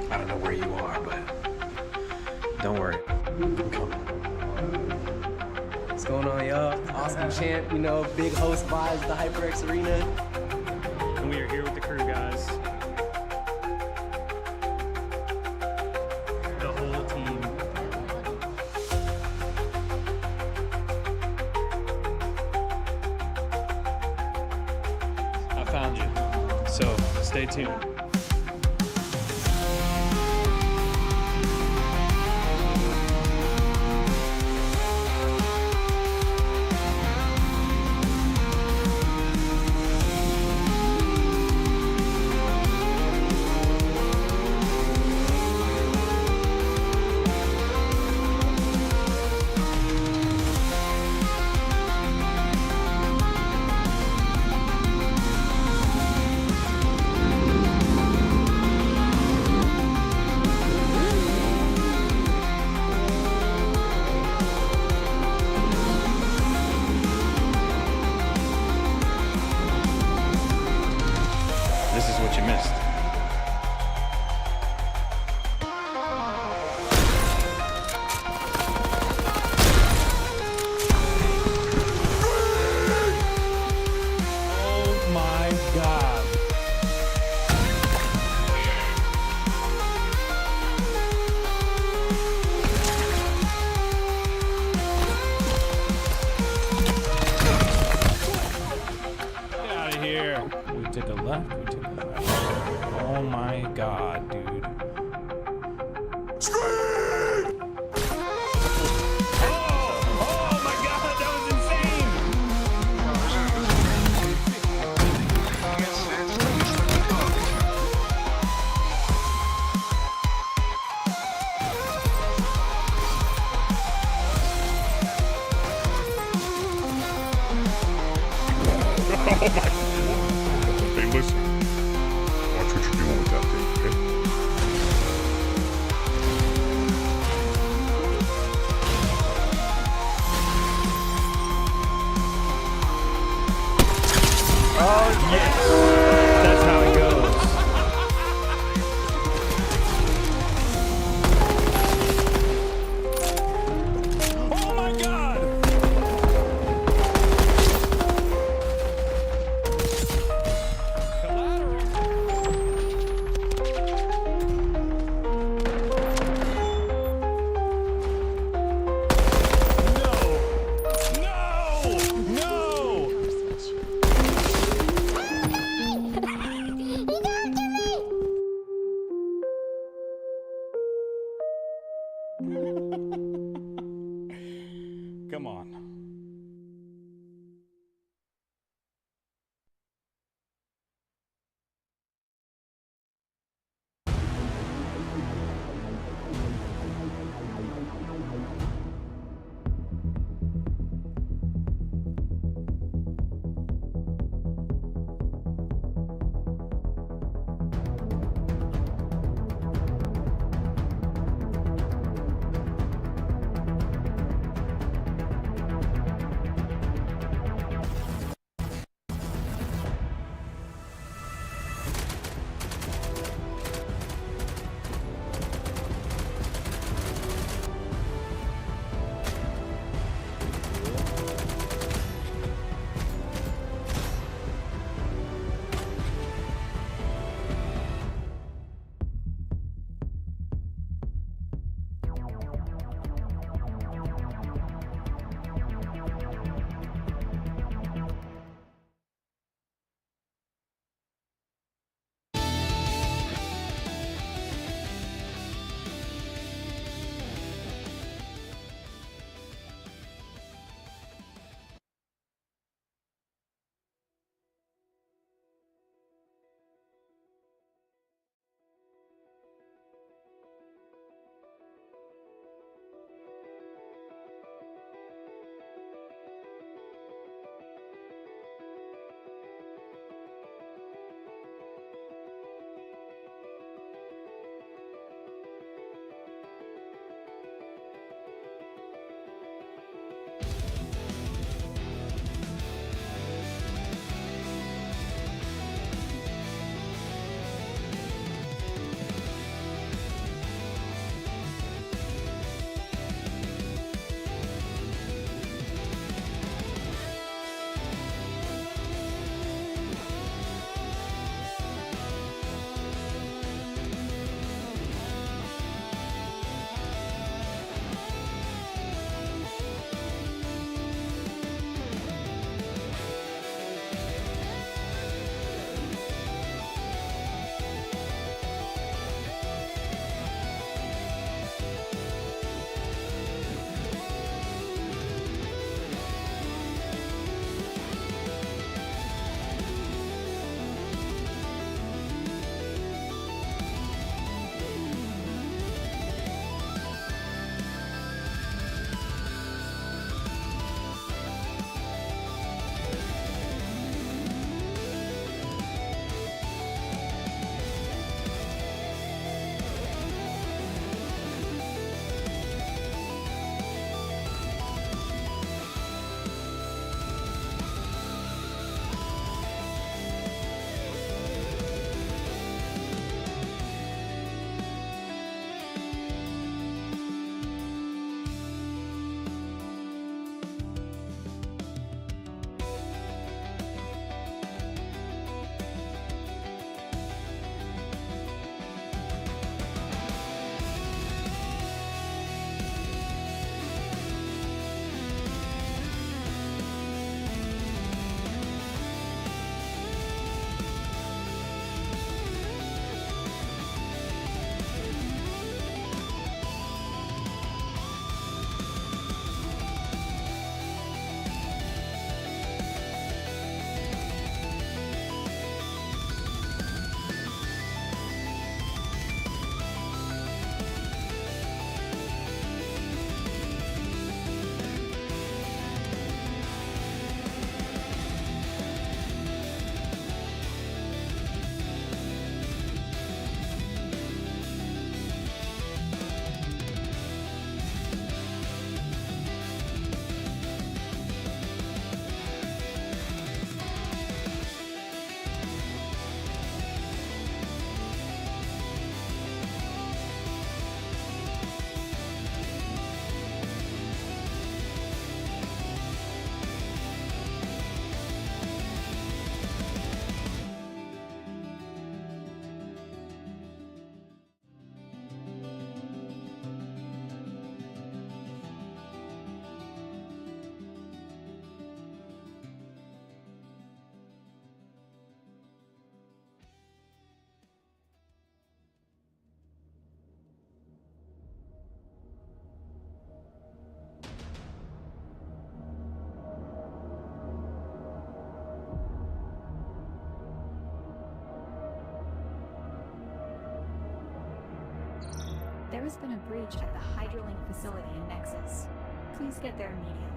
I don't know where you are, but don't worry. I'm coming. What's going on, y'all? Awesome champ, you know, big host vibes, the HyperX Arena. And we are here with the crew, guys. The whole team. I found you. So stay tuned. This is what you missed. Oh my God. Get out of here. We took a left. Oh my God, dude. Oh my God, that was insane. Hey, listen. Watch what you're doing with that thing, okay? Oh, yes. That's how it goes. Oh my God. There has been a breach at the Hydrolink facility in Nexus. Please get there immediately.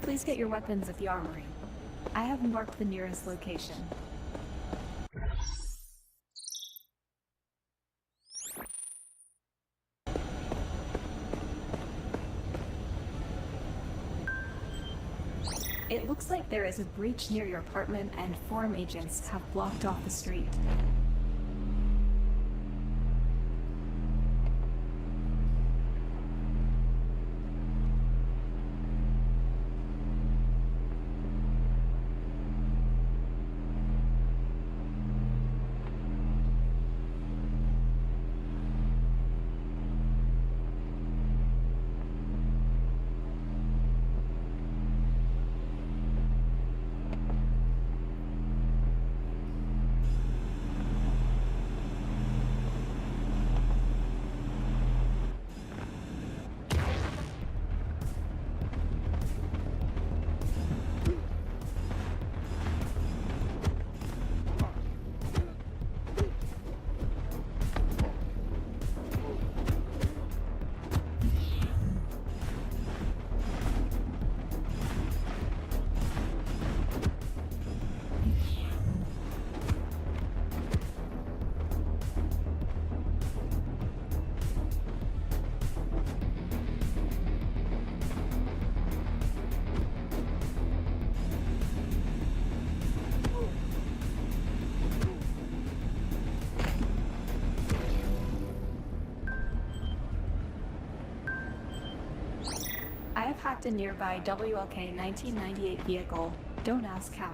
Please get your weapons at the armory. I have marked the nearest location. It looks like there is a breach near your apartment and forum agents have blocked off the street. tracked a nearby WLK 1998 vehicle. Don't ask how.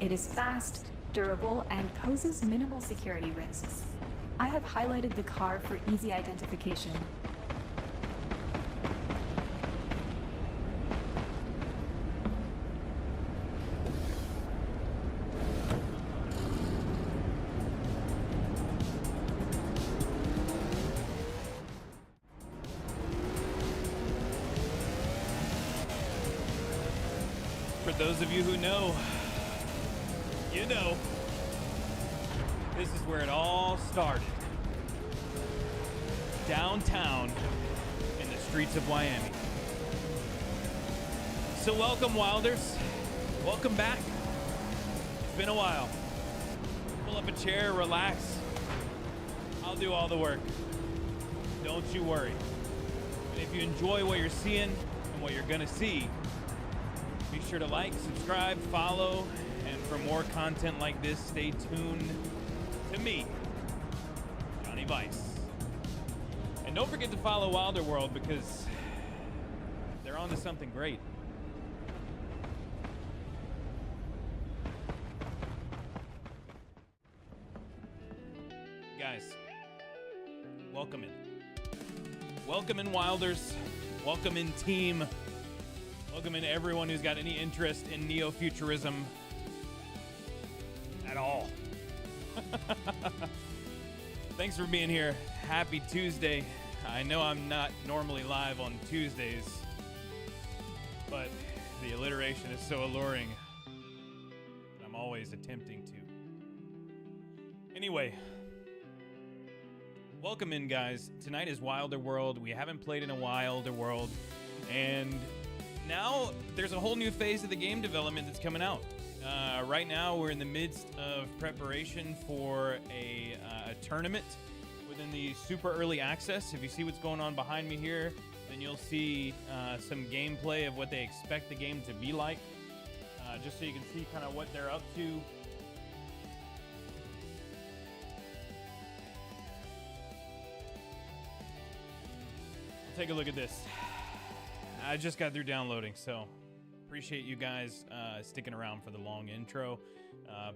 It is fast, durable, and poses minimal security risks. I have highlighted the car for easy identification. For those of you who know, you know, this is where it all started. Downtown in the streets of Miami. So welcome, Wilders. Welcome back. It's been a while. Pull up a chair, relax. I'll do all the work. Don't you worry. And if you enjoy what you're seeing and what you're gonna see, be sure to like, subscribe, follow, and for more content like this, stay tuned to me, Jonny Vice. And don't forget to follow Wilder World because they're on to something great. Guys, welcome in. Welcome in, Wilders. Welcome in, team. Welcome in everyone who's got any interest in neo-futurism at all. Thanks for being here. Happy Tuesday. I know I'm not normally live on Tuesdays, but the alliteration is so alluring that I'm always attempting to. Anyway, welcome in, guys. Tonight is Wilder World. We haven't played in a Wilder World, and now there's a whole new phase of the game development that's coming out. Right now, we're in the midst of preparation for a tournament within the super early access. If you see what's going on behind me here, then you'll see some gameplay of what they expect the game to be like, just so you can see kind of what they're up to. Take a look at this. I just got through downloading, so appreciate you guys sticking around for the long intro.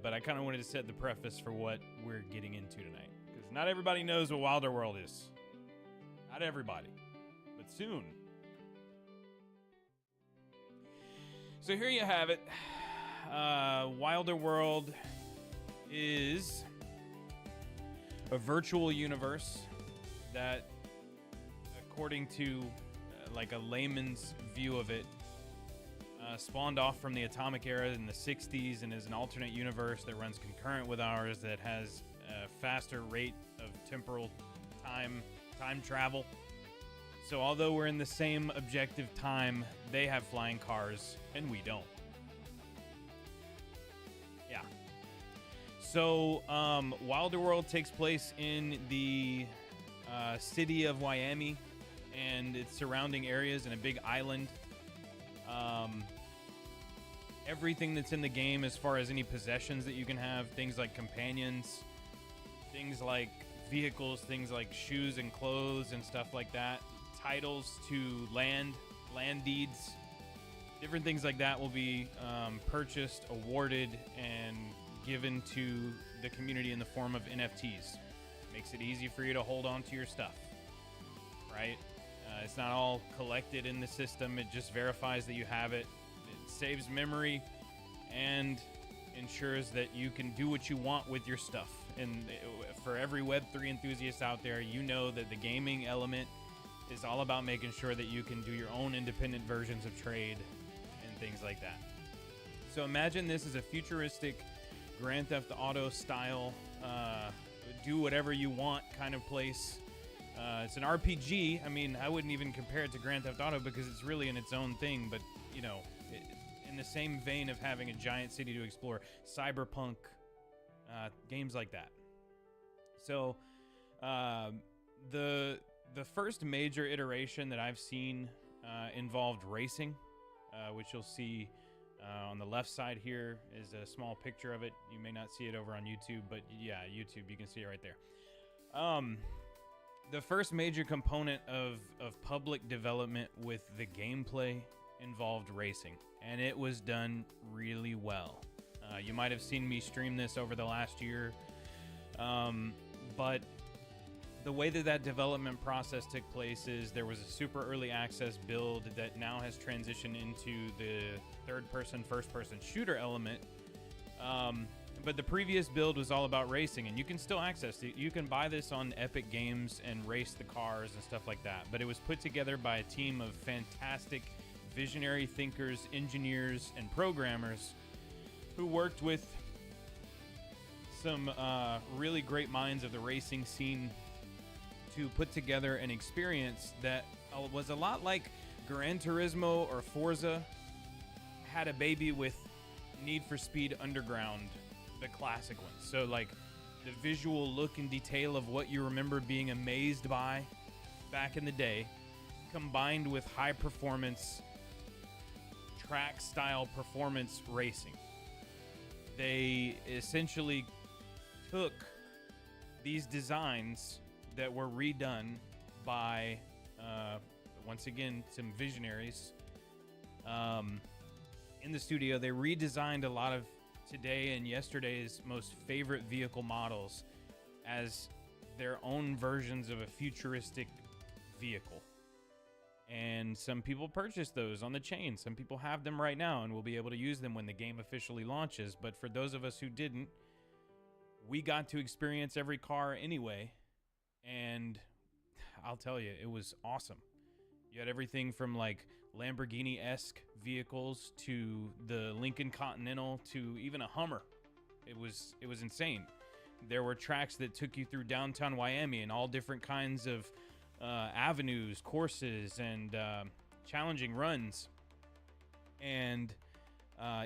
But I kind of wanted to set the preface for what we're getting into tonight, because not everybody knows what Wilder World is. Not everybody, but soon. So here you have it. Wilder World is a virtual universe that, according to like a layman's view of it, spawned off from the atomic era in the 60s and is an alternate universe that runs concurrent with ours, that has a faster rate of temporal time travel. So although we're in the same objective time, they have flying cars and we don't. Yeah. So Wilder World takes place in the city of Miami and its surrounding areas, in a big island. Everything that's in the game, as far as any possessions that you can have, things like companions, things like vehicles, things like shoes and clothes and stuff like that, titles to land deeds, different things like that will be purchased, awarded, and given to the community in the form of NFTs. Makes it easy for you to hold on to your stuff, right? It's not all collected in the system. It just verifies that you have it. It saves memory and ensures that you can do what you want with your stuff. And for every Web3 enthusiast out there, you know that the gaming element is all about making sure that you can do your own independent versions of trade and things like that. So imagine this is a futuristic Grand Theft Auto style, do whatever you want kind of place. It's an RPG. I mean, I wouldn't even compare it to Grand Theft Auto because it's really in its own thing, but, you know, in the same vein of having a giant city to explore, cyberpunk, games like that. So, the first major iteration that I've seen involved racing, which you'll see on the left side here is a small picture of it. You may not see it over on YouTube, but yeah, YouTube, you can see it right there. The first major component of public development with the gameplay involved racing, and it was done really well. You might have seen me stream this over the last year, but the way that development process took place is there was a super early access build that now has transitioned into the third-person, first-person shooter element. But the previous build was all about racing, and you can still access it. You can buy this on Epic Games and race the cars and stuff like that. But it was put together by a team of fantastic visionary thinkers, engineers, and programmers who worked with some really great minds of the racing scene to put together an experience that was a lot like Gran Turismo or Forza had a baby with Need for Speed Underground, the classic ones. So like the visual look and detail of what you remember being amazed by back in the day, combined with high performance track style performance racing. They essentially took these designs that were redone by once again some visionaries in the studio. They redesigned a lot of today and yesterday's most favorite vehicle models as their own versions of a futuristic vehicle. And some people purchased those on the chain. Some people have them right now and will be able to use them when the game officially launches. But for those of us who didn't, we got to experience every car anyway. And I'll tell you, it was awesome. You had everything from like Lamborghini-esque vehicles to the Lincoln Continental to even a Hummer. It was insane. There were tracks that took you through downtown Miami and all different kinds of avenues, courses, and challenging runs, and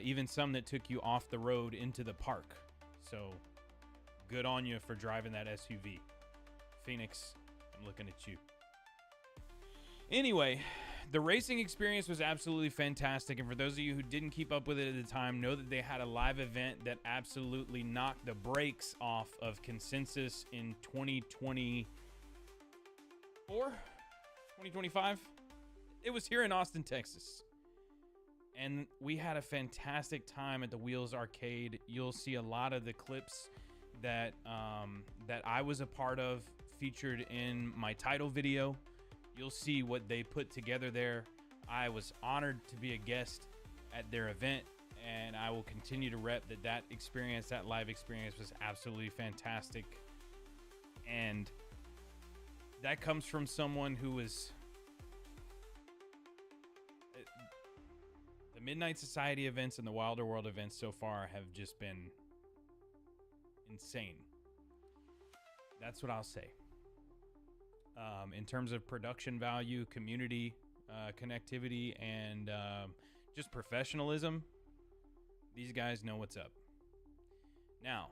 even some that took you off the road into the park. So good on you for driving that SUV. Phoenix, I'm looking at you. Anyway, the racing experience was absolutely fantastic, and for those of you who didn't keep up with it at the time, know that they had a live event that absolutely knocked the brakes off of consensus in 2025. It was here in Austin, Texas, and we had a fantastic time at the Wheels Arcade. You'll see a lot of the clips that I was a part of featured in my title video. You'll see what they put together there. I was honored to be a guest at their event, and I will continue to rep that experience, that live experience was absolutely fantastic. And that comes from someone who was... The Midnight Society events and the Wilder World events so far have just been insane. That's what I'll say. In terms of production value, community connectivity, and just professionalism, these guys know what's up. Now,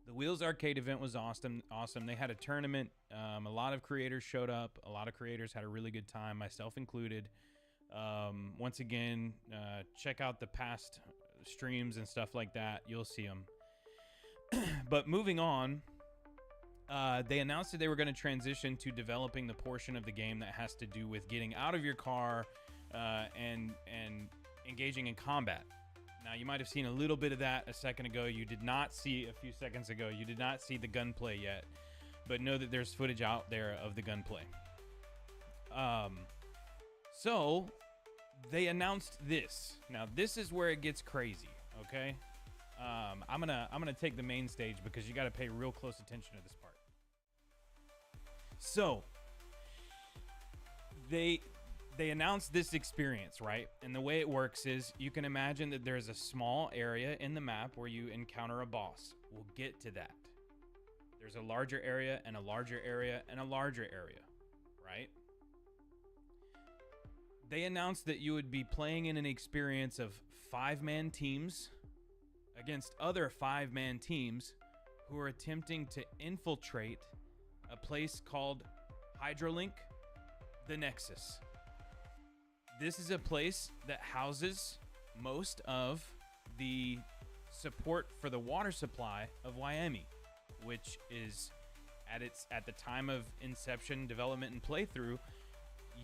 the Wheels Arcade event was awesome. They had a tournament. A lot of creators showed up. A lot of creators had a really good time, myself included. Once again, check out the past streams and stuff like that. You'll see them. But moving on, they announced that they were going to transition to developing the portion of the game that has to do with getting out of your car and engaging in combat. Now, you might have seen a little bit of that a second ago. You did not see a few seconds ago. You did not see the gunplay yet, but know that there's footage out there of the gunplay. So they announced this. Now, this is where it gets crazy. Okay, I'm gonna take the main stage because you got to pay real close attention to this part. So they announced this experience, right? And the way it works is you can imagine that there's a small area in the map where you encounter a boss. We'll get to that. There's a larger area and a larger area and a larger area, right? They announced that you would be playing in an experience of 5-man teams against other 5-man teams who are attempting to infiltrate a place called Hydrolink, the Nexus. This is a place that houses most of the support for the water supply of Miami, which is at the time of inception, development, and playthrough,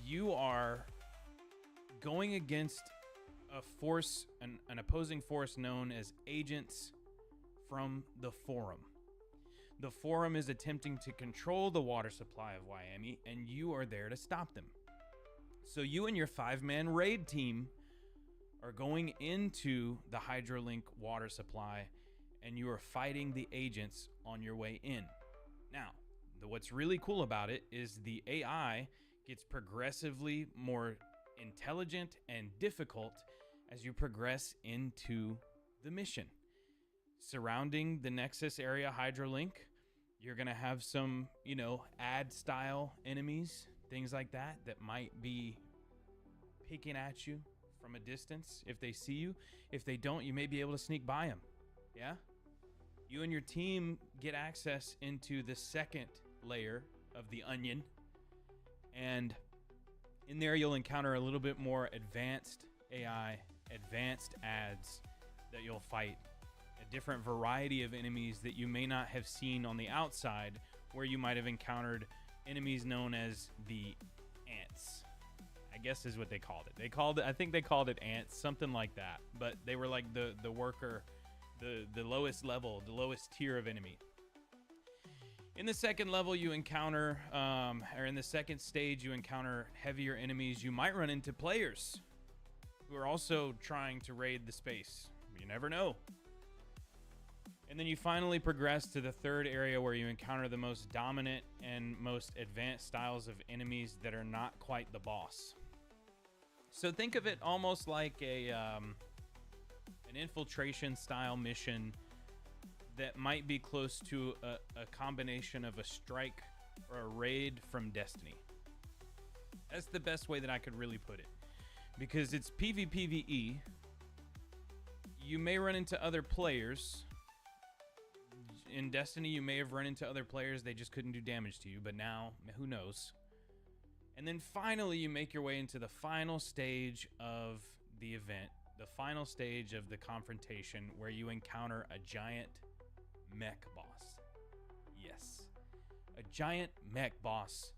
you are going against a force, an opposing force known as agents from the Forum. The Forum is attempting to control the water supply of Wyoming, and you are there to stop them. So you and your 5-man raid team are going into the Hydrolink water supply, and you are fighting the agents on your way in. Now, what's really cool about it is the AI gets progressively more intelligent and difficult as you progress into the mission. Surrounding the Nexus area Hydrolink, you're going to have some, ad style enemies, things like that might be picking at you from a distance if they see you. If they don't, you may be able to sneak by them. Yeah? You and your team get access into the second layer of the onion, and in there you'll encounter a little bit more advanced AI, advanced ads that you'll fight, a different variety of enemies that you may not have seen on the outside, where you might have encountered enemies known as the ants, I guess is what they called it. I think they called it ants, something like that, but they were like the worker, the lowest level, the lowest tier of enemy. In the second level, you encounter, or in the second stage, you encounter heavier enemies. You might run into players who are also trying to raid the space. You never know. And then you finally progress to the third area, where you encounter the most dominant and most advanced styles of enemies that are not quite the boss. So think of it almost like an infiltration style mission that might be close to a combination of a strike or a raid from Destiny. That's the best way that I could really put it, because it's PvPvE. You may run into other players. In Destiny, you may have run into other players, they just couldn't do damage to you, but now, who knows? And then finally, you make your way into the final stage of the event, the final stage of the confrontation, where you encounter a giant mech boss. Yes, a giant mech boss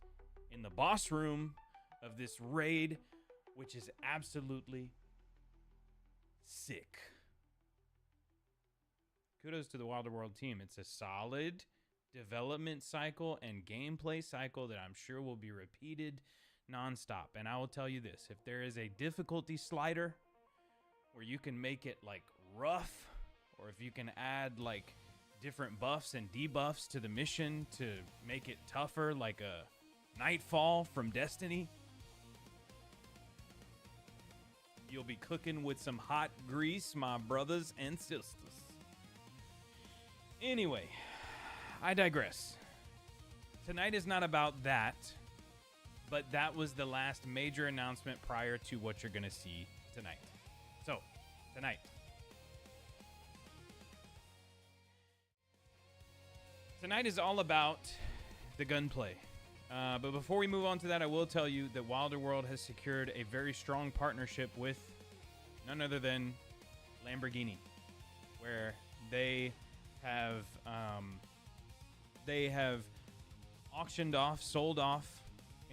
in the boss room of this raid, which is absolutely sick. Kudos to the Wilder World team. It's a solid development cycle and gameplay cycle that I'm sure will be repeated nonstop. And I will tell you this, if there is a difficulty slider where you can make it like rough, or if you can add like different buffs and debuffs to the mission to make it tougher, like a Nightfall from Destiny, you'll be cooking with some hot grease, my brothers and sisters. Anyway, I digress. Tonight is not about that, but that was the last major announcement prior to what you're going to see tonight. So, tonight. Tonight is all about the gunplay. But before we move on to that, I will tell you that Wilder World has secured a very strong partnership with none other than Lamborghini, where they have auctioned off, sold off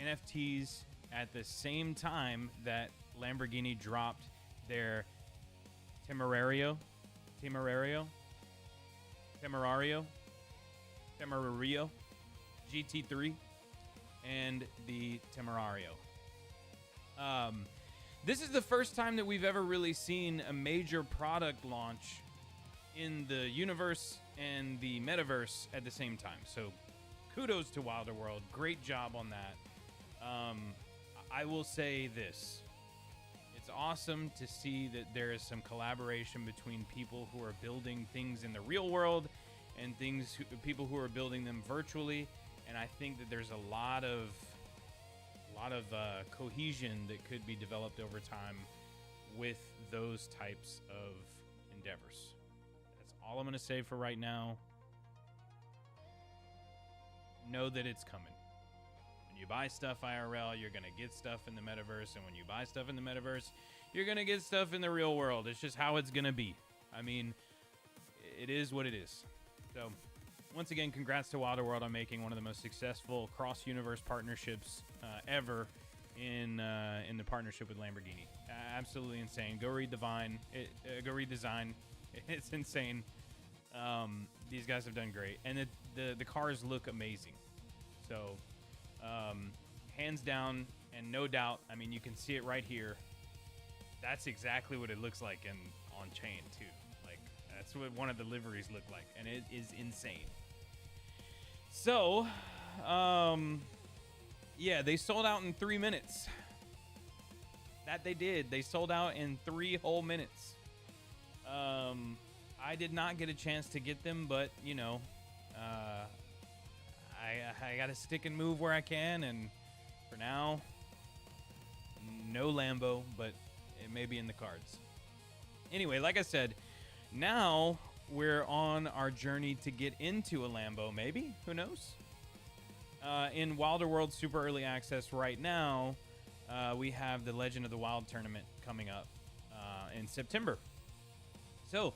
NFTs at the same time that Lamborghini dropped their Temerario GT3 and the Temerario. This is the first time that we've ever really seen a major product launch in the universe and the metaverse at the same time. So kudos to Wilder World. Great job on that. I will say this. It's awesome to see that there is some collaboration between people who are building things in the real world and people who are building them virtually. And I think that there's a lot of cohesion that could be developed over time with those types of endeavors. That's all I'm going to say for right now. Know that it's coming. When you buy stuff IRL, you're going to get stuff in the metaverse. And when you buy stuff in the metaverse, you're going to get stuff in the real world. It's just how it's going to be. I mean, it is what it is. So, once again, congrats to Wilder World on making one of the most successful cross-universe partnerships ever in the partnership with Lamborghini. Absolutely insane. Go read the Vine. Go read the Zine. It's insane. These guys have done great, and the cars look amazing. So, hands down and no doubt. I mean, you can see it right here. That's exactly what it looks like on chain too. Like that's what one of the liveries look like, and it is insane. So, yeah, they sold out in 3 minutes. That they did. They sold out in 3 whole minutes. I did not get a chance to get them, but you know, I got to stick and move where I can, and for now, no Lambo, but it may be in the cards. Anyway, like I said, now we're on our journey to get into a Lambo, maybe? Who knows? In Wilder World Super Early Access right now, we have the Legend of the Wild tournament coming up in September. So,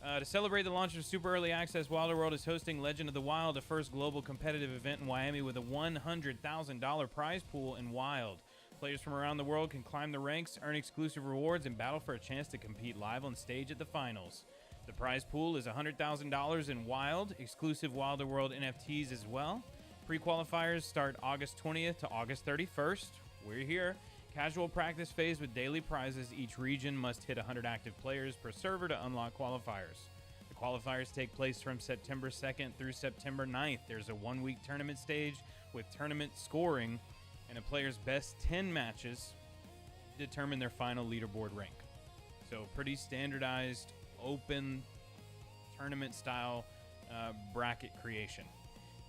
to celebrate the launch of Super Early Access, Wilder World is hosting Legend of the Wild, the first global competitive event in Miami with a $100,000 prize pool in Wild. Players from around the world can climb the ranks, earn exclusive rewards, and battle for a chance to compete live on stage at the finals. The prize pool is $100,000 in Wild, exclusive Wilder World NFTs as well. Pre-qualifiers start August 20th to August 31st. We're here. Casual practice phase with daily prizes. Each region must hit 100 active players per server to unlock qualifiers. The qualifiers take place from September 2nd through September 9th. There's a 1-week tournament stage with tournament scoring, and a player's best 10 matches determine their final leaderboard rank. So pretty standardized, open tournament style bracket creation.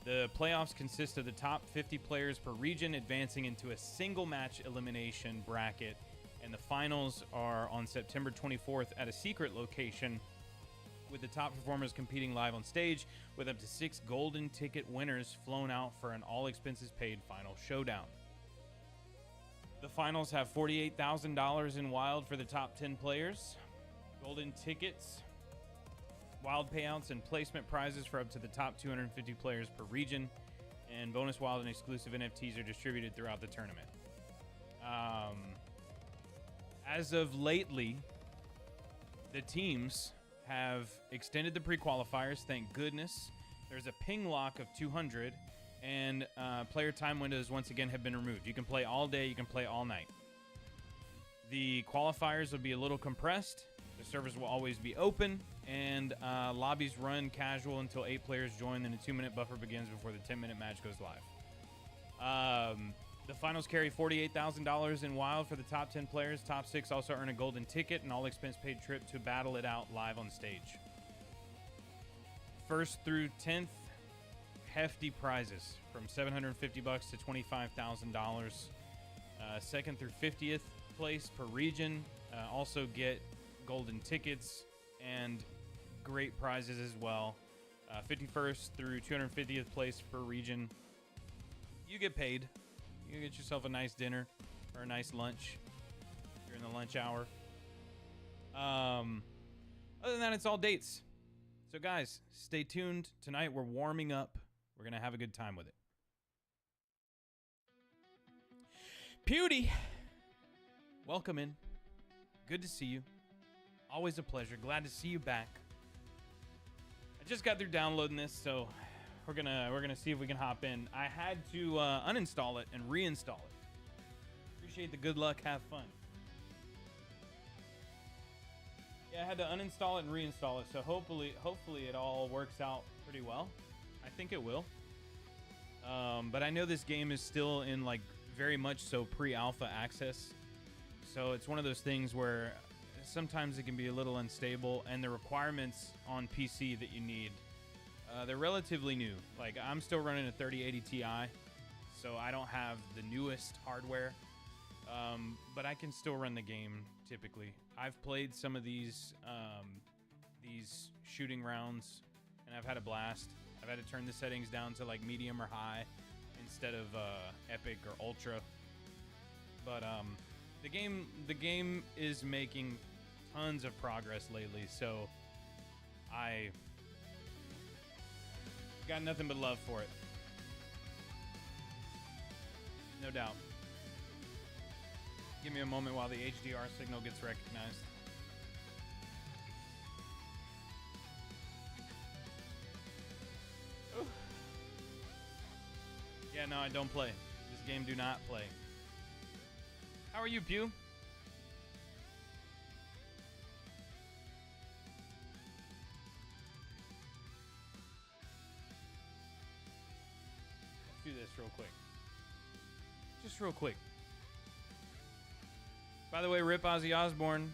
The playoffs consist of the top 50 players per region advancing into a single match elimination bracket, and the finals are on September 24th at a secret location with the top performers competing live on stage, with up to 6 golden ticket winners flown out for an all expenses paid final showdown. The finals have $48,000 in Wild for the top 10 players, golden tickets, Wild payouts, and placement prizes for up to the top 250 players per region, and bonus Wild and exclusive NFTs are distributed throughout the tournament. As of lately, the teams have extended the pre-qualifiers, thank goodness. There's a ping lock of 200, and player time windows once again have been removed. You can play all day, you can play all night. The qualifiers will be a little compressed. The servers will always be open, and lobbies run casual until 8 players join, then a 2-minute buffer begins before the 10-minute match goes live. The finals carry $48,000 in Wild for the top 10 players. Top 6 also earn a golden ticket and all expense paid trip to battle it out live on stage. First through 10th, hefty prizes from $750 to $25,000. Second through 50th place per region also get golden tickets and great prizes as well. 51st through 250th place per region, you get paid. You get yourself a nice dinner or a nice lunch during the lunch hour. Other than that, it's all dates. So guys, stay tuned. Tonight we're warming up. We're going to have a good time with it. Pewdie, welcome in. Good to see you. Always a pleasure. Glad to see you back. I just got through downloading this, so we're gonna see if we can hop in. I had to uninstall it and reinstall it. Appreciate the good luck. Have fun. Yeah, I had to uninstall it and reinstall it, so hopefully it all works out pretty well. I think it will. But I know this game is still in like very much so pre-alpha access, so it's one of those things where sometimes it can be a little unstable, and the requirements on PC that you need, they're relatively new. Like, I'm still running a 3080 Ti, so I don't have the newest hardware, but I can still run the game typically. I've played some of these shooting rounds, and I've had a blast. I've had to turn the settings down to like medium or high instead of epic or ultra. But the game is making tons of progress lately, so I got nothing but love for it. No doubt. Give me a moment while the HDR signal gets recognized. Ooh. Yeah, no, I don't play. This game do not play. How are you, Pew? Let's do this real quick. Just real quick. By the way, Rip Ozzy Osbourne,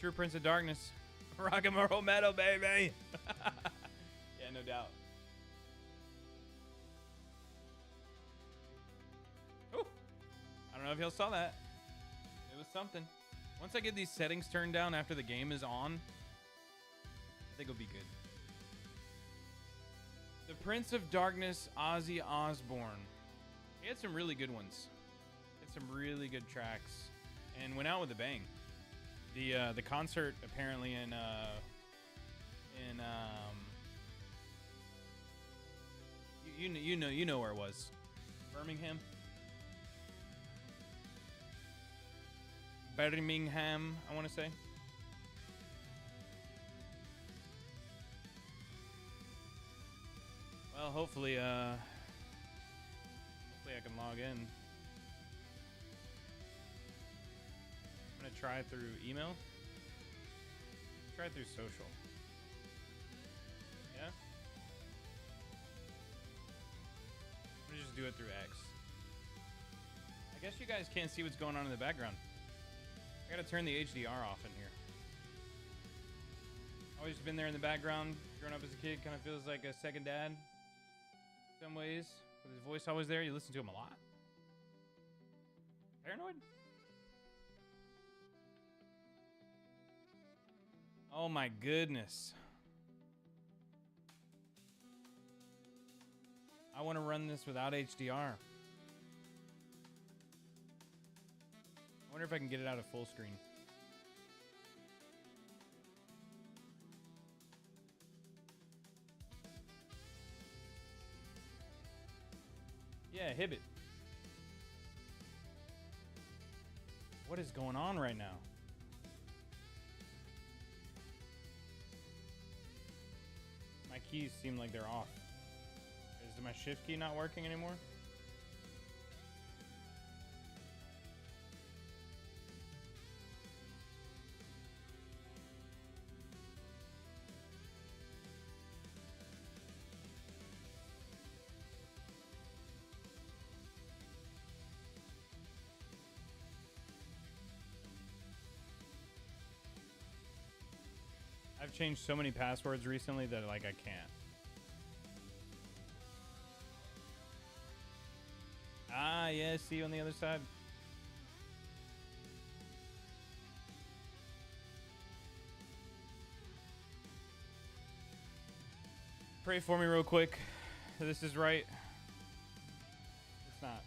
True Prince of Darkness, rock and roll metal, baby. Yeah, no doubt. Ooh. I don't know if y'all saw that. It was something. Once I get these settings turned down after the game is on, I think it'll be good. The Prince of Darkness, Ozzy Osbourne. He had some really good ones. He had some really good tracks. And went out with a bang. The concert apparently in you know where it was. Birmingham, I want to say. Well, hopefully I can log in. I'm gonna try through email. Try through social. Yeah? I'm gonna just do it through X. I guess you guys can't see what's going on in the background. I gotta turn the HDR off in here. Always been there in the background. Growing up as a kid, kind of feels like a second dad. In some ways. With his voice always there, you listen to him a lot. Paranoid? Oh my goodness. I want to run this without HDR. I wonder if I can get it out of full screen. Yeah, Hibbit. What is going on right now? My keys seem like they're off. Is my shift key not working anymore? I've changed so many passwords recently that like I can't. Ah, yeah, see you on the other side. Pray for me real quick. This is right. It's not.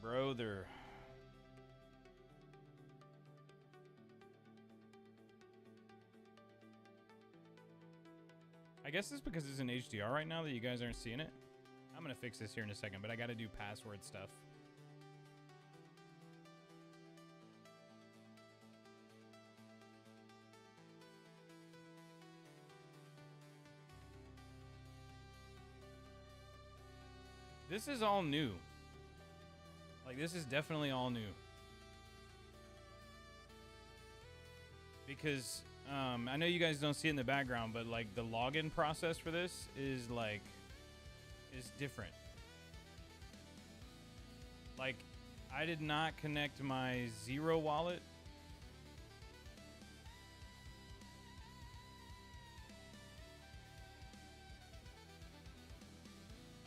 Brother. I guess it's because it's in HDR right now that you guys aren't seeing it. I'm gonna fix this here in a second, but I gotta do password stuff. This is all new. Like, this is definitely all new. Because, I know you guys don't see it in the background, but, like, the login process for this is, like, is different. Like, I did not connect my Zero wallet.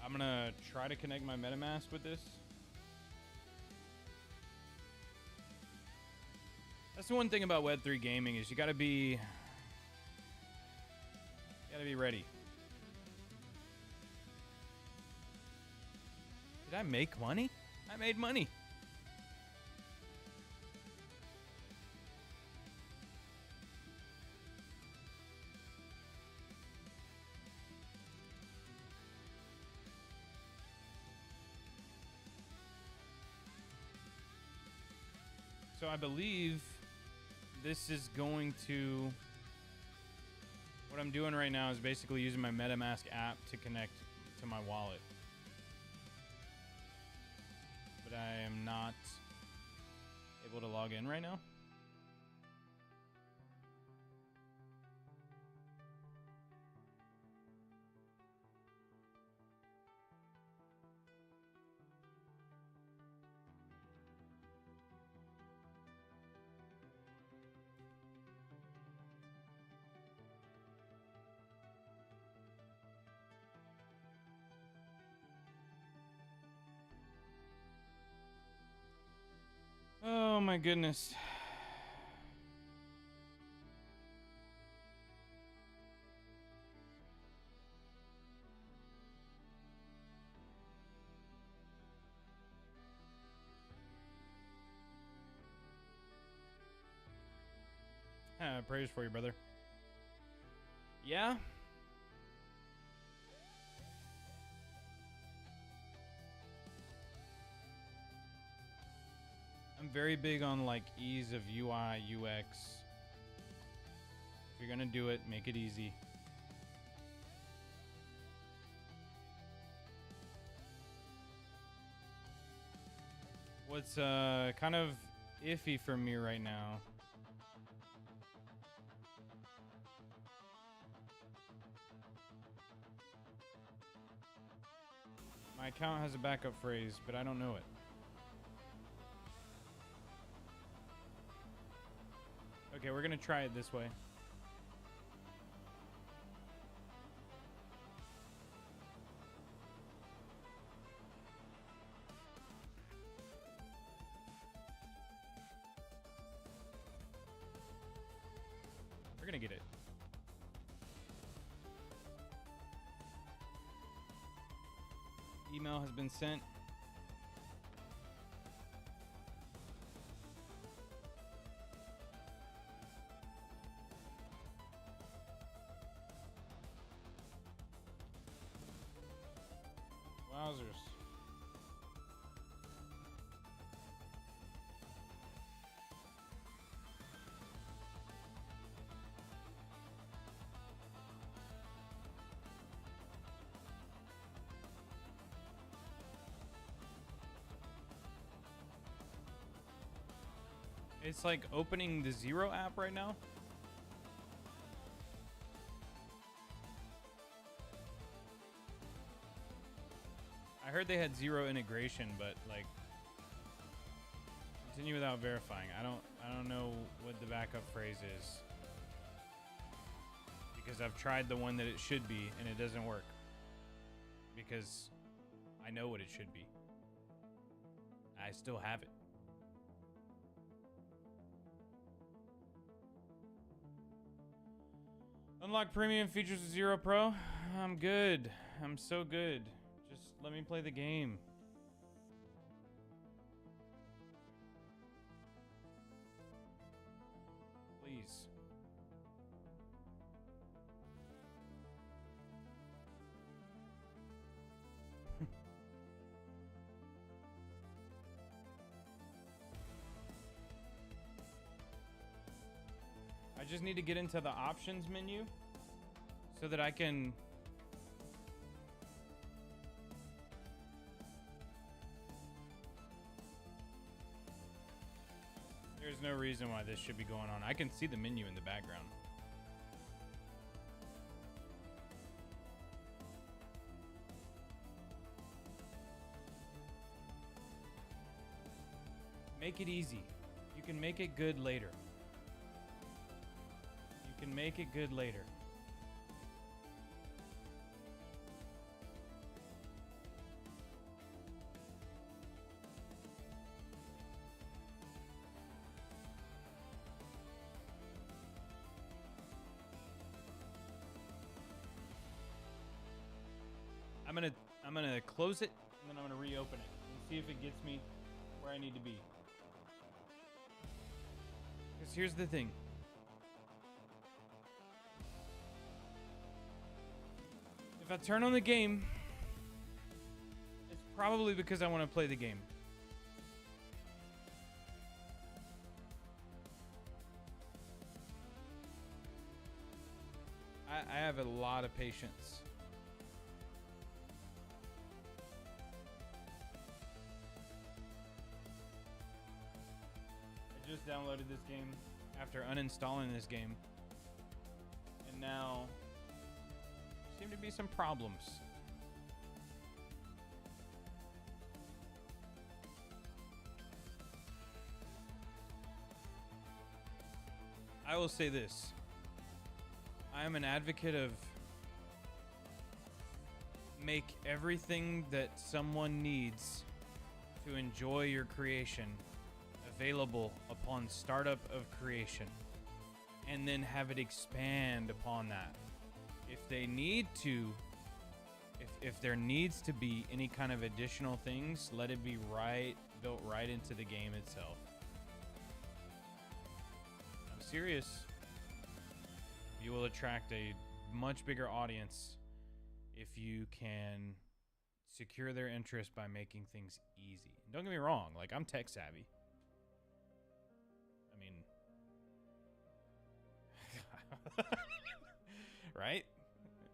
I'm gonna try to connect my MetaMask with this. That's the one thing about Web3 gaming is you gotta be ready. Did I make money? I made money. So I believe this is going to... What I'm doing right now is basically using my MetaMask app to connect to my wallet. But I am not able to log in right now. Oh my goodness. Prayers for you, brother. Yeah? I'm very big on like ease of UI, UX. If you're gonna do it, make it easy. What's kind of iffy for me right now my account has a backup phrase, but I don't know it. Okay, we're gonna try it this way. We're gonna get it. Email has been sent. Wowzers. It's like opening the Zero app right now. I heard they had Zero integration, but like continue without verifying. I don't know what the backup phrase is, because I've tried the one that it should be and it doesn't work, because I know what it should be. I still have it. Unlock premium features of Zero Pro. I'm good. I'm so good. Just let me play the game. Please. I just need to get into the options menu so that I can there's no reason why this should be going on. I can see the menu in the background. Make it easy. You can make it good later. You can make it good later. I'm gonna close it and then I'm gonna reopen it and see if it gets me where I need to be. Because here's the thing. If I turn on the game, it's probably because I want to play the game. have a lot of patience. I just downloaded this game after uninstalling this game. And now there seem to be some problems. I will say this. I am an advocate of make everything that someone needs to enjoy your creation available upon startup of creation, and then have it expand upon that. If they need to, if there needs to be any kind of additional things, let it be built right into the game itself. Serious. You will attract a much bigger audience if you can secure their interest by making things easy. And don't get me wrong, like, I'm tech savvy. I mean, right?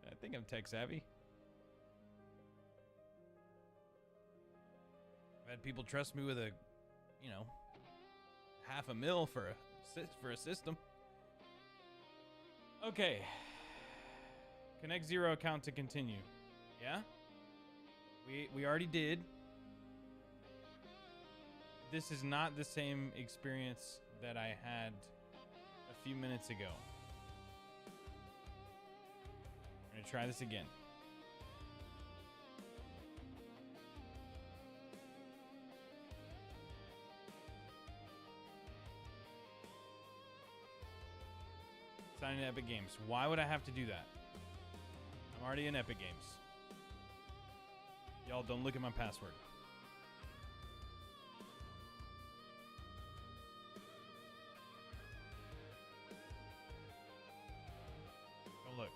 I think I'm tech savvy. I've had people trust me with a, $500,000 for a system. Okay. Connect Zero account to continue. Yeah? We already did. This is not the same experience that I had a few minutes ago. I'm gonna try this again. Sign in Epic Games. Why would I have to do that? I'm already in Epic Games. Y'all don't look at my password. Don't look.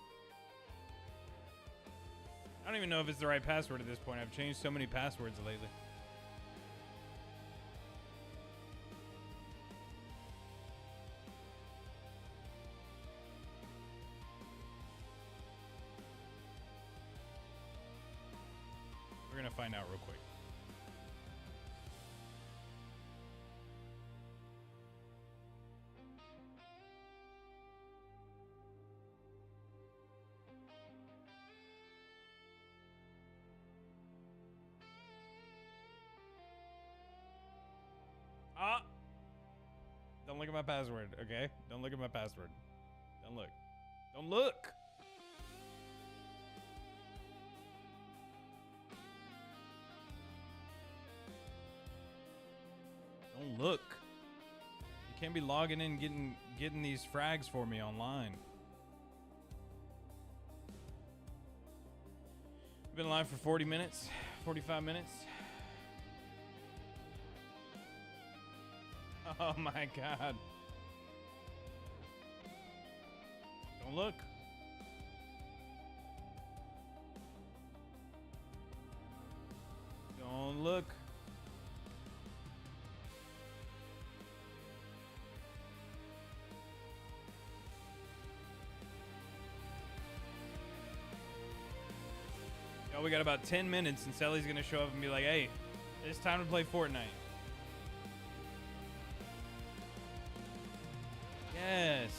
I don't even know if it's the right password at this point. I've changed so many passwords lately. We're gonna find out real quick. Don't look at my password, okay? Don't look at my password. Don't look. Don't look! Don't look. You can't be logging in getting these frags for me online. I've been live for 40 minutes, 45 minutes. Oh my god. Don't look. Don't look. Yo, we got about 10 minutes and Sally's gonna show up and be like, hey, it's time to play Fortnite. Yes,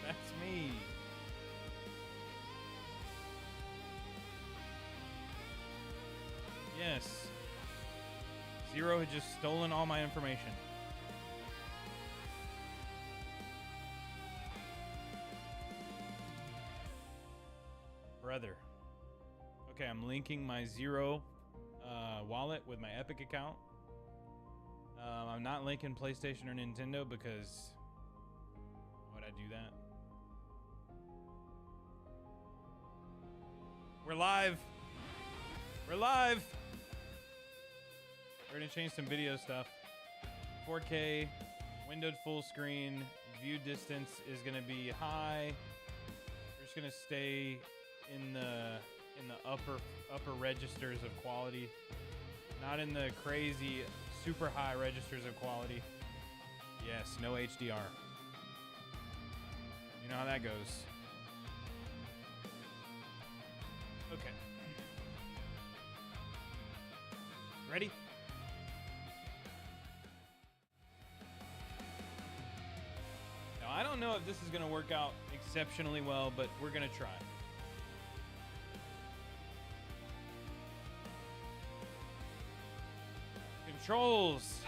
that's me. Yes. Zero had just stolen all my information. Brother. Okay, I'm linking my Zero wallet with my Epic account. I'm not linking PlayStation or Nintendo because why would I do that? We're live. We're live. We're gonna change some video stuff. 4K, windowed full screen, view distance is gonna be high. We're just gonna stay in the upper registers of quality, not in the crazy super high registers of quality. Yes, no HDR. You know how that goes. Okay. Ready? Now, I don't know if this is going to work out exceptionally well, but we're going to try. Controls.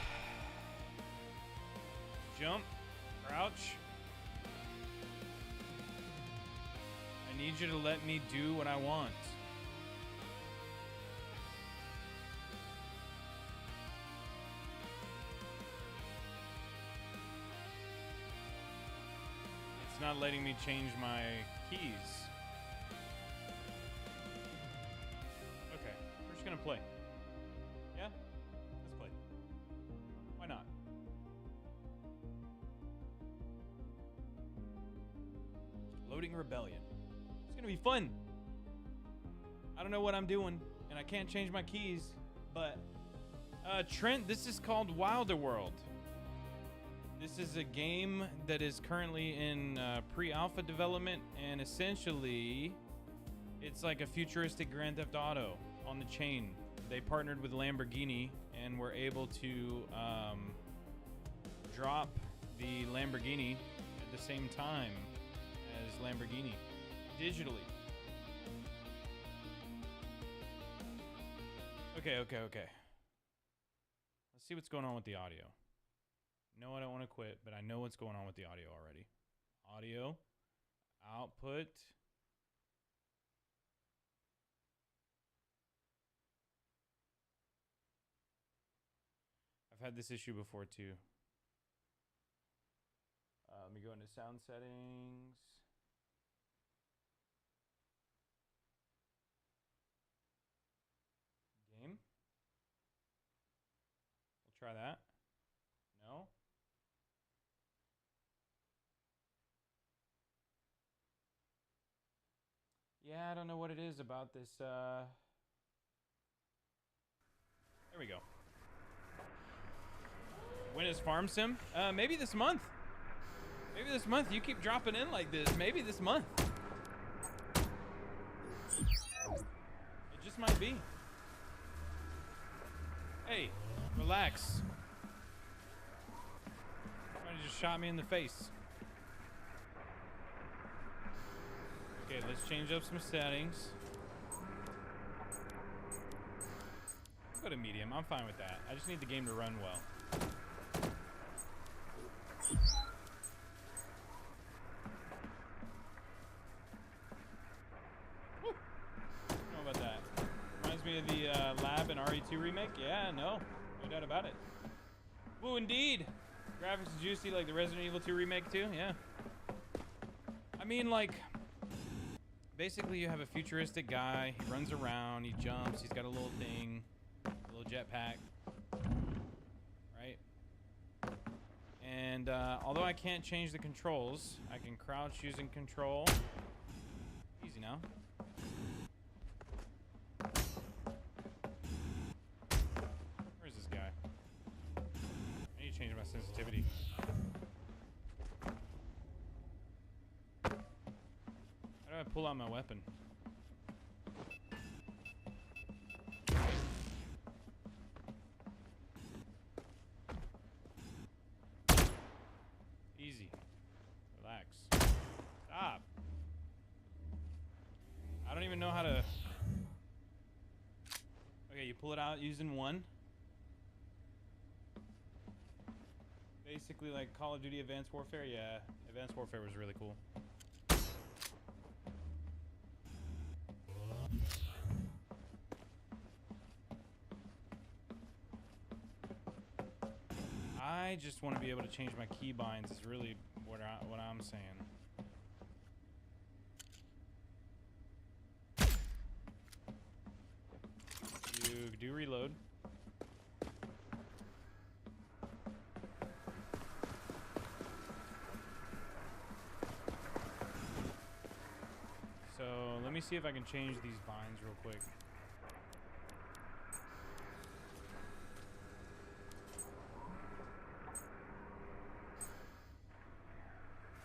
Jump. Crouch. I need you to let me do what I want. It's not letting me change my keys. Okay, we're just gonna play. Yeah? Let's play. Why not? Loading Rebellion. It's gonna be fun. I don't know what I'm doing, and I can't change my keys, but Trent, this is called Wilder World. This is a game that is currently in pre-alpha development, and essentially, it's like a futuristic Grand Theft Auto on the chain. They partnered with Lamborghini and were able to drop the Lamborghini at the same time as Lamborghini digitally. Okay. Let's see what's going on with the audio. No, I don't want to quit, but I know what's going on with the audio already. Audio, output. I've had this issue before too. Let me go into sound settings. Game. We'll try that. No. Yeah, I don't know what it is about this. There we go. When is Farm Sim? Maybe this month. Maybe this month. You keep dropping in like this. Maybe this month. It just might be. Hey, relax. Somebody just shot me in the face. Okay, let's change up some settings. Go to medium. I'm fine with that. I just need the game to run well. Woo. I don't know about that. Reminds me of the Lab and RE2 remake. Yeah, no doubt about it. Woo, indeed. Graphics are juicy like the Resident Evil 2 remake too. Yeah. I mean, like, basically you have a futuristic guy. He runs around. He jumps. He's got a little thing, a little jetpack, right? And although I can't change the controls, I can crouch using control. Easy now. Where's this guy? I need to change my sensitivity. How do I pull out my weapon? Easy. Relax. Stop. I don't even know how to... Okay, you pull it out using one. Basically like Call of Duty Advanced Warfare. Yeah, Advanced Warfare was really cool. I just want to be able to change my keybinds is really what I'm saying. You do reload. So let me see if I can change these binds real quick.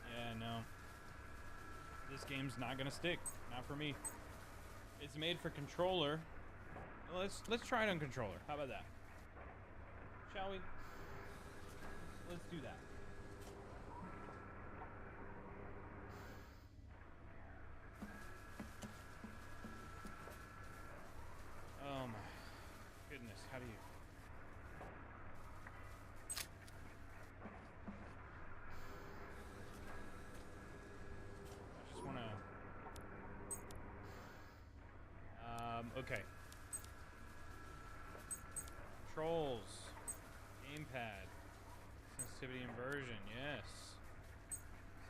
Yeah, no. This game's not gonna stick. Not for me. It's made for controller. Well, let's try it on controller. How about that? Shall we? Let's do that. Oh my goodness, how do you... I just wanna... okay. Controls. Gamepad. Sensitivity inversion, yes.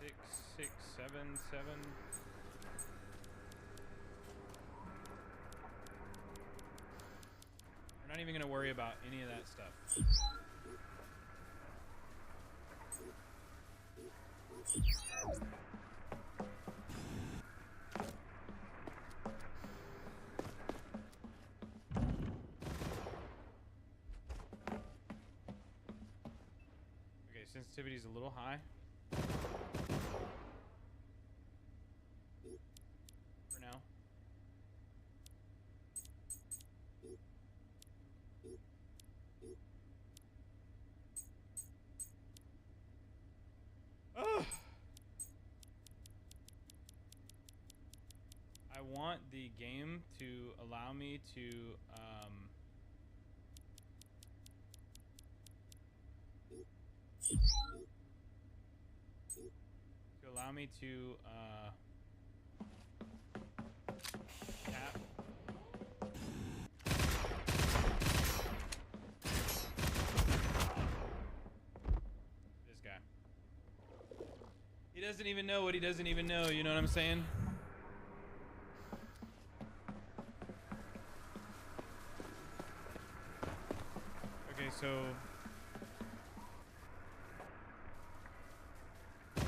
6, 6, 7, 7. We're not even gonna worry about any of that stuff. Okay, sensitivity is a little high. For now. Ugh. I want the game to allow me to tap. This guy. He doesn't even know what he doesn't even know, you know what I'm saying? Okay, so we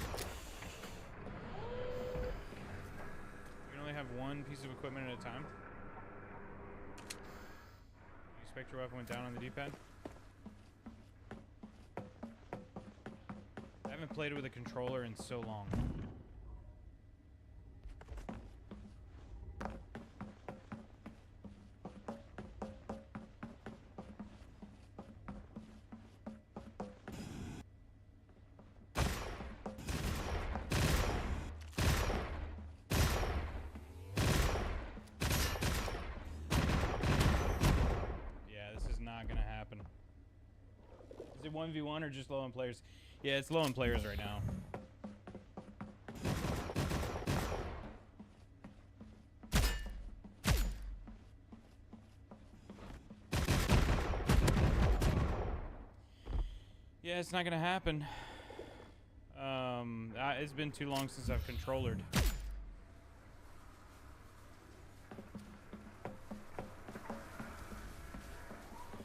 can only have one piece of equipment at a time. You expect your weapon went down on the D-pad? I haven't played with a controller in so long. Yeah, this is not gonna happen. Is it 1v1 or just low on players? Yeah, it's low on players right now. Yeah, it's not gonna happen. It's been too long since I've controllered.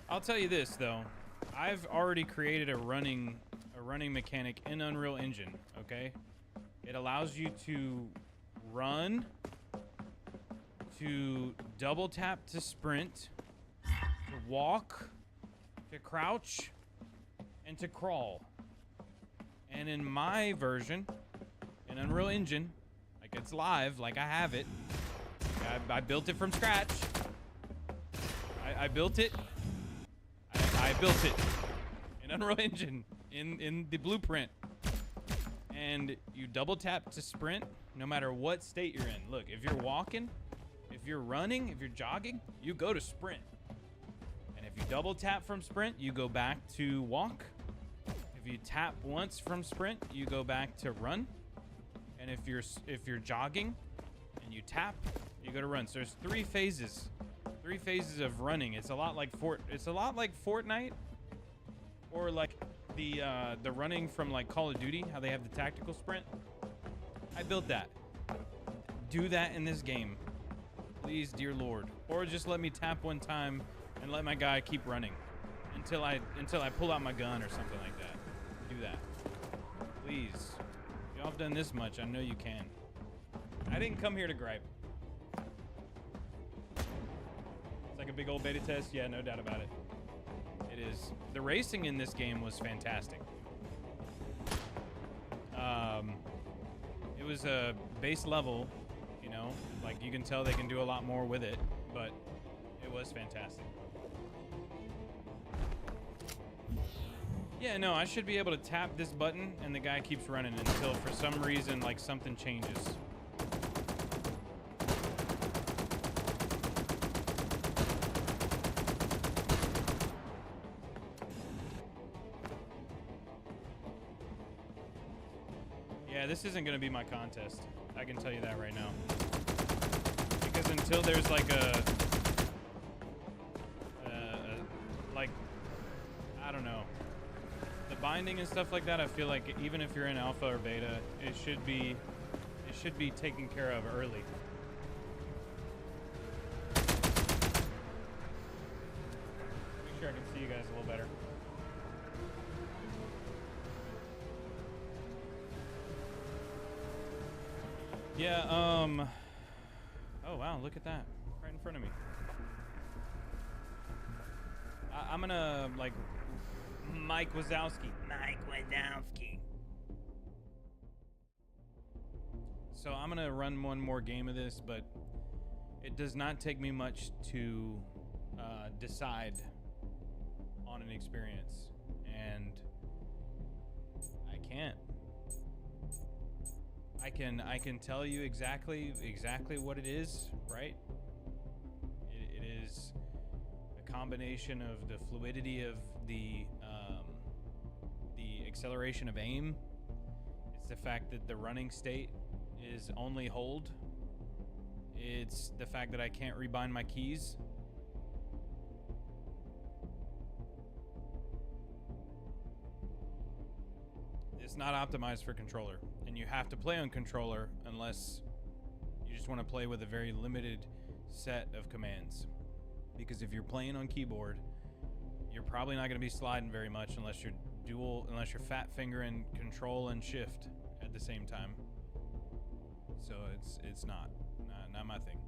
I'll tell you this though, I've already created a running mechanic in Unreal Engine. Okay, it allows you to run, to double tap to sprint, to walk, to crouch, and to crawl. And in my version, in Unreal Engine, like it's live, like I have it, I built it from scratch. I built it. I built it in Unreal Engine, in the blueprint. And you double tap to sprint, no matter what state you're in. Look, if you're walking, if you're running, if you're jogging, you go to sprint. And if you double tap from sprint, you go back to walk. If you tap once from sprint, you go back to run. And if you're jogging and you tap, you go to run. So there's three phases of running. It's a lot like Fortnite, or like the running from like Call of Duty, how they have the tactical sprint. I built that. Do that in this game, please, dear Lord. Or just let me tap one time and let my guy keep running until I pull out my gun or something like that. Do that, please. Y'all have done this much, I know you can. I didn't come here to gripe. It's like a big old beta test. Yeah, no doubt about it. It is. The racing in this game was fantastic. It was a base level, you know? Like, you can tell they can do a lot more with it, but it was fantastic. Yeah, no, I should be able to tap this button and the guy keeps running until for some reason, like, something changes. Yeah, this isn't going to be my contest. I can tell you that right now. Because until there's like like, I don't know. The binding and stuff like that, I feel like even if you're in alpha or beta, it should be taken care of early. Make sure I can see you guys a little better. Yeah, oh wow, look at that. Right in front of me. I'm gonna, like, Mike Wazowski. So I'm gonna run one more game of this, but it does not take me much to decide on an experience, and I can't. I can tell you exactly what it is, right? It is a combination of the fluidity of the acceleration of aim. It's the fact that the running state is only hold. It's the fact that I can't rebind my keys. It's not optimized for controller, and you have to play on controller unless you just want to play with a very limited set of commands. Because if you're playing on keyboard, you're probably not going to be sliding very much unless you're fat fingering control and shift at the same time. So it's not my thing.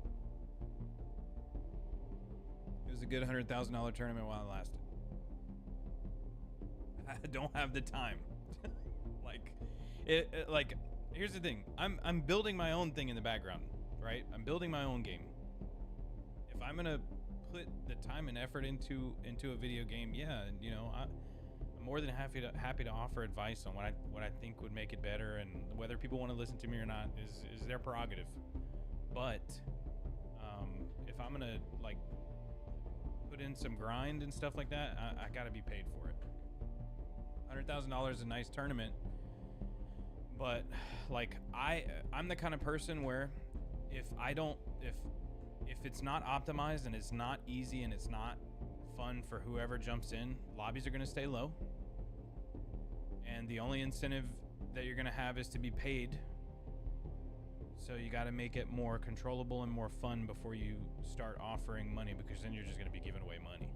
It was a good $100,000 tournament while it lasted. I don't have the time. Like, here's the thing. I'm building my own thing in the background, right? I'm building my own game. If I'm gonna put the time and effort into a video game, yeah, you know, I'm more than happy to offer advice on what I think would make it better, and whether people want to listen to me or not is their prerogative. But if I'm gonna, like, put in some grind and stuff like that, I gotta be paid for it. $100,000 is a nice tournament. But, like, I'm the kind of person where if it's not optimized and it's not easy and it's not fun for whoever jumps in, lobbies are going to stay low. And the only incentive that you're going to have is to be paid. So you got to make it more controllable and more fun before you start offering money, because then you're just going to be giving away money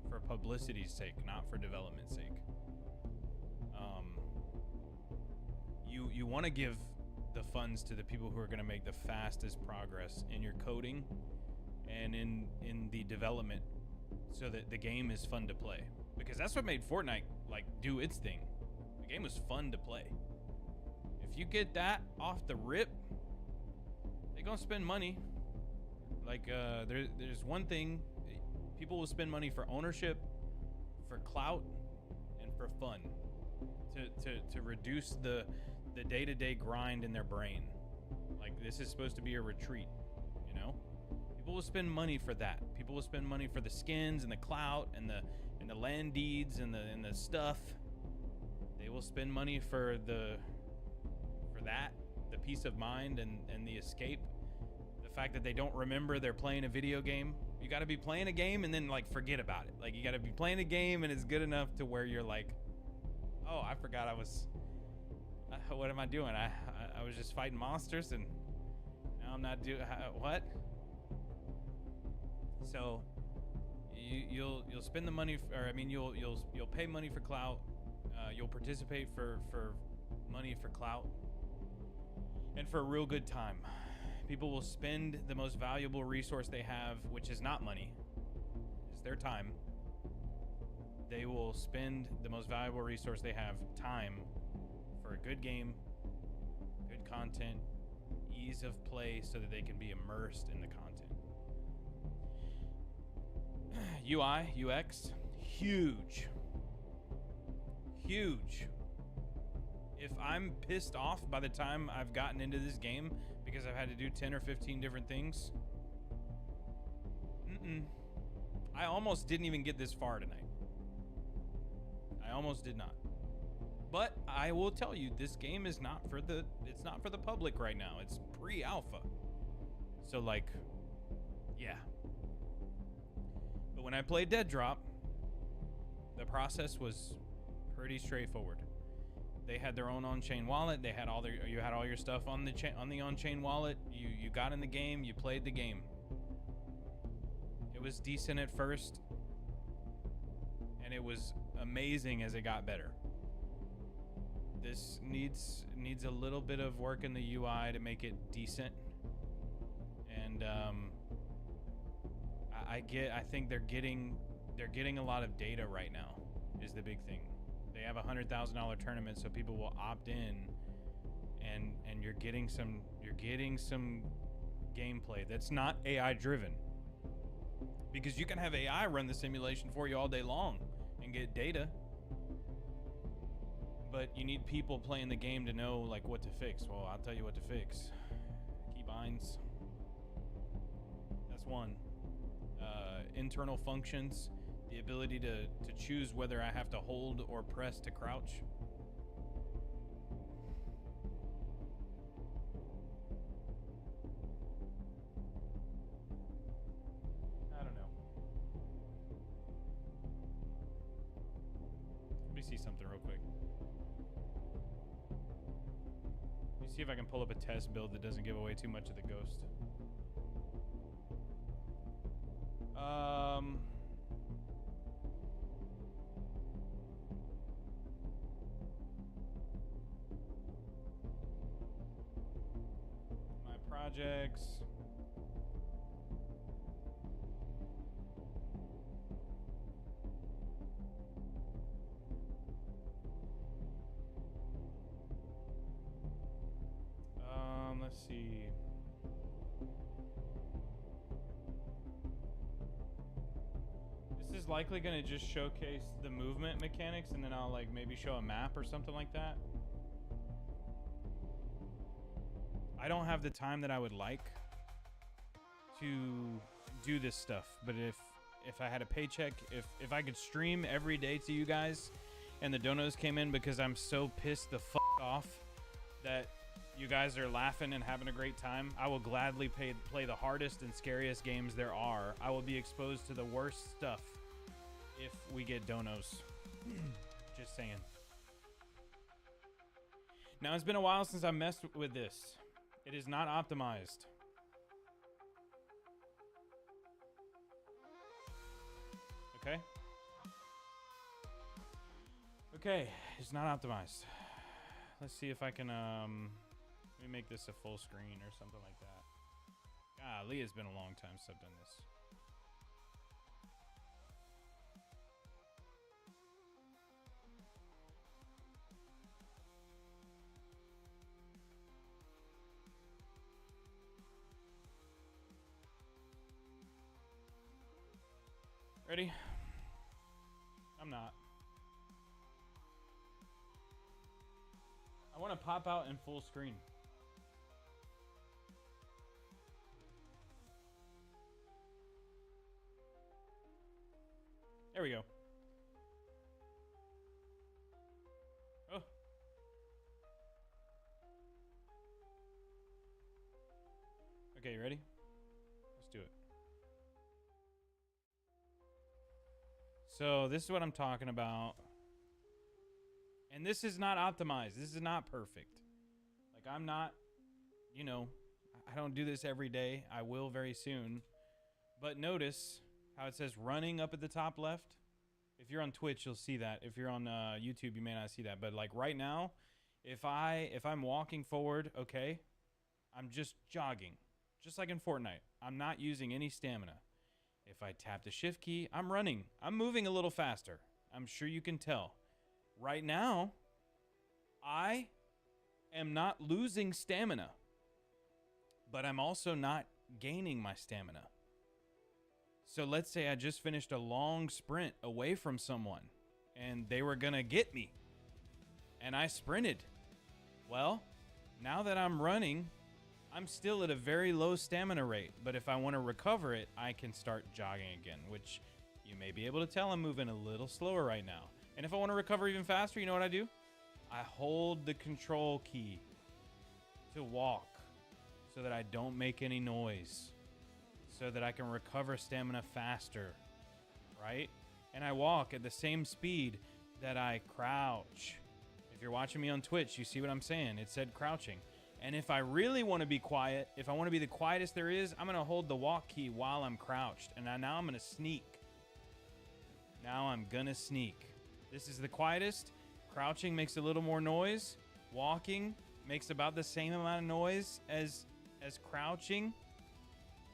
for publicity's sake, not for development's sake. You want to give the funds to the people who are going to make the fastest progress in your coding and in the development, so that the game is fun to play. Because that's what made Fortnite, like, do its thing. The game was fun to play. If you get that off the rip, they're going to spend money. Like, there's one thing. People will spend money for ownership, for clout, and for fun. To reduce the day-to-day grind in their brain. Like, this is supposed to be a retreat, you know? People will spend money for that. People will spend money for the skins and the clout and the land deeds and the stuff. They will spend money for that, the peace of mind and the escape. The fact that they don't remember they're playing a video game. You got to be playing a game and then, like, forget about it. Like, you got to be playing a game and it's good enough to where you're like, oh, I forgot I was... what am I doing? I was just fighting monsters, and now I'm not doing... what? So you'll spend the money, you'll pay money for clout. You'll participate for money for clout, and for a real good time. People will spend the most valuable resource they have, which is not money, it's their time. They will spend the most valuable resource they have, time, for a good game, good content, ease of play so that they can be immersed in the content. UI, UX, huge. Huge. If I'm pissed off by the time I've gotten into this game because I've had to do 10 or 15 different things, I almost didn't even get this far tonight. I almost did not. But I will tell you, this game is not for the public right now. It's pre-alpha. So like, yeah. But when I played Dead Drop, the process was pretty straightforward. They had their own on-chain wallet. They had you had all your stuff on the on-chain wallet. You got in the game, you played the game. It was decent at first, and it was amazing as it got better. This needs a little bit of work in the UI to make it decent. And I think they're getting a lot of data right now is the big thing. They have a $100,000 tournament, so people will opt in, and you're getting some gameplay that's not AI driven. Because you can have AI run the simulation for you all day long and get data. But you need people playing the game to know like what to fix. Well, I'll tell you what to fix. Keybinds. That's one. Internal functions. The ability to choose whether I have to hold or press to crouch. I don't know. Let me see something real quick. Let me see if I can pull up a test build that doesn't give away too much of the ghost. My projects. Let's see. This is likely going to just showcase the movement mechanics, and then I'll like maybe show a map or something like that. I don't have the time that I would like to do this stuff, but if I had a paycheck, if I could stream every day to you guys and the donos came in because I'm so pissed the fuck off that you guys are laughing and having a great time, I will gladly play the hardest and scariest games there are. I will be exposed to the worst stuff if we get donos. Just saying. Now, it's been a while since I messed with this. It is not optimized. Okay? Okay, it's not optimized. Let's see if I can, let me make this a full screen or something like that. Golly, it's been a long time since I've done this. Ready? I'm not. I want to pop out in full screen. There we go. Oh. Okay, you ready? Let's do it. So this is what I'm talking about. And this is not optimized. This is not perfect. Like, I'm not, you know, I don't do this every day. I will very soon. But notice how it says running up at the top left. If you're on Twitch, you'll see that. If you're on YouTube, you may not see that. But like right now, if I'm walking forward, okay, I'm just jogging. Just like in Fortnite. I'm not using any stamina. If I tap the shift key, I'm running. I'm moving a little faster. I'm sure you can tell. Right now, I am not losing stamina. but I'm also not gaining my stamina. So let's say I just finished a long sprint away from someone and they were gonna get me and I sprinted. Well, now that I'm running, I'm still at a very low stamina rate, but if I want to recover it, I can start jogging again, which you may be able to tell I'm moving a little slower right now. And if I want to recover even faster, you know what I do? I hold the control key to walk so that I don't make any noise, so that I can recover stamina faster, right? And I walk at the same speed that I crouch. If you're watching me on Twitch, you see what I'm saying. It said crouching. And if I really want to be quiet, if I want to be the quietest there is, I'm going to hold the walk key while I'm crouched. And now I'm going to sneak. Now I'm going to sneak. This is the quietest. Crouching makes a little more noise. Walking makes about the same amount of noise as crouching.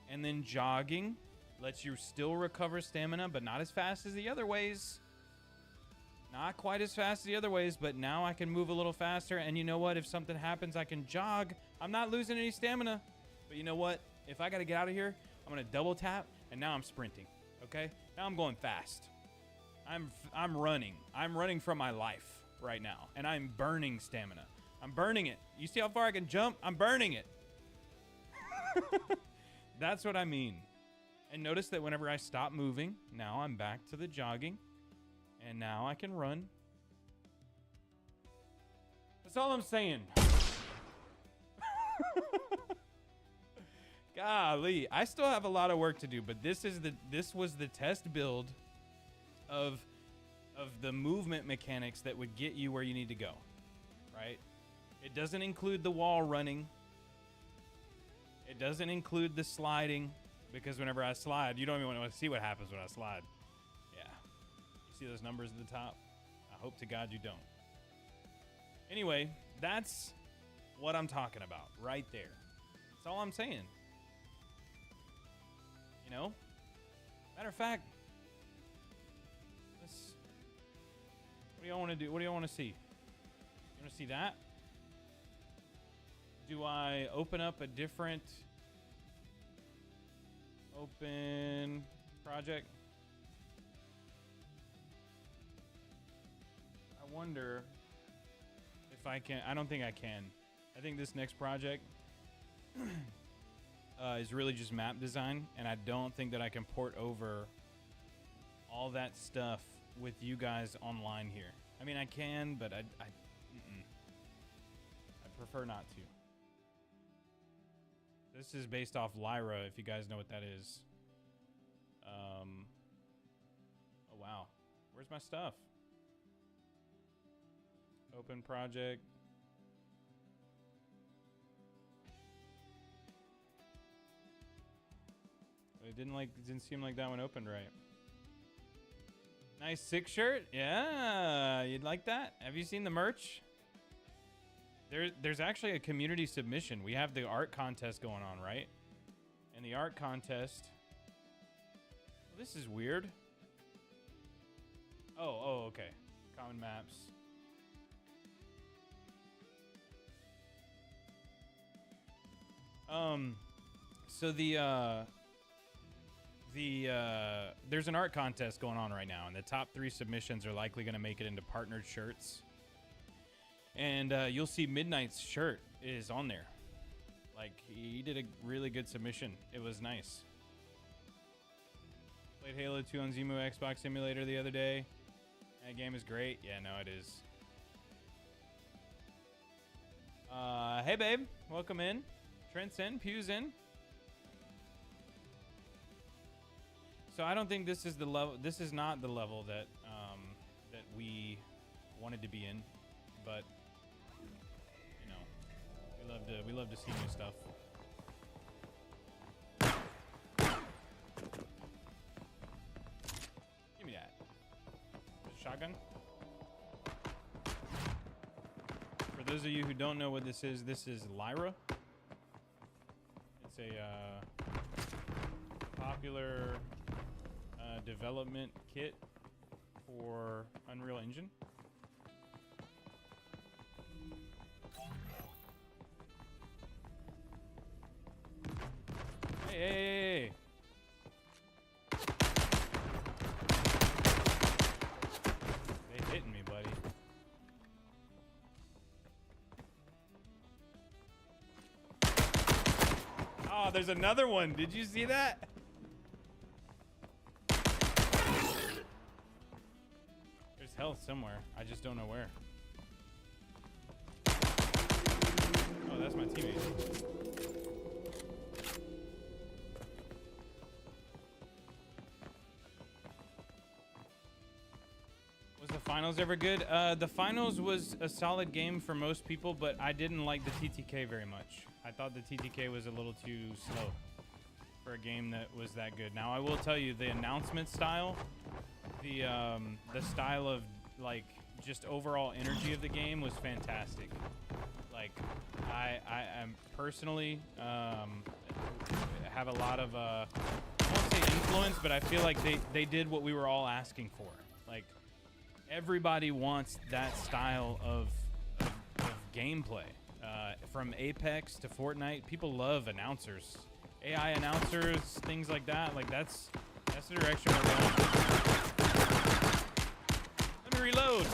And then jogging lets you still recover stamina, but not as fast as the other ways. Not quite as fast as the other ways, but now I can move a little faster. And you know what? If something happens, I can jog. I'm not losing any stamina. But you know what? If I got to get out of here, I'm going to double tap, and now I'm sprinting. Okay? Now I'm going fast. I'm running. I'm running from my life right now, and I'm burning stamina. I'm burning it. You see how far I can jump? I'm burning it. That's what I mean. And notice that whenever I stop moving, now I'm back to the jogging. And now I can run. That's all I'm saying. Golly, I still have a lot of work to do, but this was the test build of the movement mechanics that would get you where you need to go. Right? It doesn't include the wall running. It doesn't include the sliding, because whenever I slide, you don't even want to see what happens when I slide. See those numbers at the top? I hope to God you don't. Anyway, that's what I'm talking about right there. That's all I'm saying. You know? Matter of fact, what do y'all want to do? What do y'all want to see? You want to see that? Do I open up a different open project? I wonder if I can. I don't think I can. I think this next project is really just map design, and I don't think that I can port over all that stuff with you guys online here. I mean, I can, but I'd prefer not to. This is based off Lyra, if you guys know what that is. Oh, wow. Where's my stuff? Open project. It didn't seem like that one opened right. Nice 6 shirt. Yeah, you'd like that? Have you seen the merch? There's actually a community submission. We have the art contest going on, right? And the art contest. Well, this is weird. Oh, okay. Common maps. So there's an art contest going on right now, and the top 3 submissions are likely going to make it into partnered shirts. And you'll see Midnight's shirt is on there. Like, he did a really good submission. It was nice. Played Halo 2 on Zemu Xbox Simulator the other day. That game is great. Yeah, no, it is. Hey, babe. Welcome in. Trent's in. Pew's in. So I don't think this is the level. This is not the level that that we wanted to be in, but you know, we love to see new stuff. Give me that. Shotgun. For those of you who don't know what this is Lyra. It's a popular development kit for Unreal Engine. Hey. They hitting me, buddy. Oh, there's another one. Did you see that? There's health somewhere. I just don't know where. Oh, that's my teammate. Was the finals ever good? The finals was a solid game for most people, but I didn't like the TTK very much. I thought the TTK was a little too slow for a game that was that good. Now, I will tell you, the announcement style, the style of, like, just overall energy of the game was fantastic. Like, I am personally have a lot of, I won't say influence, but I feel like they did what we were all asking for. Like, everybody wants that style of gameplay. From Apex to Fortnite, people love announcers. AI announcers, things like that. Like, that's the direction we're going. Let me reload.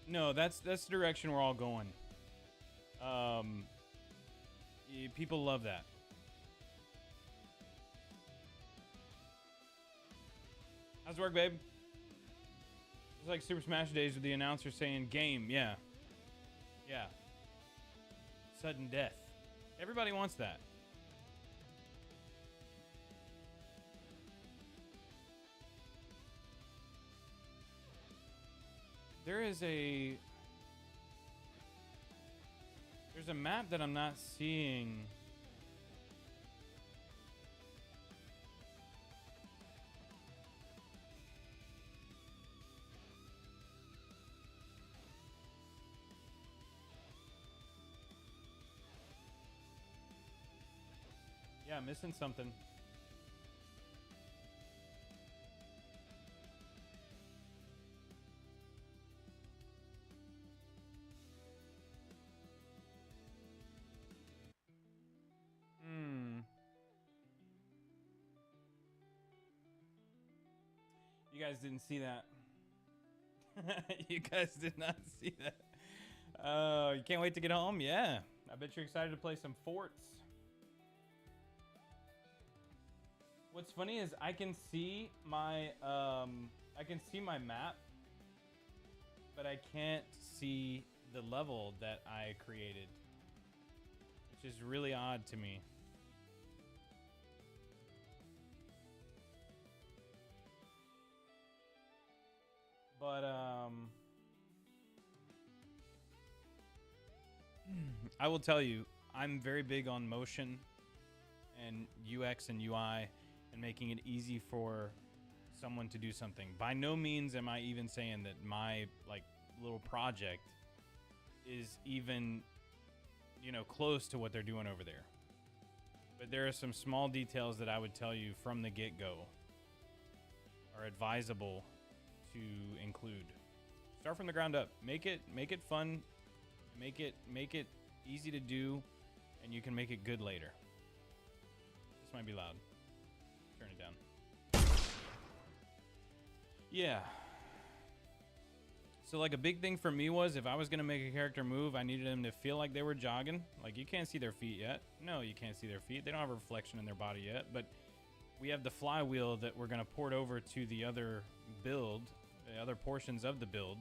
No, that's the direction we're all going. People love that. How's work, babe? It's like Super Smash Days with the announcer saying game. Yeah. Yeah. Sudden death. Everybody wants that. There's a map that I'm not seeing. Yeah, missing something. You guys didn't see that. You guys did not see that. You can't wait to get home? Yeah. I bet you're excited to play some forts. What's funny is I can see my map, but I can't see the level that I created, which is really odd to me. But I will tell you, I'm very big on motion and UX and UI and making it easy for someone to do something. By no means am I even saying that my little project is even, close to what they're doing over there. But there are some small details that I would tell you from the get-go are advisable to include. Start from the ground up. Make it fun. Make it easy to do, and you can make it good later. This might be loud. Turn it down. Yeah. So like a big thing for me was if I was gonna make a character move, I needed them to feel like they were jogging. Like, you can't see their feet yet. No, you can't see their feet. They don't have a reflection in their body yet, but we have the flywheel that we're gonna port over to the other build, the other portions of the build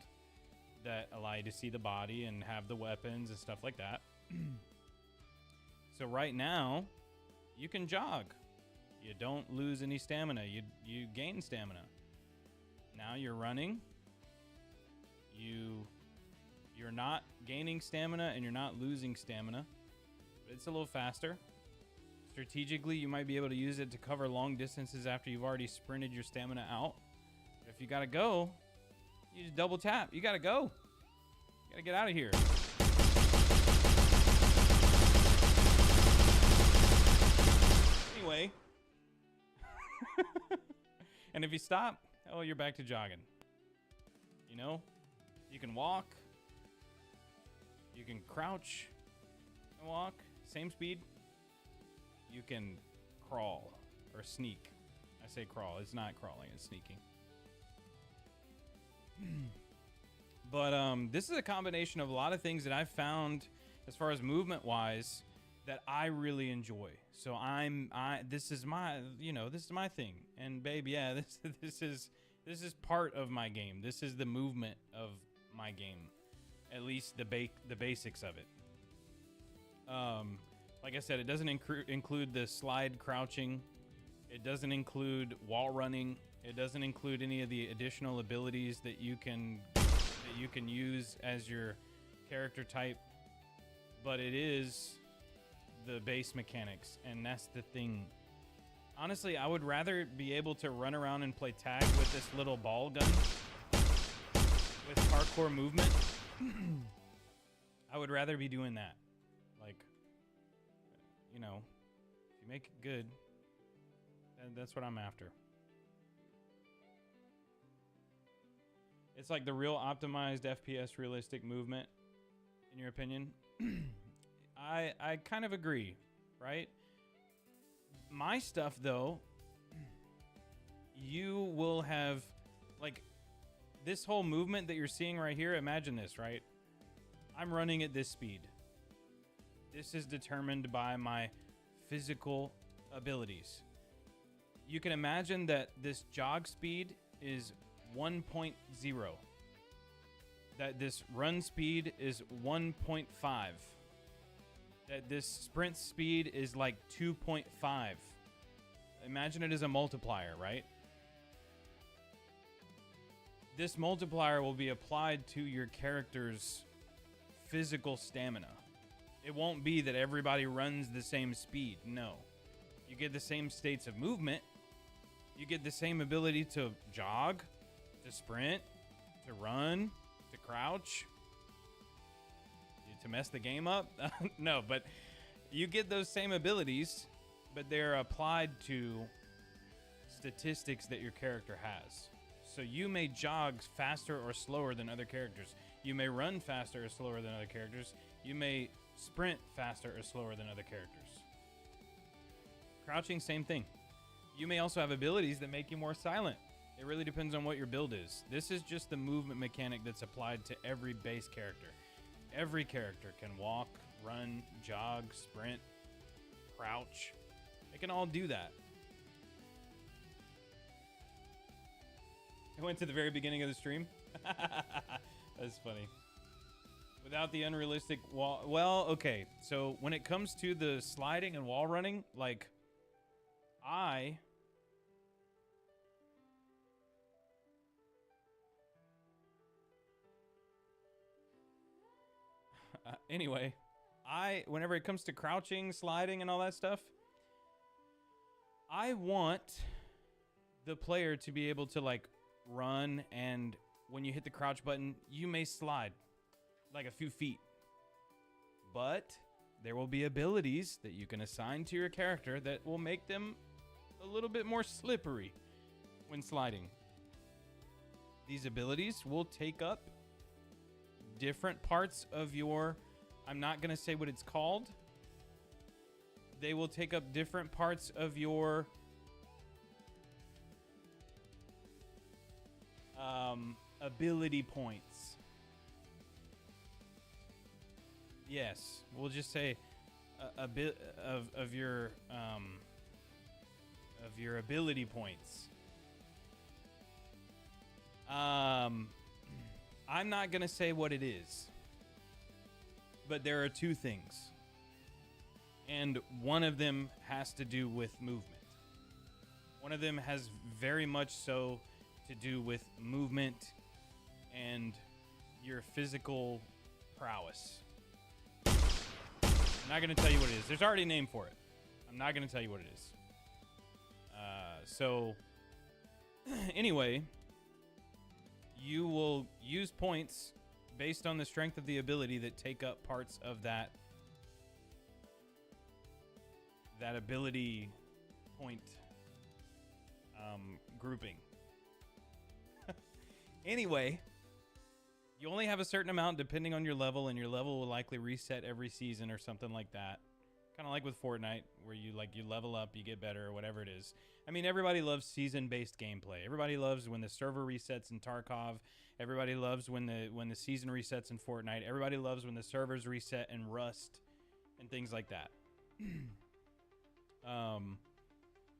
that allow you to see the body and have the weapons and stuff like that. So right now, you can jog. You don't lose any stamina. You gain stamina. Now you're running. You're not gaining stamina and you're not losing stamina. But it's a little faster. Strategically, you might be able to use it to cover long distances after you've already sprinted your stamina out. But if you gotta go, you just double tap. You gotta go. You gotta get out of here. Anyway. And if you stop, oh, you're back to jogging. You know? You can walk. You can crouch and walk. Same speed. You can crawl or sneak. I say crawl. It's not crawling. It's sneaking. But this is a combination of a lot of things that I've found as far as movement wise that I really enjoy. So this is my thing. And babe, yeah, this is part of my game. This is the movement of my game. At least the basics of it. Like I said, it doesn't include the slide crouching. It doesn't include wall running. It doesn't include any of the additional abilities that you can use as your character type. But it is the base mechanics, and that's the thing. Honestly, I would rather be able to run around and play tag with this little ball gun with parkour movement. I would rather be doing that. Like, you know, if you make it good, then that's what I'm after. It's like the real optimized FPS realistic movement, in your opinion. I kind of agree, right? My stuff, though, you will have, like, this whole movement that you're seeing right here, imagine this, right? I'm running at this speed. This is determined by my physical abilities. You can imagine that this jog speed is 1.0. That this run speed is 1.5. That this sprint speed is like 2.5. Imagine it as a multiplier, right? This multiplier will be applied to your character's physical stamina. It won't be that everybody runs the same speed. No. You get the same states of movement. You get the same ability to jog, to sprint, to run, to crouch, to mess the game up. No, but you get those same abilities, but they're applied to statistics that your character has. So you may jog faster or slower than other characters. You may run faster or slower than other characters. You may sprint faster or slower than other characters. Crouching, same thing. You may also have abilities that make you more silent. It really depends on what your build is. This is just the movement mechanic that's applied to every base character. Every character can walk, run, jog, sprint, crouch. They can all do that. I went to the very beginning of the stream. That's funny. Without the unrealistic wall... Well, okay. So when it comes to the sliding and wall running, like, anyway, whenever it comes to crouching, sliding, and all that stuff, I want the player to be able to, like, run, and when you hit the crouch button, you may slide like a few feet. But there will be abilities that you can assign to your character that will make them a little bit more slippery when sliding. These abilities will take up different parts of your... I'm not going to say what it's called. They will take up different parts of your... ability points. Yes, we'll just say a bit of your ability points. I'm not gonna say what it is, but there are two things, and one of them has to do with movement. One of them has very much so to do with movement and your physical prowess. I'm not going to tell you what it is. There's already a name for it. I'm not going to tell you what it is. So, anyway, you will use points based on the strength of the ability that take up parts of that ability point grouping. Anyway, you only have a certain amount depending on your level, and your level will likely reset every season or something like that. Kind of like with Fortnite, where you level up, you get better, or whatever it is. I mean, everybody loves season-based gameplay. Everybody loves when the server resets in Tarkov. Everybody loves when the season resets in Fortnite. Everybody loves when the servers reset in Rust and things like that.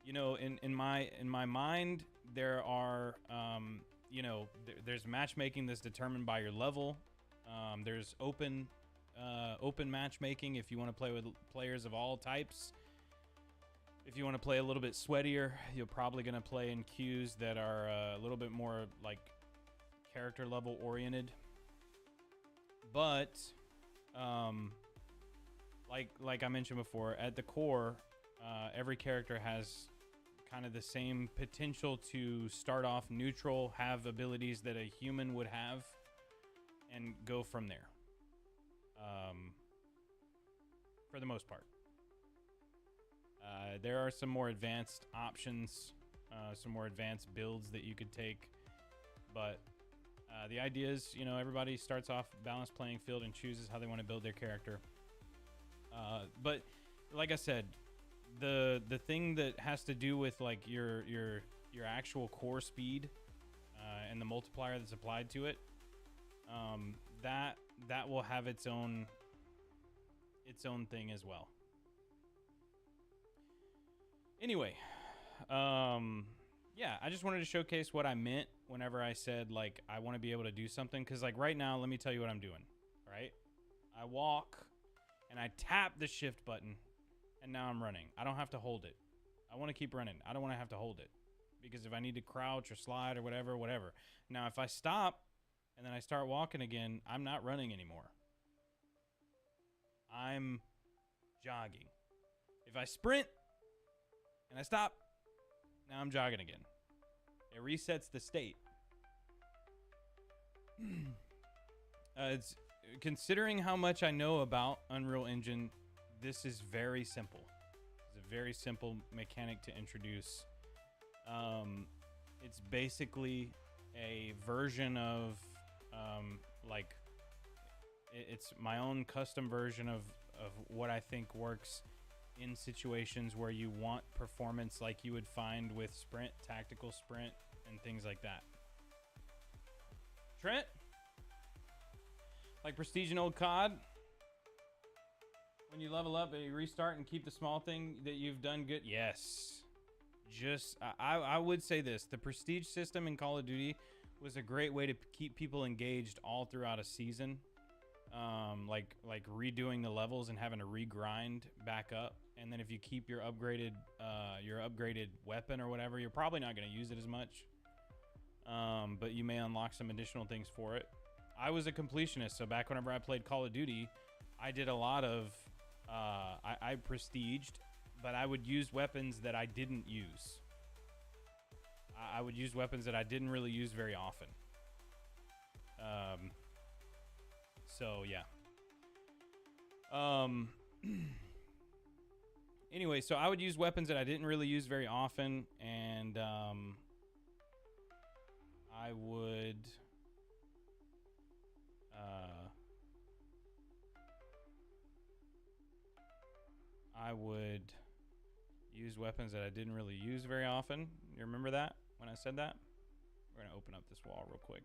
You know, in my mind, there are you know, there's matchmaking that's determined by your level. There's open matchmaking if you want to play with players of all types. If you want to play a little bit sweatier, you're probably going to play in queues that are a little bit more like character level oriented. But like I mentioned before, at the core, every character has kind of the same potential to start off neutral, have abilities that a human would have, and go from there. For the most part. There are some more advanced options, some more advanced builds that you could take, but the idea is, you know, everybody starts off balanced playing field and chooses how they want to build their character. But like I said, the thing that has to do with like your actual core speed and the multiplier that's applied to it, that will have its own thing as well. Anyway, yeah, I just wanted to showcase what I meant whenever I said like I want to be able to do something, because like right now, let me tell you what I'm doing. Right, I walk and I tap the shift button, and now I'm running. I don't have to hold it. I want to keep running. I don't want to have to hold it, because if I need to crouch or slide or whatever. Now, if I stop and then I start walking again, I'm not running anymore. I'm jogging. If I sprint and I stop, now I'm jogging again. It resets the state. It's considering how much I know about Unreal Engine, this is very simple. It's a very simple mechanic to introduce. It's basically a version of like it's my own custom version of what I think works in situations where you want performance like you would find with sprint, tactical sprint, and things like that. Trent? Like Prestige and old COD? When you level up and you restart and keep the small thing that you've done good? Yes. Just, I would say this. The Prestige system in Call of Duty was a great way to keep people engaged all throughout a season. Like redoing the levels and having to regrind back up. And then if you keep your upgraded weapon or whatever, you're probably not going to use it as much. But you may unlock some additional things for it. I was a completionist, so back whenever I played Call of Duty, I did a lot of, I prestiged, but I would use weapons that I didn't use. I would use weapons that I didn't really use very often. So yeah. Anyway, so I would use weapons that I didn't really use very often, and I would use weapons that I didn't really use very often. You remember that when I said that? We're gonna open up this wall real quick.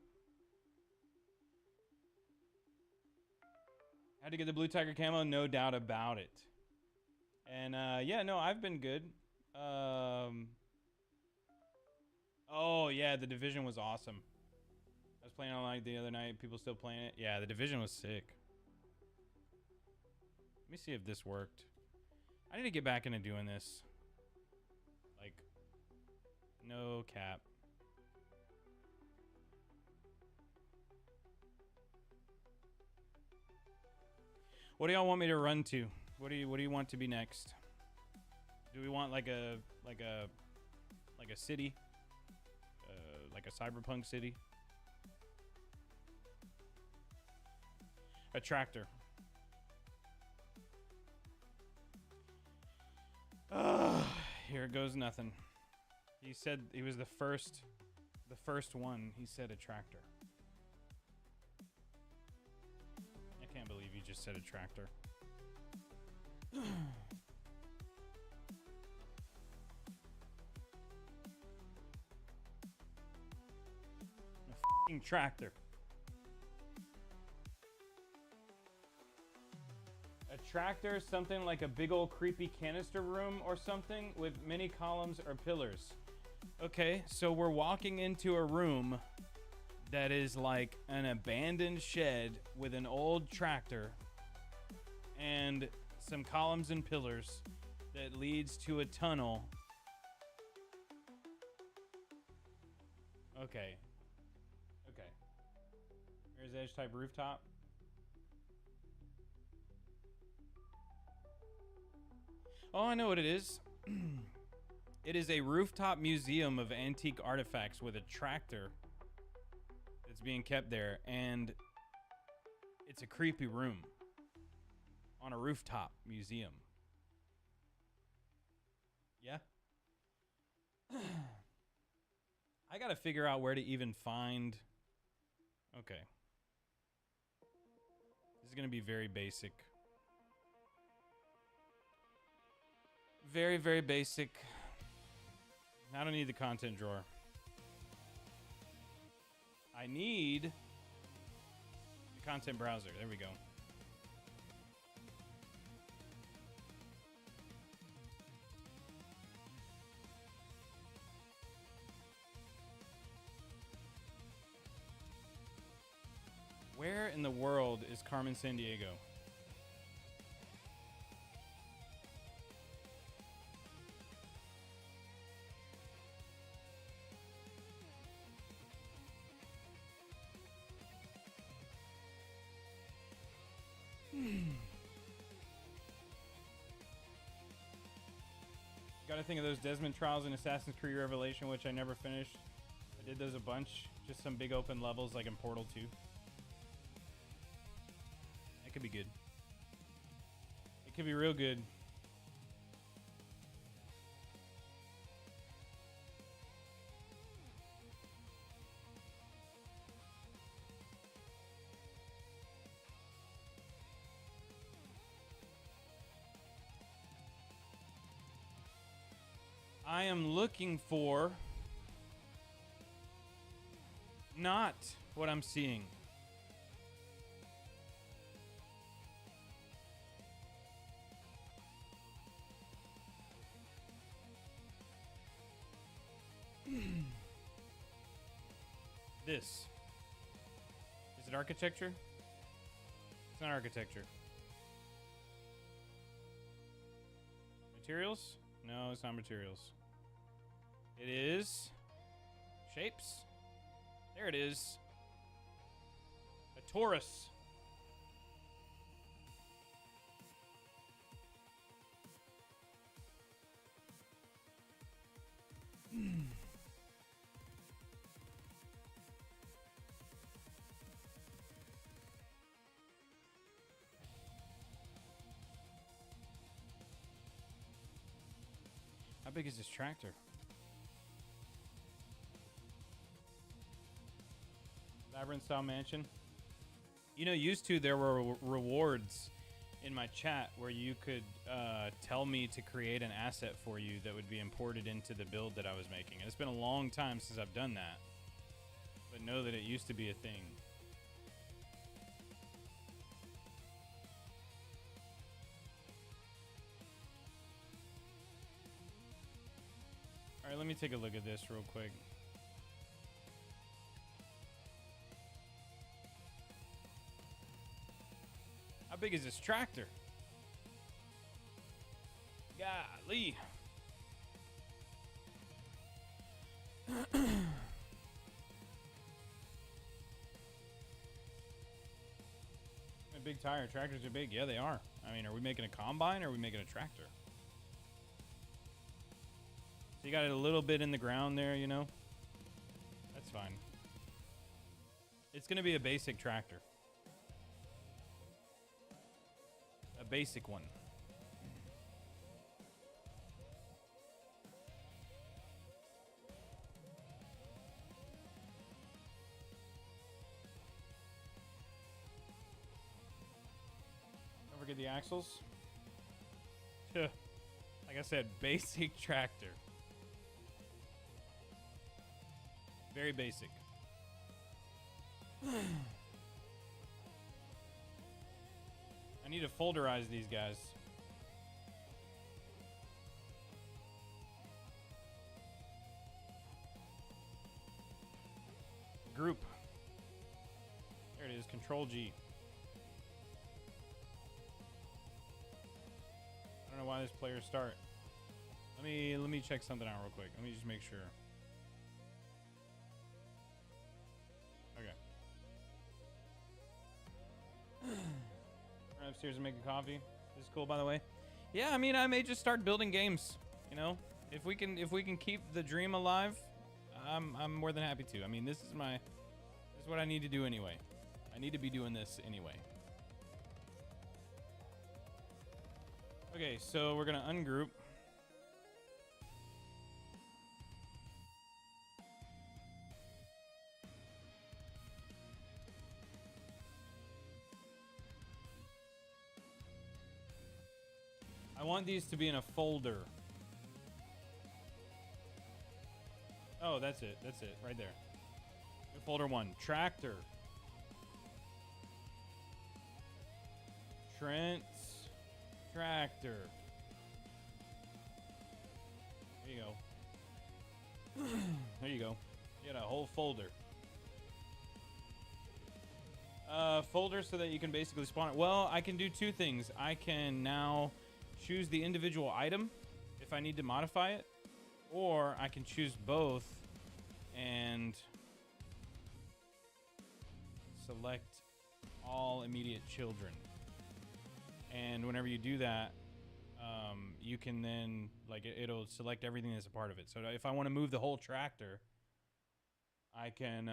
Had to get the blue tiger camo, no doubt about it. And yeah, no, I've been good. Oh yeah, the Division was awesome. I was playing online the other night. People still playing it. Yeah, the Division was sick. Let me see if this worked. I need to get back into doing this. Like, no cap. What do y'all want me to run to? What do you want to be next? Do we want like a city? Like a cyberpunk city? A tractor. Here goes nothing. He said he was the first one. He said a tractor. I can't believe he just said a tractor. A f***ing tractor. A tractor, something like a big old creepy canister room or something with many columns or pillars. Okay, so we're walking into a room that is like an abandoned shed with an old tractor and some columns and pillars that leads to a tunnel. Okay. Okay. Here's edge type rooftop. Oh, I know what it is. It is a rooftop museum of antique artifacts with a tractor that's being kept there, and it's a creepy room on a rooftop museum. Yeah. I gotta figure out where to even find... Okay. This is gonna be very basic. Very, very basic. I don't need the content drawer. I need the content browser. There we go. Where in the world is Carmen Sandiego? Gotta think of those Desmond Trials in Assassin's Creed Revelation, which I never finished. I did those a bunch. Just some big open levels like in Portal 2. That could be good. It could be real good. I am looking for not what I'm seeing. This. Is it architecture? It's not architecture. Materials? No, it's not materials. It is shapes. There it is. A torus. How big is this tractor? Labyrinth style mansion. You know, used to there were rewards in my chat where you could tell me to create an asset for you that would be imported into the build that I was making. And it's been a long time since I've done that. But know that it used to be a thing. All right, let me take a look at this real quick. How big is this tractor? Golly. A big tire. Tractors are big. Yeah, they are. I mean, are we making a combine or are we making a tractor? So you got it a little bit in the ground there, you know? That's fine. It's going to be a basic tractor. A basic one. forget the axles. Like I said, basic tractor. Very basic. I need to folderize these guys. Group. There it is, Control G. I don't know why this player start. Let me check something out real quick. Let me just make sure. Okay. Run upstairs and make a coffee. This is cool, by the way. Yeah, I mean, I may just start building games. You know, if we can keep the dream alive, I'm more than happy to. I mean, this is what I need to do anyway. I need to be doing this anyway. Okay, so we're gonna ungroup. I want these to be in a folder. Oh, that's it. That's it. Right there. Folder 1. Tractor. Trent's tractor. There you go. There you go. You got a whole folder. Folder so that you can basically spawn it. Well, I can do two things. I can now choose the individual item if I need to modify it, or I can choose both and select all immediate children. And whenever you do that, you can then, like, it'll select everything that's a part of it. So if I want to move the whole tractor, I can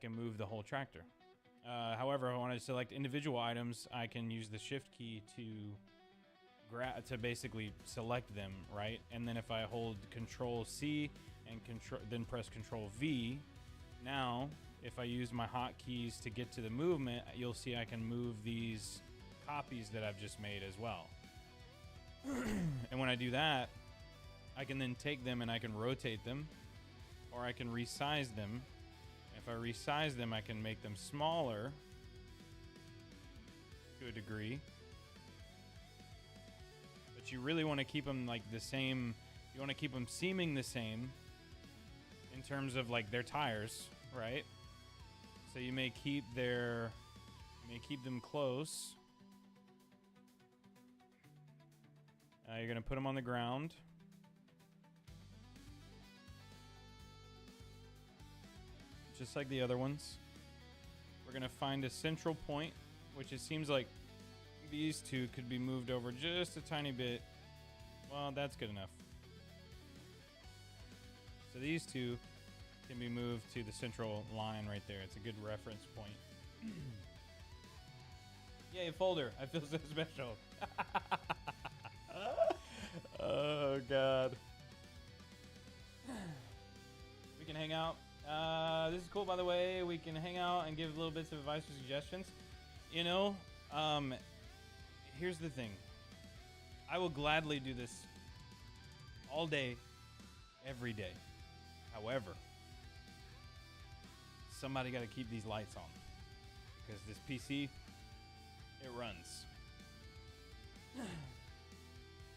move the whole tractor. However, if I want to select individual items, I can use the shift key to basically select them, right? And then if I hold Control C and then press Control V, now if I use my hotkeys to get to the movement, you'll see I can move these copies that I've just made as well. And when I do that, I can then take them and I can rotate them, or I can resize them. If I resize them, I can make them smaller to a degree. But you really want to keep them like the same. You want to keep them seeming the same in terms of like their tires, right? So you may keep them close. You're gonna put them on the ground. Just like the other ones. We're gonna find a central point, which it seems like these two could be moved over just a tiny bit. Well, that's good enough. So these two can be moved to the central line right there. It's a good reference point. Yay, folder. I feel so special. Oh, God. We can hang out. This is cool, by the way. We can hang out and give little bits of advice or suggestions. You know, here's the thing. I will gladly do this all day, every day. However, somebody got to keep these lights on because this PC, it runs.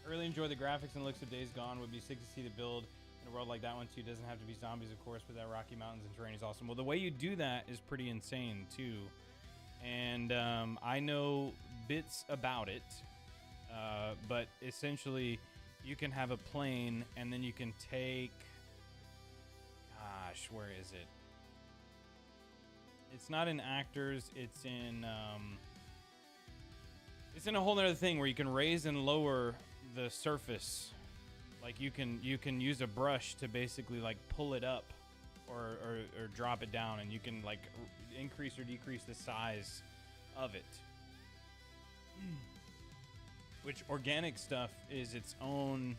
I really enjoy the graphics and looks of Days Gone. Would be sick to see the build in a world like that one too. Doesn't have to be zombies, of course, but that Rocky Mountains and terrain is awesome. Well, the way you do that is pretty insane too. And I know bits about it, but essentially you can have a plane and then you can take, gosh, where is it? It's not in actors, it's in a whole other thing where you can raise and lower the surface. Like you can use a brush to basically like pull it up or drop it down, and you can like increase or decrease the size of it. Which organic stuff is its own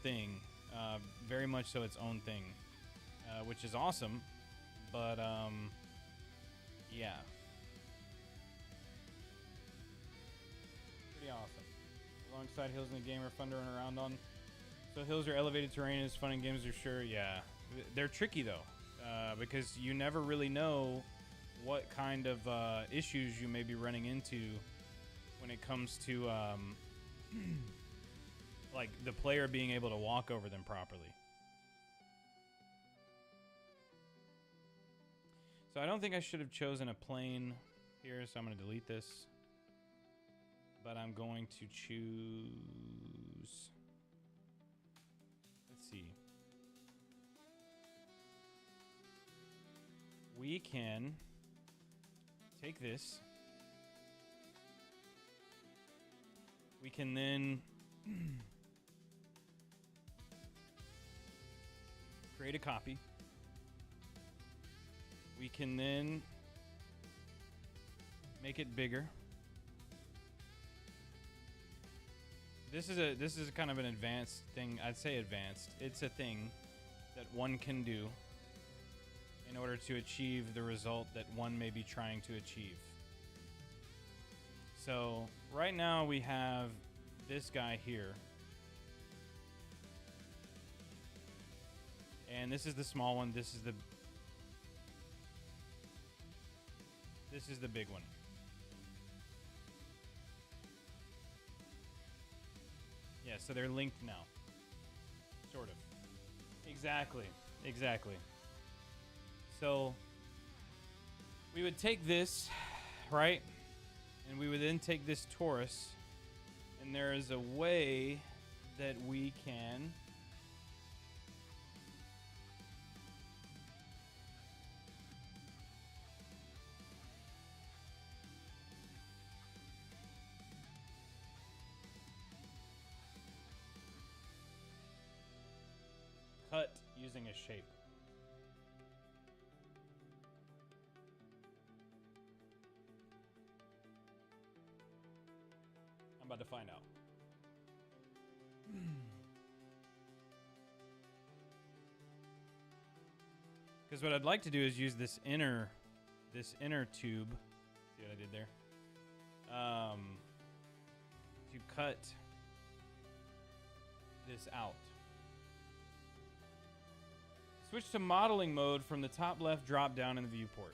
thing, very much so its own thing, which is awesome. But yeah. alongside hills in the game are fun to run around on. So hills are elevated terrain is fun in games, are sure. Yeah, they're tricky though, because you never really know what kind of issues you may be running into when it comes to like the player being able to walk over them properly. So I don't think I should have chosen a plane here, so I'm going to delete this. But I'm going to choose... Let's see. We can take this. We can then create a copy. We can then make it bigger. This is kind of an advanced thing. I'd say advanced. It's a thing that one can do in order to achieve the result that one may be trying to achieve. So right now we have this guy here. And this is the small one. This is the big one. Yeah, so they're linked now. Sort of. Exactly. So we would take this, right? And we would then take this torus, and there is a way that we can cut using a shape. I'm about to find out. Because what I'd like to do is use this inner tube. See what I did there? To cut this out. Switch to modeling mode from the top left drop down in the viewport.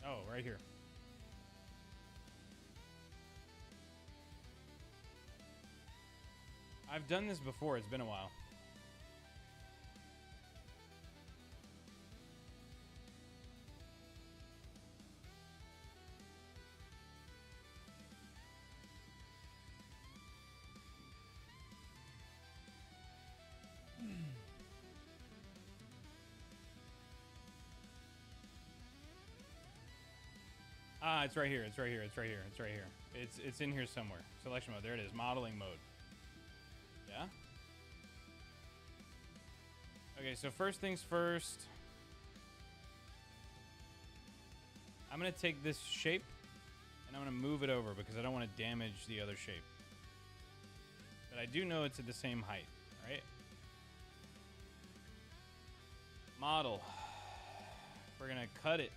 Oh, right here. I've done this before, it's been a while. Ah, it's right here. It's right here. It's in here somewhere. Selection mode. There it is. Modeling mode. Yeah? Okay, so first things first. I'm going to take this shape and I'm going to move it over because I don't want to damage the other shape. But I do know it's at the same height, right? Model. We're going to cut it.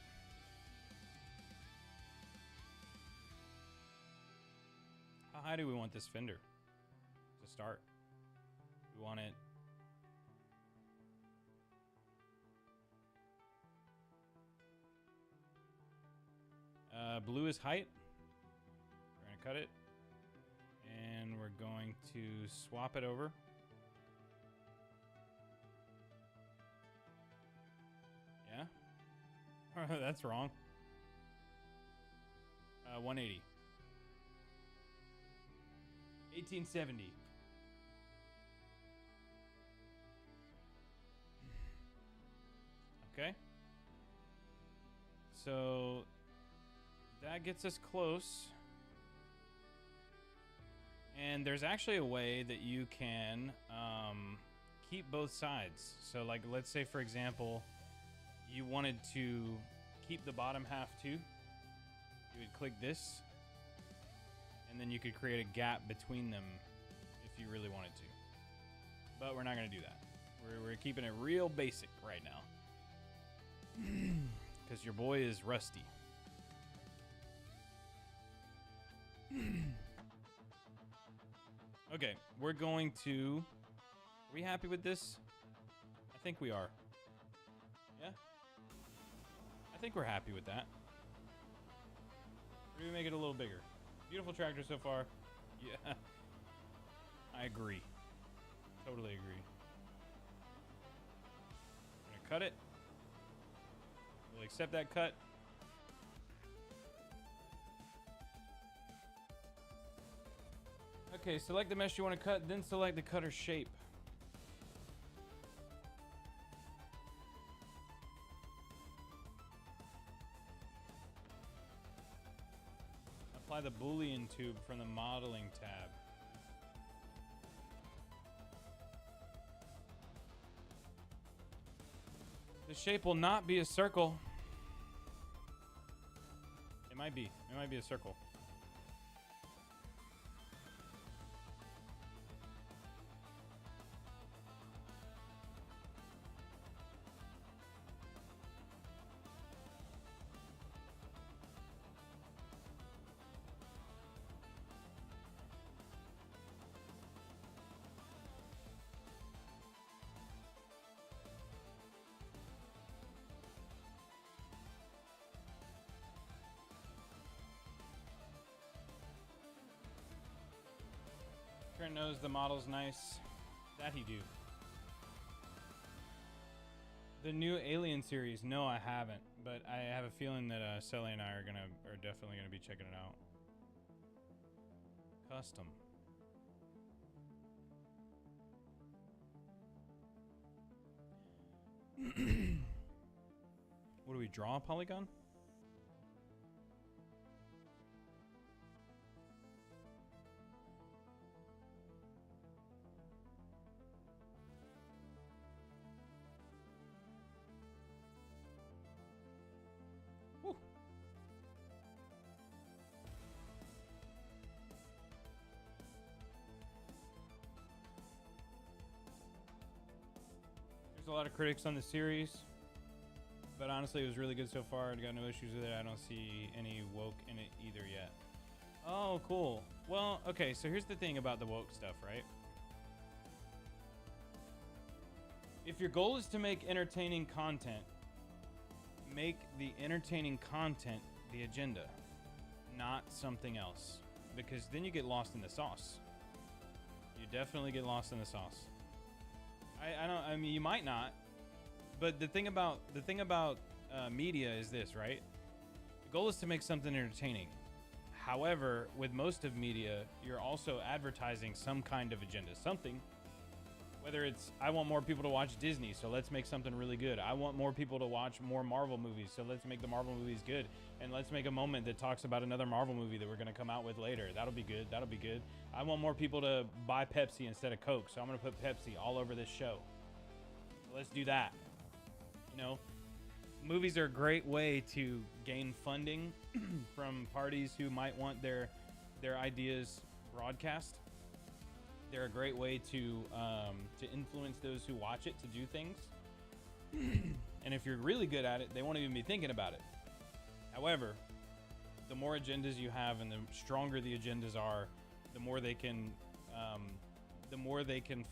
How high do we want this fender to start? We want it... blue is height. We're going to cut it. And we're going to swap it over. Yeah? That's wrong. 180. 1870. Okay. So that gets us close. And there's actually a way that you can keep both sides. So like, let's say for example, you wanted to keep the bottom half too. You would click this. And then you could create a gap between them if you really wanted to. But we're not going to do that. We're keeping it real basic right now. Because your boy is rusty. Okay, we're going to... Are we happy with this? I think we are. Yeah? I think we're happy with that. Maybe make it a little bigger. Beautiful tractor so far. Yeah. I agree. Totally agree. I'm gonna cut it. We'll accept that cut. Okay, select the mesh you want to cut, then select the cutter shape. Apply the Boolean tube from the modeling tab. The shape will not be a circle. It might be. It might be a circle. Trent knows the model's nice. That he do. The new Alien series, no, I haven't, but I have a feeling that Sally and I are definitely gonna be checking it out. Custom. What do we draw? A polygon? A lot of critics on the series, but honestly it was really good so far. I got no issues with it. I don't see any woke in it either yet. Oh, cool. Well, okay, so here's the thing about the woke stuff, right? If your goal is to make entertaining content, make the entertaining content the agenda, not something else, because then you get lost in the sauce. You definitely get lost in the sauce. I mean, you might not, but the thing about media is this, right? The goal is to make something entertaining. However, with most of media, you're also advertising some kind of agenda, something. Whether it's, I want more people to watch Disney, so let's make something really good. I want more people to watch more Marvel movies, so let's make the Marvel movies good. And let's make a moment that talks about another Marvel movie that we're going to come out with later. That'll be good. That'll be good. I want more people to buy Pepsi instead of Coke, so I'm going to put Pepsi all over this show. So let's do that. You know, movies are a great way to gain funding from parties who might want their ideas broadcast. They're a great way to influence those who watch it to do things. And if you're really good at it, they won't even be thinking about it. However, the more agendas you have and the stronger the agendas are, the more they can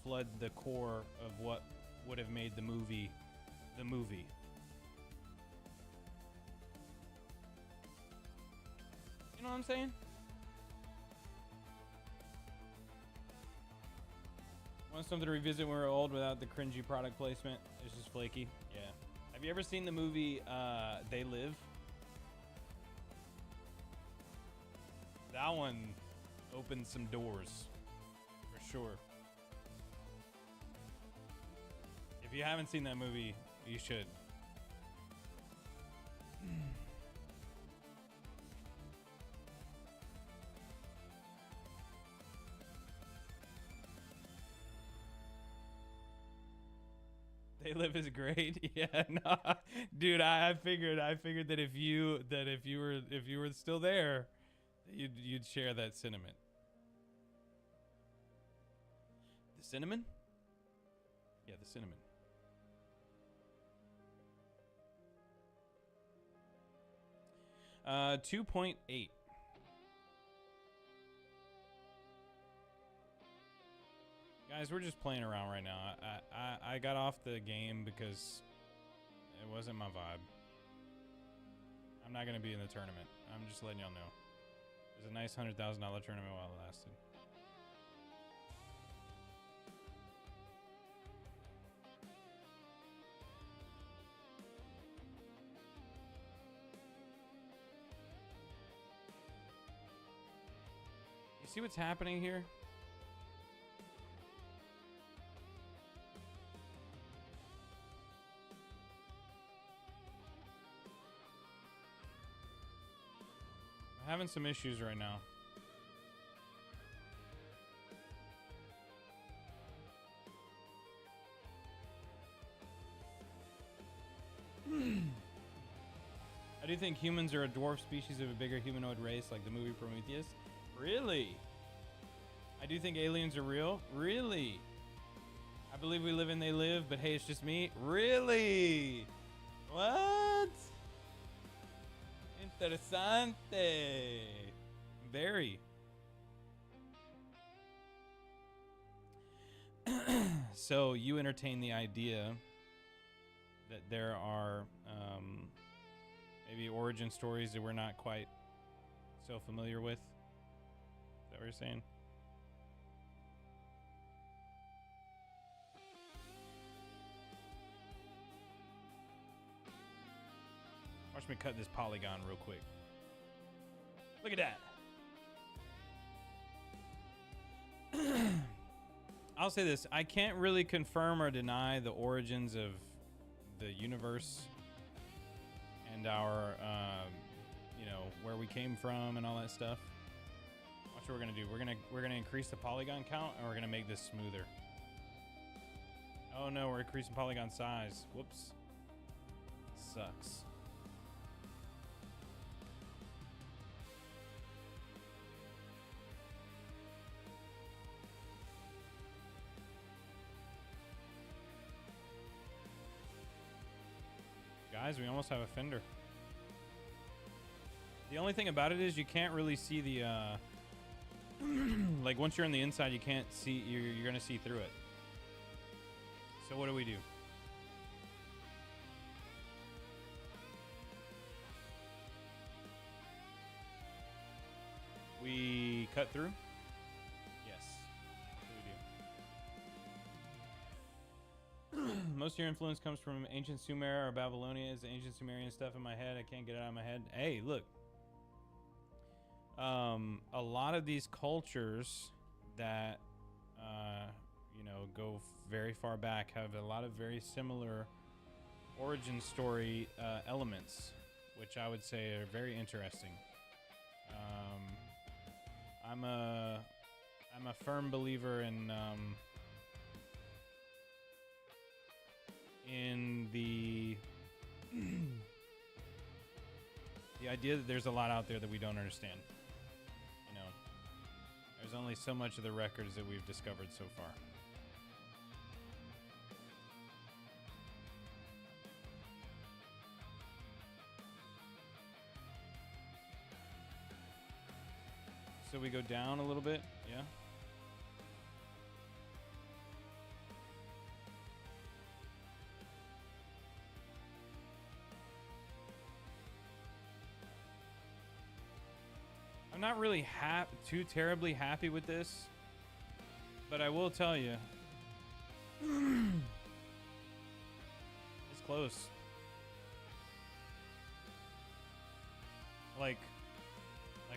flood the core of what would have made the movie the movie. You know what I'm saying? Want something to revisit when we're old without the cringy product placement? It's just flaky. Yeah. Have you ever seen the movie They Live? That one opened some doors, for sure. If you haven't seen that movie, you should. They Live is great. Yeah, no, dude, I figured that if you were still there, you'd share that sentiment. The cinnamon? Yeah, the cinnamon. Uh, 2.8. Guys, we're just playing around right now. I got off the game because it wasn't my vibe. I'm not going to be in the tournament. I'm just letting y'all know. It was a nice $100,000 tournament while it lasted. You see what's happening here? I'm having some issues right now. I do think humans are a dwarf species of a bigger humanoid race like the movie Prometheus. Really? I do think aliens are real. Really? I believe we live and they live, but hey, it's just me. Really? What? Interesante. Very. So you entertain the idea that there are maybe origin stories that we're not quite so familiar with? Is that what you're saying? Watch me cut this polygon real quick. Look at that. I'll say this. I can't really confirm or deny the origins of the universe and our, you know, where we came from and all that stuff. Watch what we're gonna do. We're gonna increase the polygon count, and we're gonna make this smoother. Oh no, we're increasing polygon size. Whoops. Sucks. Guys, we almost have a fender. The only thing about it is you can't really see the, like once you're on the inside, you can't see, you're gonna see through it. So what do? We cut through? Yes, we do. Most of your influence comes from ancient Sumer or Babylonia. Is the ancient Sumerian stuff in my head? I can't get it out of my head. Hey, look. A lot of these cultures that, you know, go very far back have a lot of very similar origin story elements, which I would say are very interesting. I'm a firm believer in the the idea that there's a lot out there that we don't understand. You know, there's only so much of the records that we've discovered so far. So we go down a little bit, yeah? I'm not really too terribly happy with this, but I will tell you, it's close. Like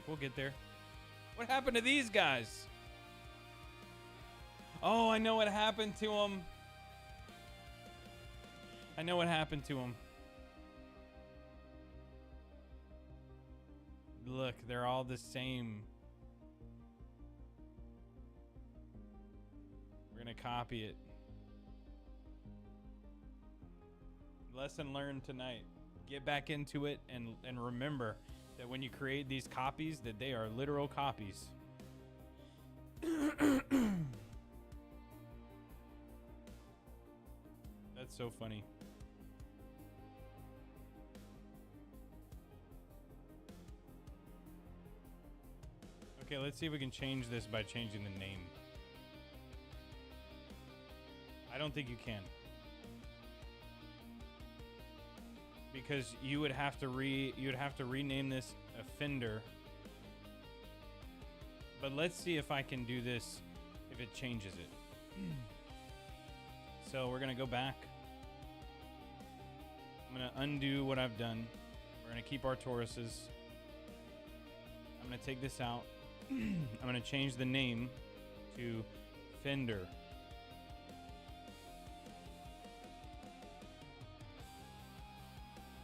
we'll get there. What happened to these guys? Oh, I know what happened to them. I know what happened to them. Look, they're all the same. We're gonna copy it. Lesson learned tonight. Get back into it and remember that when you create these copies, that they are literal copies. That's so funny. Okay, let's see if we can change this by changing the name. I don't think you can. Because you would have to rename this offender. But let's see if I can do this if it changes it. So we're gonna go back. I'm gonna undo what I've done. We're gonna keep our Tauruses. I'm gonna take this out. I'm gonna change the name to Fender.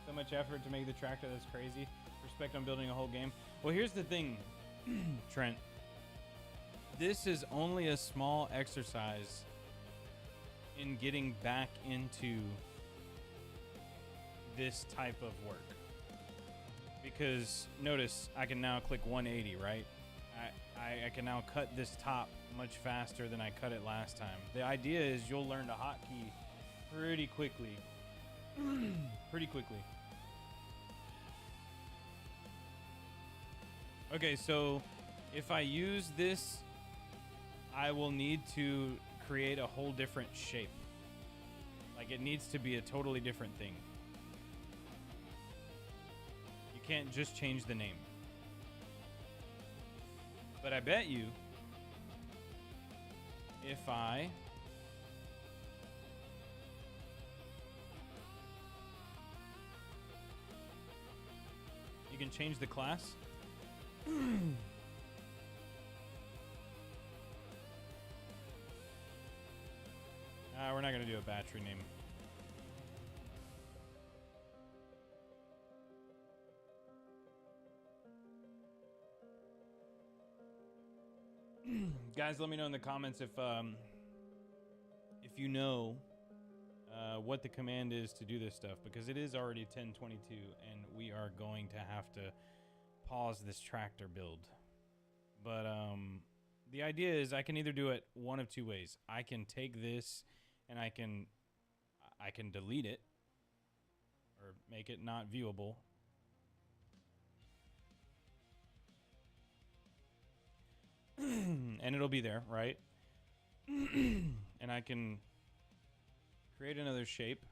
So much effort to make the tractor, that's crazy. Respect on building a whole game. Well, here's the thing, Trent. This is only a small exercise in getting back into this type of work. Because notice I can now click 180, right? I can now cut this top much faster than I cut it last time. The idea is you'll learn the hotkey pretty quickly. Pretty quickly. Okay, so if I use this, I will need to create a whole different shape. Like, it needs to be a totally different thing. You can't just change the name. But I bet you, if I you can change the class. We're not gonna do a battery name. Guys, let me know in the comments if you know what the command is to do this stuff, because it is already 10:22 and we are going to have to pause this tractor build. But the idea is I can either do it one of two ways. I can take this and I can delete it or make it not viewable. And it'll be there, right? And I can create another shape.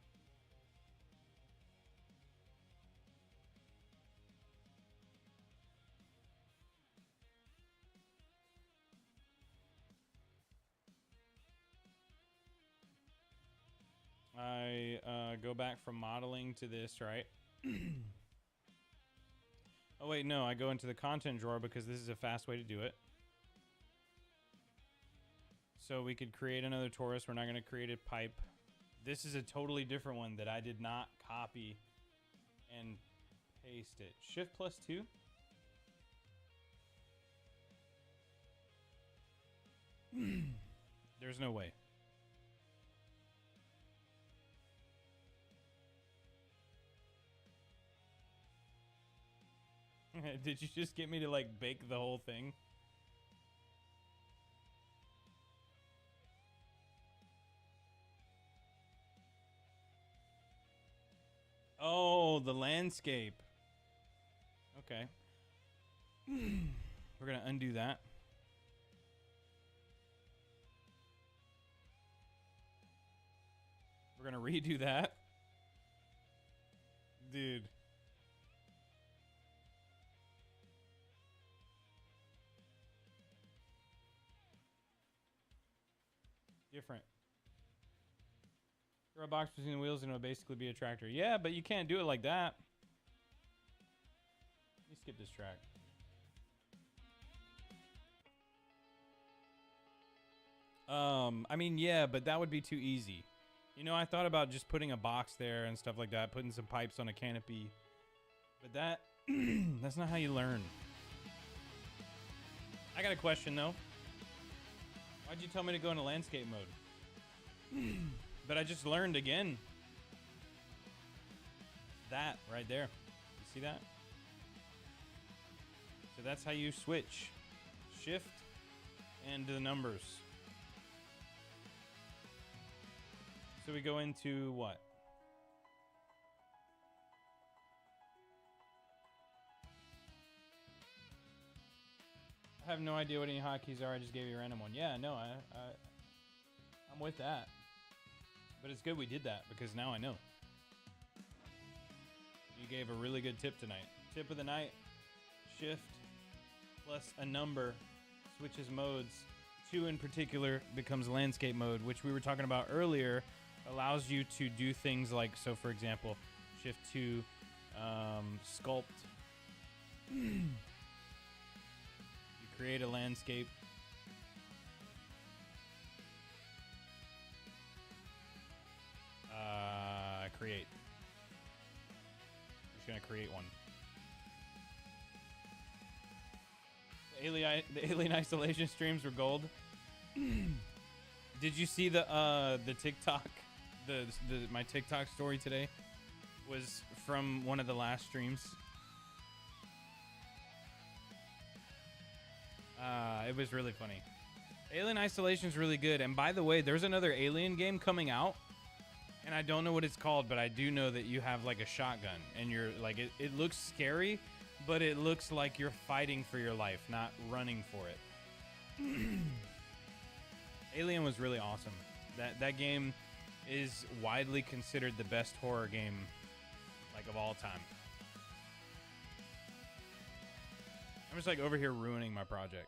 I go back from modeling to this, right? Oh wait, no, I go into the content drawer because this is a fast way to do it. So we could create another Taurus. We're not going to create a pipe. This is a totally different one that I did not copy and paste it. Shift +2. There's no way. Did you just get me to like bake the whole thing? Oh, the landscape. Okay. We're going to undo that. We're going to redo that. Dude. Different. Throw a box between the wheels and it'll basically be a tractor. Yeah, but you can't do it like that. Let me skip this track. I mean, yeah, but that would be too easy. You know, I thought about just putting a box there and stuff like that, putting some pipes on a canopy. But that, that's not how you learn. I got a question, though. Why'd you tell me to go into landscape mode? But I just learned again. That right there. You see that? So that's how you switch. Shift and the numbers. So we go into what? I have no idea what any hotkeys are. I just gave you a random one. Yeah, no, I'm with that. But it's good we did that because now I know. You gave a really good tip tonight. Tip of the night, shift plus a number switches modes. 2 in particular becomes landscape mode, which we were talking about earlier, allows you to do things like, so for example, shift 2, sculpt. You create a landscape. Create. I'm just gonna create one. The alien isolation streams were gold. Did you see the TikTok? My TikTok story today was from one of the last streams. It was really funny. Alien Isolation is really good. And by the way, there's another Alien game coming out. And I don't know what it's called, but I do know that you have like a shotgun. And you're like, it looks scary, but it looks like you're fighting for your life, not running for it. Alien was really awesome. That game is widely considered the best horror game like of all time. I'm just like over here ruining my project.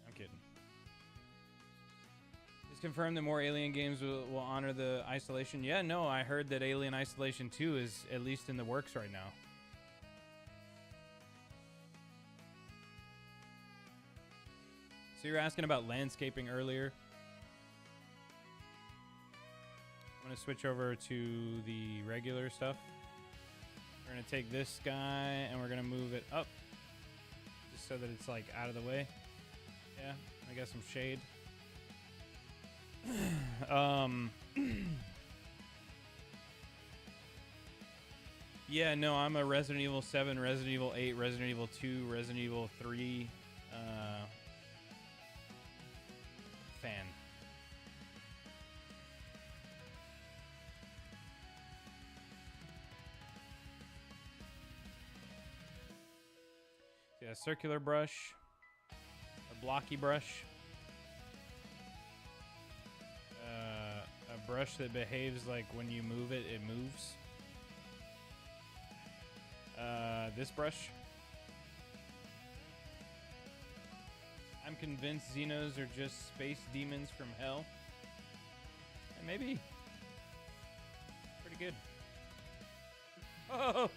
I'm kidding. Just confirm that more Alien games will honor the isolation. Yeah, no, I heard that Alien Isolation 2 is at least in the works right now. So you're asking about landscaping earlier. I'm going to switch over to the regular stuff. We're going to take this guy and we're going to move it up just so that it's like out of the way. Yeah, I got some shade. Yeah, no, I'm a Resident Evil 7, Resident Evil 8, Resident Evil 2, Resident Evil 3 fan. Yeah, circular brush, a blocky brush, a brush that behaves like when you move it, it moves. This brush. I'm convinced Xenos are just space demons from hell. And maybe. Pretty good. Oh!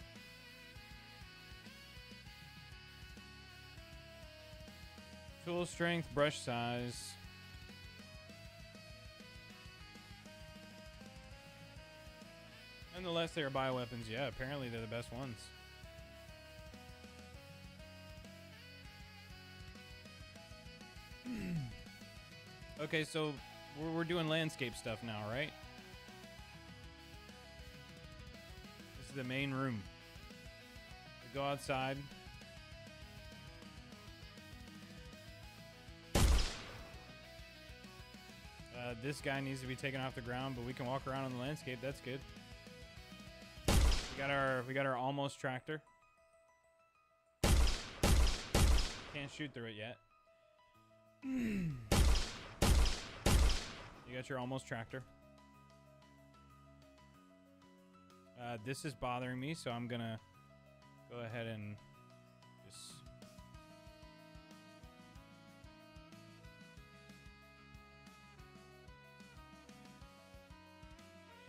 Tool strength, brush size. Nonetheless, they are bioweapons. Yeah, apparently they're the best ones. Okay, so we're doing landscape stuff now, right? This is the main room. We go outside. This guy needs to be taken off the ground, but we can walk around on the landscape. That's good. We got our almost tractor. Can't shoot through it yet. You got your almost tractor. This is bothering me, so I'm gonna go ahead and just.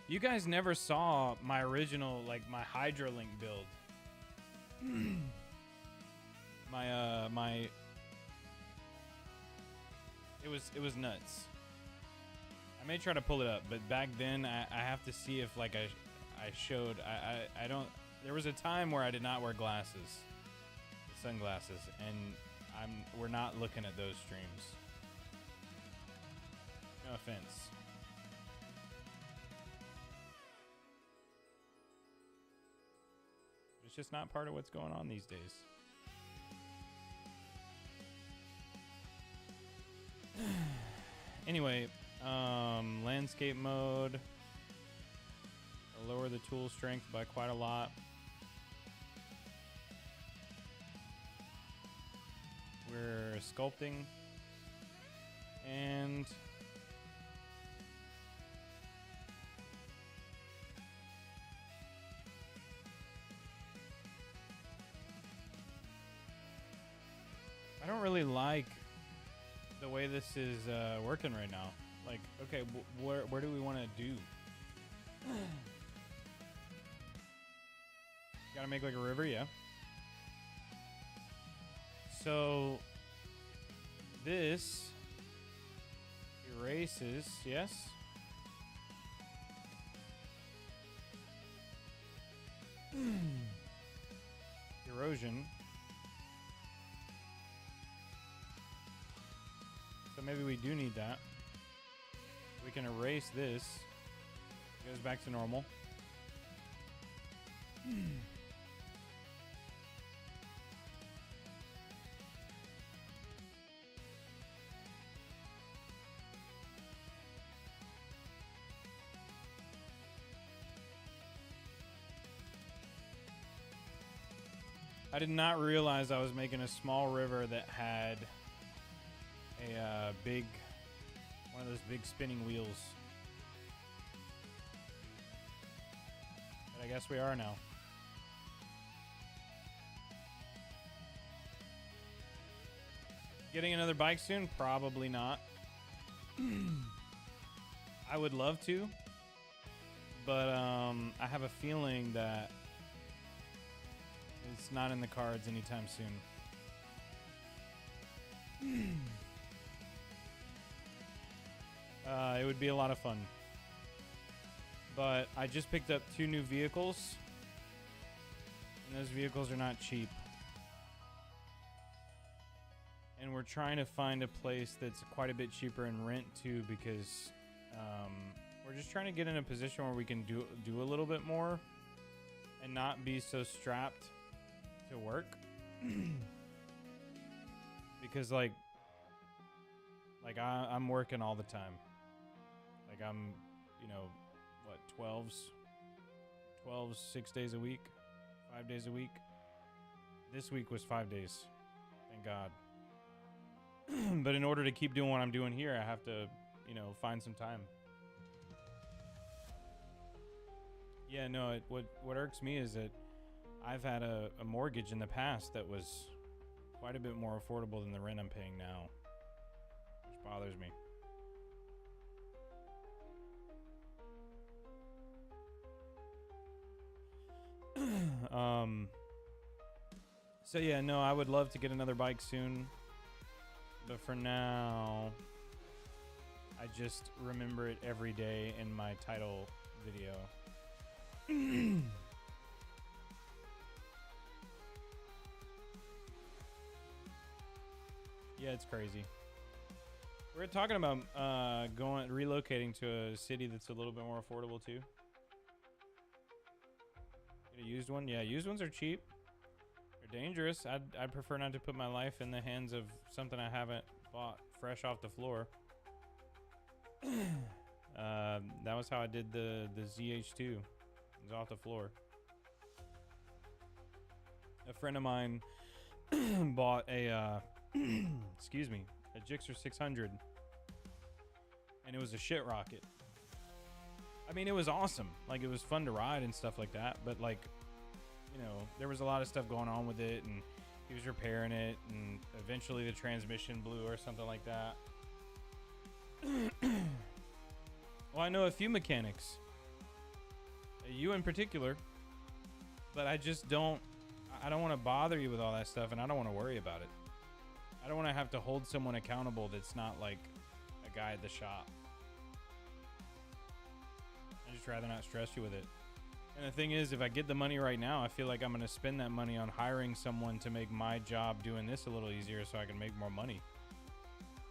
You guys never saw my original, like my Hydrolink build. It was nuts. I may try to pull it up, but back then I have to see if like I showed I don't. There was a time where I did not wear glasses, sunglasses, and we're not looking at those streams. No offense. It's just not part of what's going on these days. Anyway, Landscape mode. Lower the tool strength by quite a lot. We're sculpting. And I don't really like the way this is working right now. Like, okay, where do we want to do? Gotta make like a river, yeah. So this erases, yes. Erosion. So maybe we do need that. We can erase this. It goes back to normal. I did not realize I was making a small river that had a one of those big spinning wheels. But I guess we are now. Getting another bike soon? Probably not. I would love to, but I have a feeling that it's not in the cards anytime soon. It would be a lot of fun. But I just picked up 2 new vehicles, and those vehicles are not cheap. And we're trying to find a place that's quite a bit cheaper in rent too, because we're just trying to get in a position where we can do a little bit more and not be so strapped to work. Because like I'm working all the time. Like I'm, 12s 6 days a week, 5 days a week. This week was 5 days. Thank God. But in order to keep doing what I'm doing here, I have to, find some time. Yeah, no, what irks me is that I've had a mortgage in the past that was quite a bit more affordable than the rent I'm paying now, which bothers me. So yeah, no, I would love to get another bike soon, but for now, I just remember it every day in my title video. Yeah, it's crazy. We're talking about relocating to a city that's a little bit more affordable too. Get a used one? Yeah, used ones are cheap. They're dangerous. I'd prefer not to put my life in the hands of something I haven't bought fresh off the floor. That was how I did the ZH2. It was off the floor. A friend of mine bought a excuse me, a Gixxer 600, and it was a shit rocket. I mean, it was awesome. Like, it was fun to ride and stuff like that, but like, there was a lot of stuff going on with it, and he was repairing it, and eventually the transmission blew or something like that. Well, I know a few mechanics, you in particular, but I don't want to bother you with all that stuff, and I don't want to worry about it. I don't want to have to hold someone accountable that's not like a guy at the shop. I'd just rather not stress you with it. And the thing is, if I get the money right now, I feel like I'm going to spend that money on hiring someone to make my job doing this a little easier so I can make more money.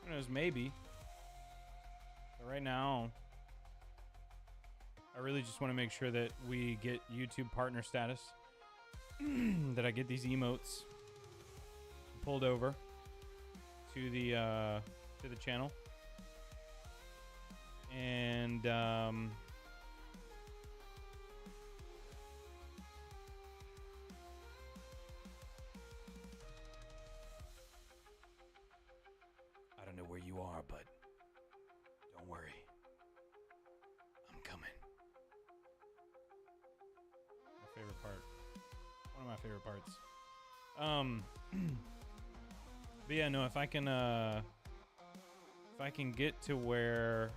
Who knows, maybe. But right now, I really just want to make sure that we get YouTube partner status. That I get these emotes pulled over to the channel. And I don't know where you are, but don't worry. I'm coming. My favorite part. One of my favorite parts. But yeah, no, if I can get to where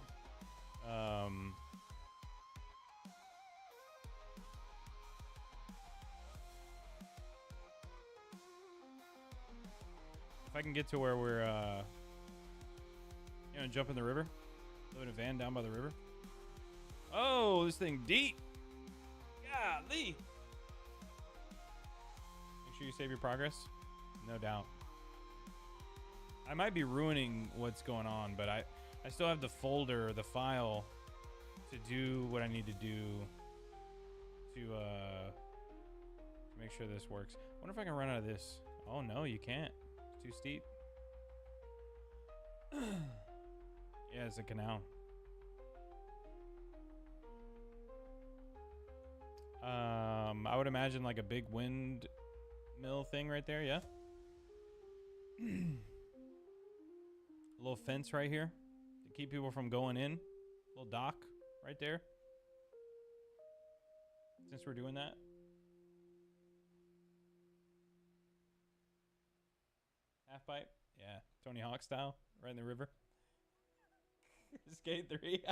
if I can get to where we're jump in the river, live in a van down by the river. Oh, this thing deep. Golly. Make sure you save your progress. No doubt. I might be ruining what's going on, but I still have the folder, the file, to do what I need to do to make sure this works. I wonder if I can run out of this. Oh no, you can't. It's too steep. Yeah, it's a canal. I would imagine like a big windmill thing right there, yeah? A little fence right here to keep people from going in. Little dock right there. Since we're doing that. Half pipe. Yeah. Tony Hawk style. Right in the river. Skate 3.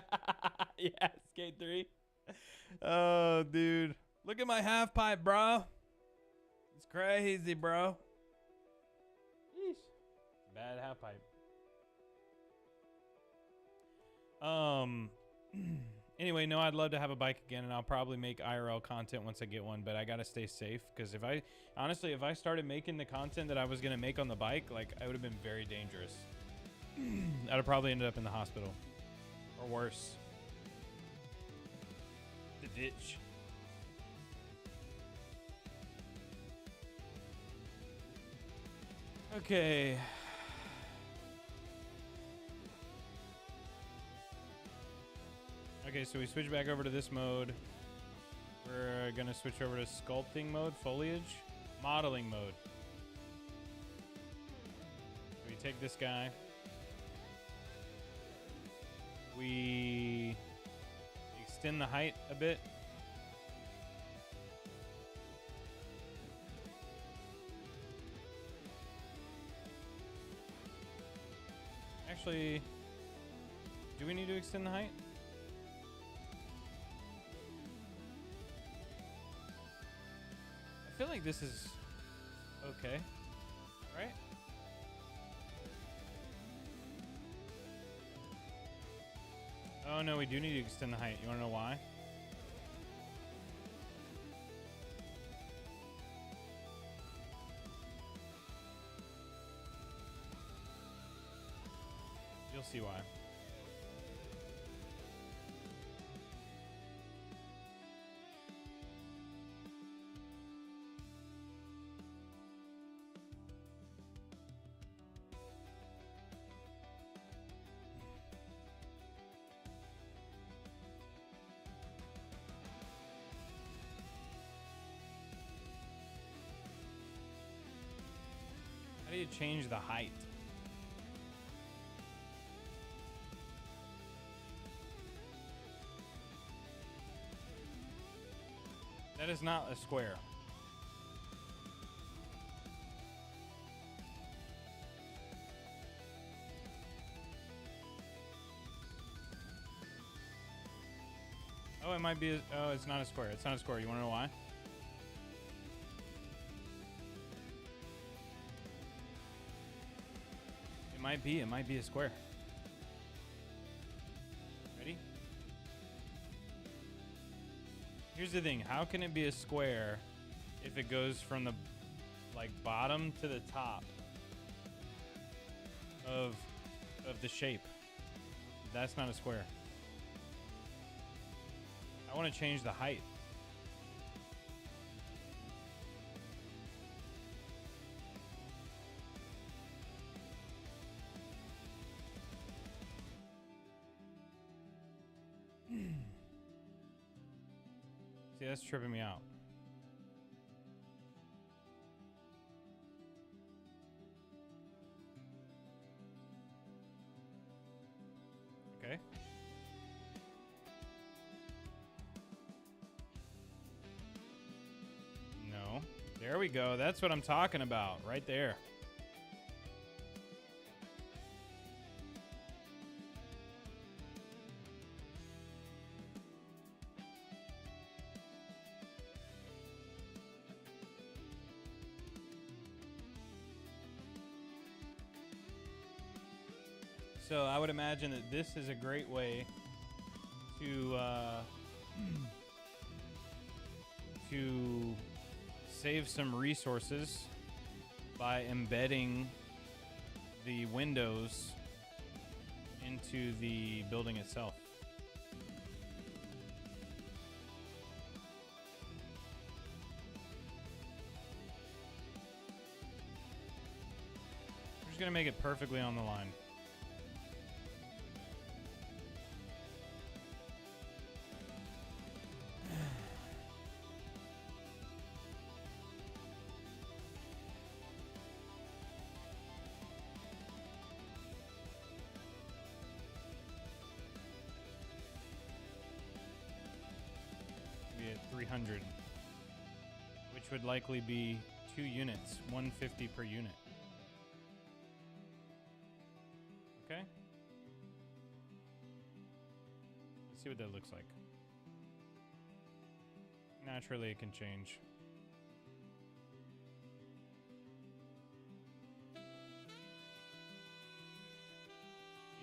Yeah, Skate 3. Oh, dude. Look at my half pipe, bro. It's crazy, bro. Yeesh. Bad half pipe. Anyway, no, I'd love to have a bike again, and I'll probably make IRL content once I get one, but I gotta stay safe, because if I started making the content that I was gonna make on the bike, like, I would have been very dangerous. I'd have probably ended up in the hospital. Or worse. The ditch. Okay. Okay, so we switch back over to this mode. We're gonna switch over to sculpting mode, foliage, modeling mode. We take this guy. We extend the height a bit. Actually, do we need to extend the height? I feel like this is okay, right? Oh no, we do need to extend the height. You wanna know why? You'll see why. How do you change the height? That is not a square. Oh, it might be. Oh, it's not a square. It's not a square. You want to know why? It might be. It might be a square. Ready? Here's the thing. How can it be a square if it goes from the bottom to the top of the shape? That's not a square. I want to change the height. See, that's tripping me out. Okay. No. There we go. That's what I'm talking about. Right there. So I would imagine that this is a great way to to save some resources by embedding the windows into the building itself. We're just gonna make it perfectly on the line. At 300, which would likely be 2 units, 150 per unit. Okay. Let's see what that looks like. Naturally, it can change.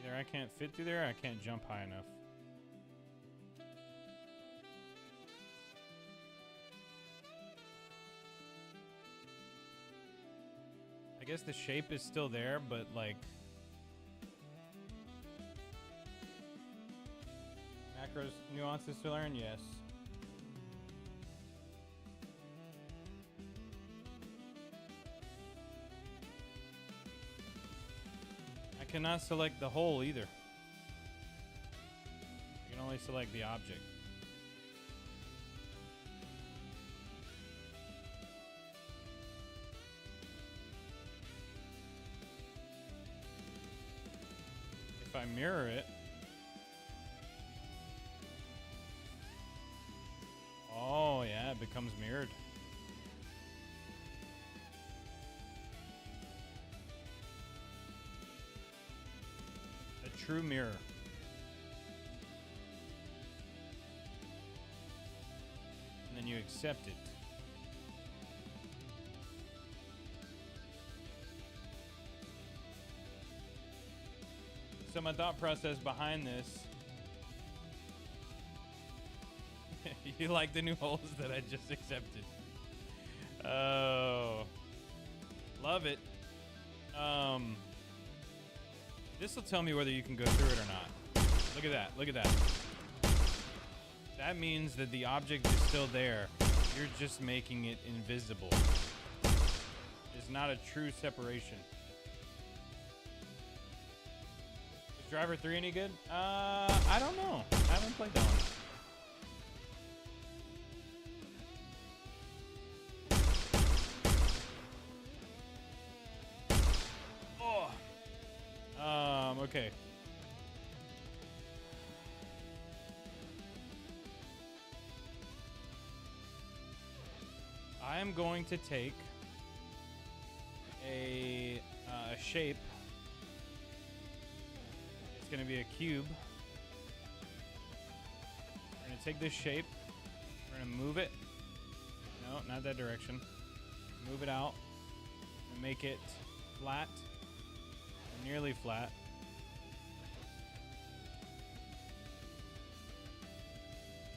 Either I can't fit through there or I can't jump high enough. I guess the shape is still there, but like macros nuances to learn, yes. I cannot select the whole either. You can only select the object. If I mirror it, oh yeah, it becomes mirrored. A true mirror. And then you accept it. So my thought process behind this, you like the new holes that I just accepted. Oh, love it. This will tell me whether you can go through it or not. Look at that, look at that. That means that the object is still there. You're just making it invisible. It's not a true separation. Driver 3 any good? I don't know. I haven't played that one. Oh. Okay. I am going to take a shape. It's going to be a cube. We're going to take this shape. We're going to move it. No, not that direction. Move it out and make it flat, nearly flat.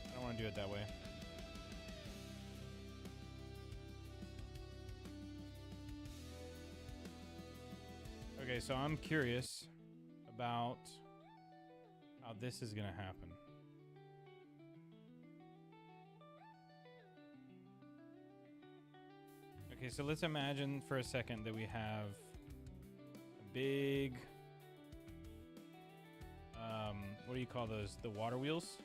I don't want to do it that way. Okay, so I'm curious about how this is going to happen. Okay, so let's imagine for a second that we have a big, what do you call those? The water wheels?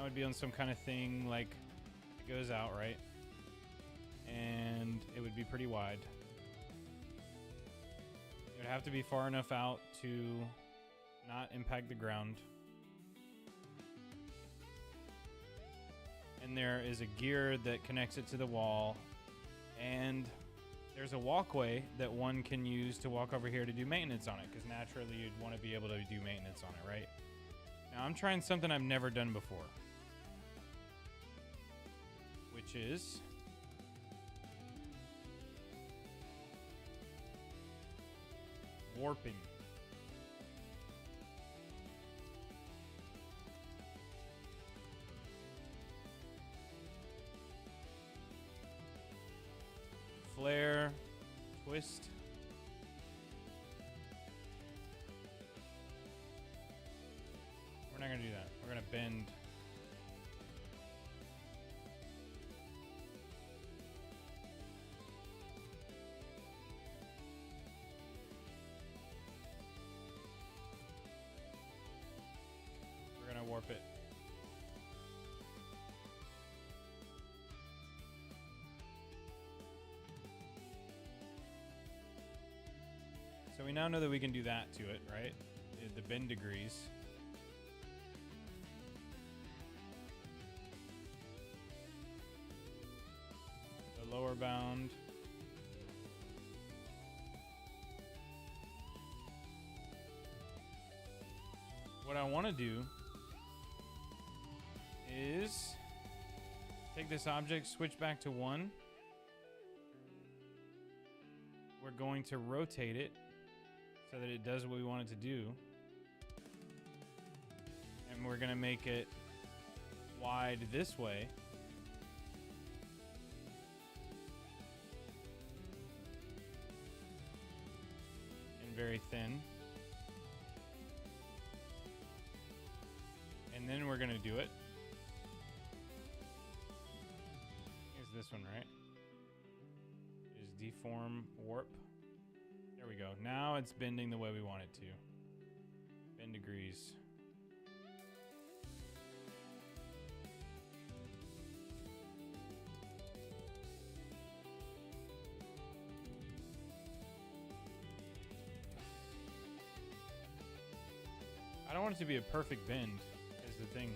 would be on some kind of thing like it goes out, right? And it would be pretty wide. It would have to be far enough out to not impact the ground. And there is a gear that connects it to the wall, and there's a walkway that one can use to walk over here to do maintenance on it, because naturally you'd want to be able to do maintenance on it, right? Now I'm trying something I've never done before, which is warping. Flare, twist. We're not gonna do that. We're gonna bend. We're gonna warp it. So we now know that we can do that to it, right? The bend degrees. The lower bound. What I want to do is take this object, switch back to 1. We're going to rotate it so that it does what we want it to do. And we're going to make it wide this way. And very thin. And then we're going to do it. Here's this one, right? Is deform, warp. There we go. Now it's bending the way we want it to. Bend degrees. I don't want it to be a perfect bend, is the thing.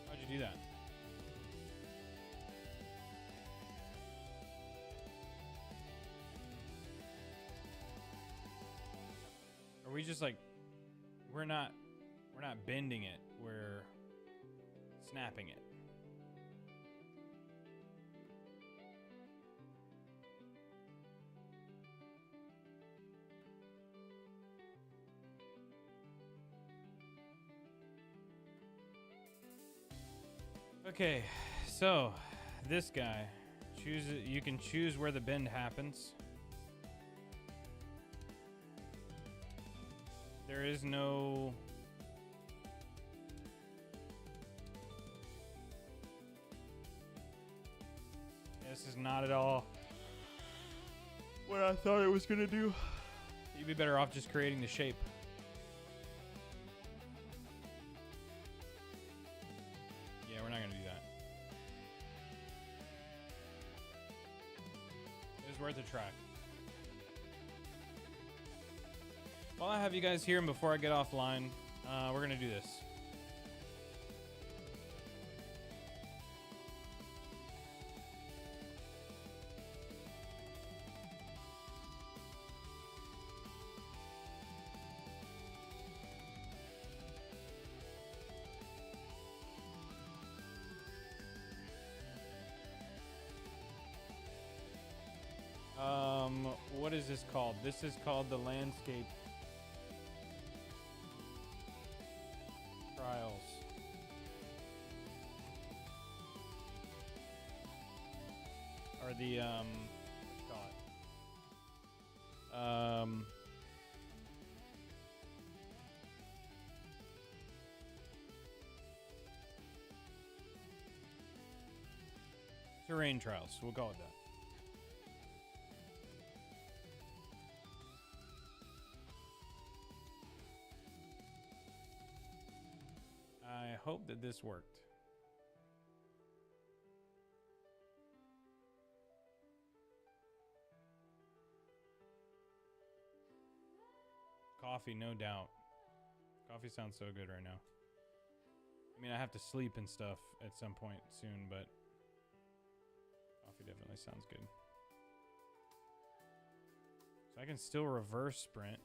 How'd you do that? Are we just like, we're not bending it, we're snapping it. Okay, so this guy, you can choose where the bend happens. There is no this is not at all what I thought it was gonna do. You'd be better off just creating the shape. Yeah, we're not gonna do that. It was worth a try. While I have you guys here and before I get offline, we're gonna do this. What is this called? This is called the landscape trials. Or the what you call it? Terrain trials. We'll call it that. hope that this worked. Coffee, no doubt. Coffee sounds so good right now. I mean, I have to sleep and stuff at some point soon, but coffee definitely sounds good. So I can still reverse sprint,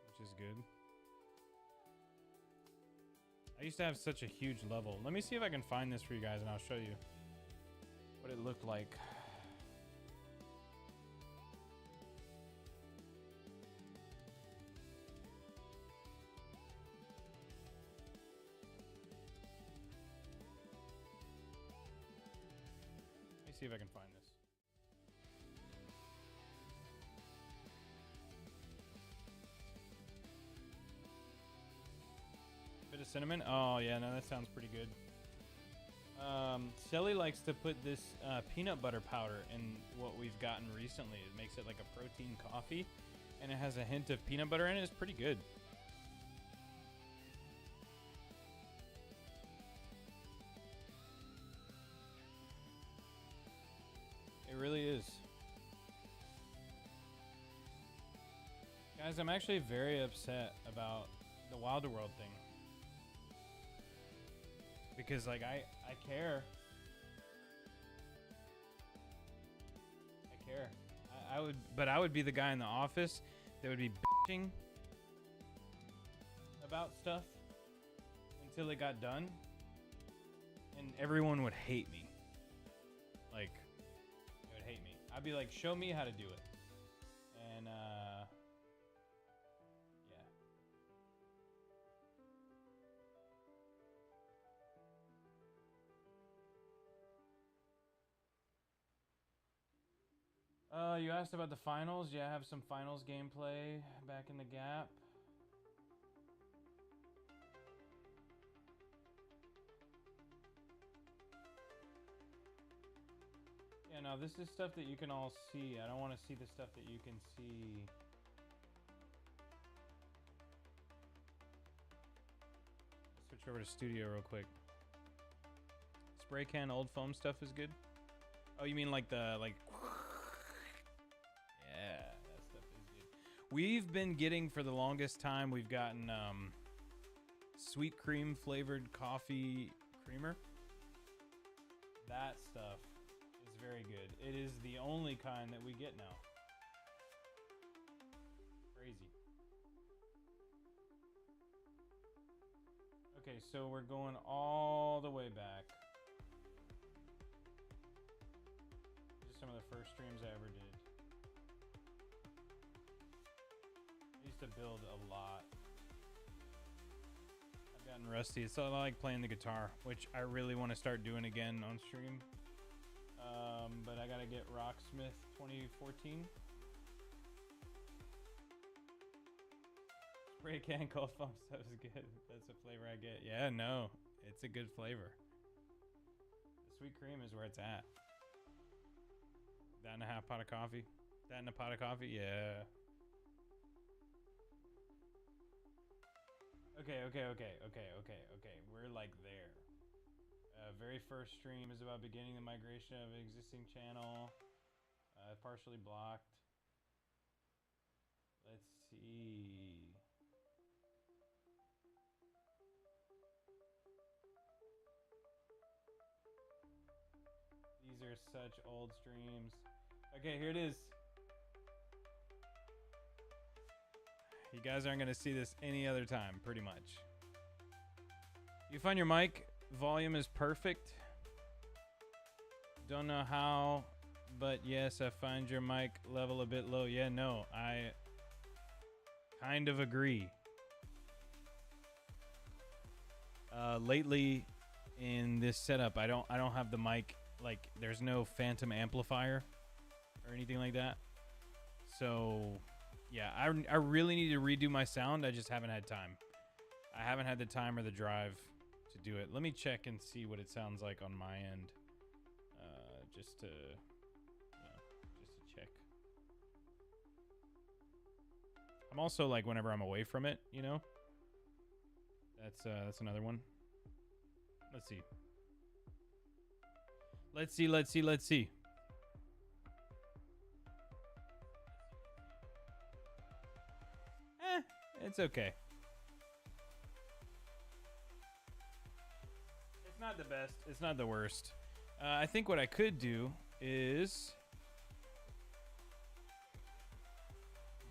which is good. I used to have such a huge level. Let me see if I can find this for you guys, and I'll show you what it looked like. Let me see if I can find this. Bit of cinnamon. Oh yeah, no, that sounds pretty good. Shelly likes to put this peanut butter powder in what we've gotten recently. It makes it like a protein coffee, and it has a hint of peanut butter in it. It's pretty good. It really is. Guys, I'm actually very upset about the Wilder World thing. Because, like, I care. I care. I would be the guy in the office that would be bitching about stuff until it got done. And everyone would hate me. Like, they would hate me. I'd be like, show me how to do it. And, yeah. You asked about the finals. Yeah, I have some finals gameplay back in the gap. Yeah, no, this is stuff that you can all see. I don't want to see the stuff that you can see. Switch over to studio real quick. Spray can old foam stuff is good. Oh, you mean like the Yeah, that stuff is good. We've been getting, for the longest time, we've gotten sweet cream flavored coffee creamer. That stuff is very good. It is the only kind that we get now. Crazy. Okay, so we're going all the way back. These are some of the first streams I ever did. I used to build a lot. I've gotten rusty. It's all I like playing the guitar, which I really want to start doing again on stream. But I gotta get Rocksmith 2014. Spray can cold foam stuff is good. That's the flavor I get. Yeah, no, it's a good flavor. The sweet cream is where it's at. That and a half pot of coffee. That and a pot of coffee, yeah. Okay. We're like there. Very first stream is about beginning the migration of an existing channel. Partially blocked. Let's see. These are such old streams. Okay, here it is. You guys aren't gonna see this any other time, pretty much. You find your mic volume is perfect. Don't know how, but yes, I find your mic level a bit low. Yeah, no, I kind of agree. Lately in this setup, I don't have the mic, like there's no phantom amplifier or anything like that. So yeah, I really need to redo my sound. I just haven't had time. I haven't had the time or the drive to do it. Let me check and see what it sounds like on my end. Just to check. I'm also like whenever I'm away from it, you know. That's another one. Let's see. Let's see, let's see, let's see. It's okay. It's not the best. It's not the worst. I think what I could do is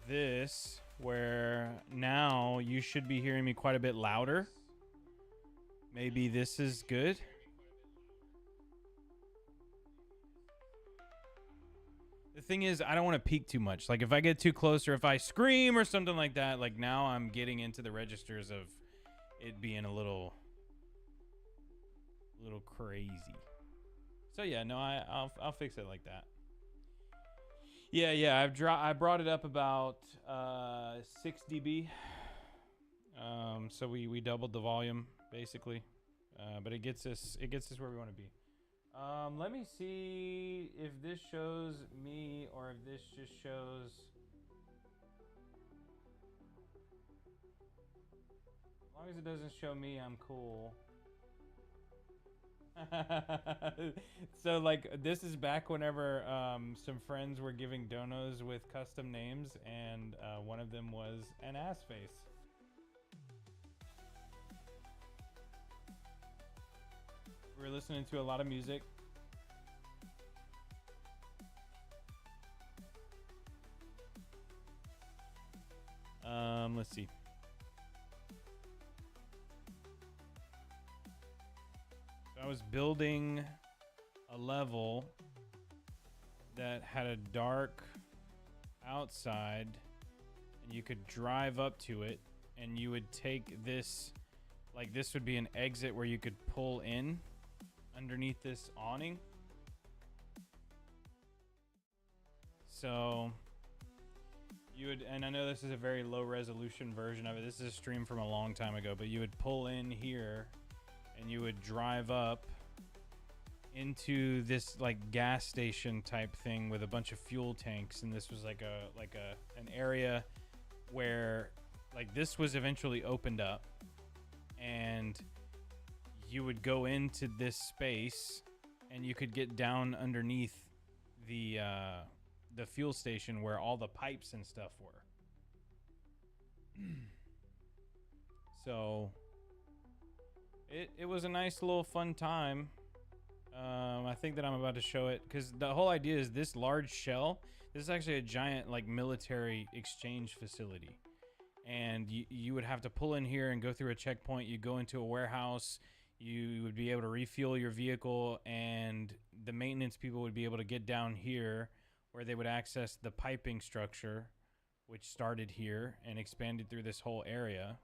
this, where now you should be hearing me quite a bit louder. Maybe this is good. The thing is, I don't want to peak too much. Like, if I get too close or if I scream or something like that, like, now I'm getting into the registers of it being a little crazy. So, yeah, no, I'll fix it like that. Yeah, I brought it up about 6 dB. So we doubled the volume, basically. But it gets us where we want to be. Let me see if this shows me or if this just shows. As long as it doesn't show me, I'm cool. So, like, this is back whenever some friends were giving donos with custom names, and one of them was an ass face. We were listening to a lot of music. Let's see. So I was building a level that had a dark outside, and you could drive up to it, and you would take this, like, this would be an exit where you could pull in underneath this awning. So you would, and I know this is a very low resolution version of it. This is a stream from a long time ago, but you would pull in here and you would drive up into this like gas station type thing with a bunch of fuel tanks. And this was like an area where like this was eventually opened up, and you would go into this space and you could get down underneath the fuel station where all the pipes and stuff were. So it was a nice little fun time. I think that I'm about to show it because the whole idea is this large shell. This is actually a giant like military exchange facility, and you would have to pull in here and go through a checkpoint. You go into a warehouse. You would be able to refuel your vehicle, and the maintenance people would be able to get down here where they would access the piping structure, which started here and expanded through this whole area.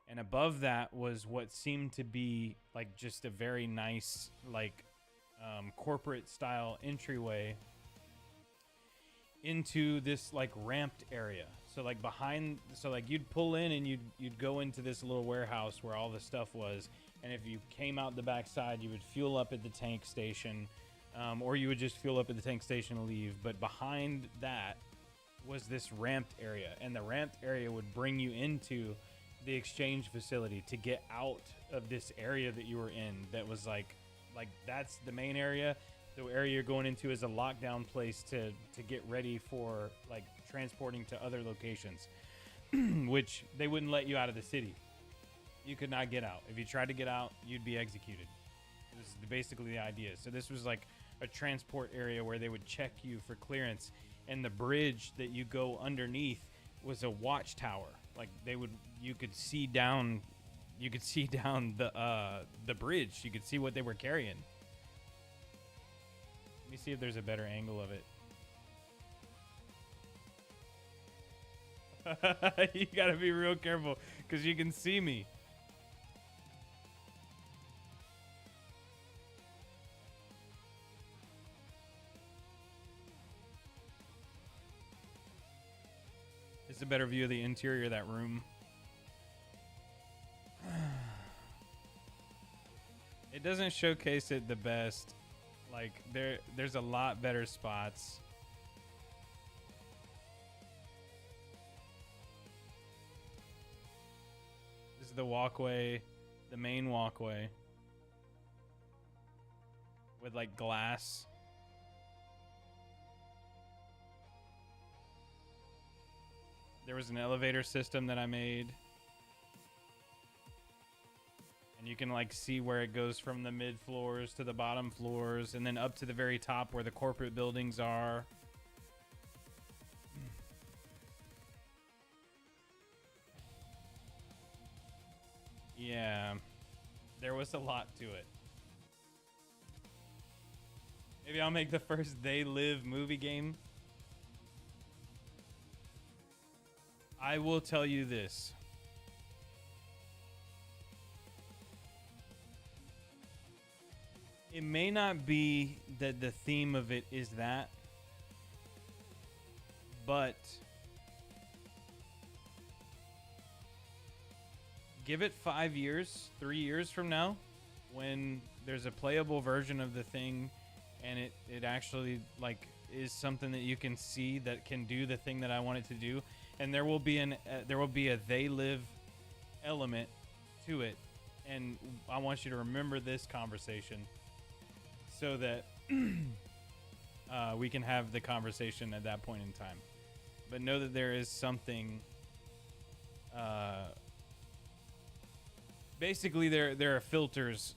And above that was what seemed to be like just a very nice, like corporate style entryway into this like ramped area. So like behind, so like you'd pull in and you'd go into this little warehouse where all the stuff was. And if you came out the backside, you would fuel up at the tank station, or you would just fuel up at the tank station and leave. But behind that was this ramped area, and the ramped area would bring you into the exchange facility to get out of this area that you were in. That was like that's the main area. The area you're going into is a lockdown place to get ready for like transporting to other locations, which they wouldn't let you out of the city. You could not get out. If you tried to get out, you'd be executed. This is basically the idea. So this was like a transport area where they would check you for clearance, and the bridge that you go underneath was a watchtower. Like you could see down the bridge. You could see what they were carrying. Let me see if there's a better angle of it. You gotta be real careful because you can see me. It's a better view of the interior of that room. It doesn't showcase it the best. Like there's a lot better spots. This is the walkway, the main walkway. with like glass. There was an elevator system that I made. And you can like see where it goes from the mid floors to the bottom floors and then up to the very top where the corporate buildings are. Yeah, there was a lot to it. Maybe I'll make the first They Live movie game. I will tell you this. It may not be that the theme of it is that, but give it 5 years, 3 years from now, when there's a playable version of the thing and it actually like is something that you can see that can do the thing that I want it to do, and there will be a They Live element to it, and I want you to remember this conversation so that we can have the conversation at that point in time. But know that there is something. Basically, there are filters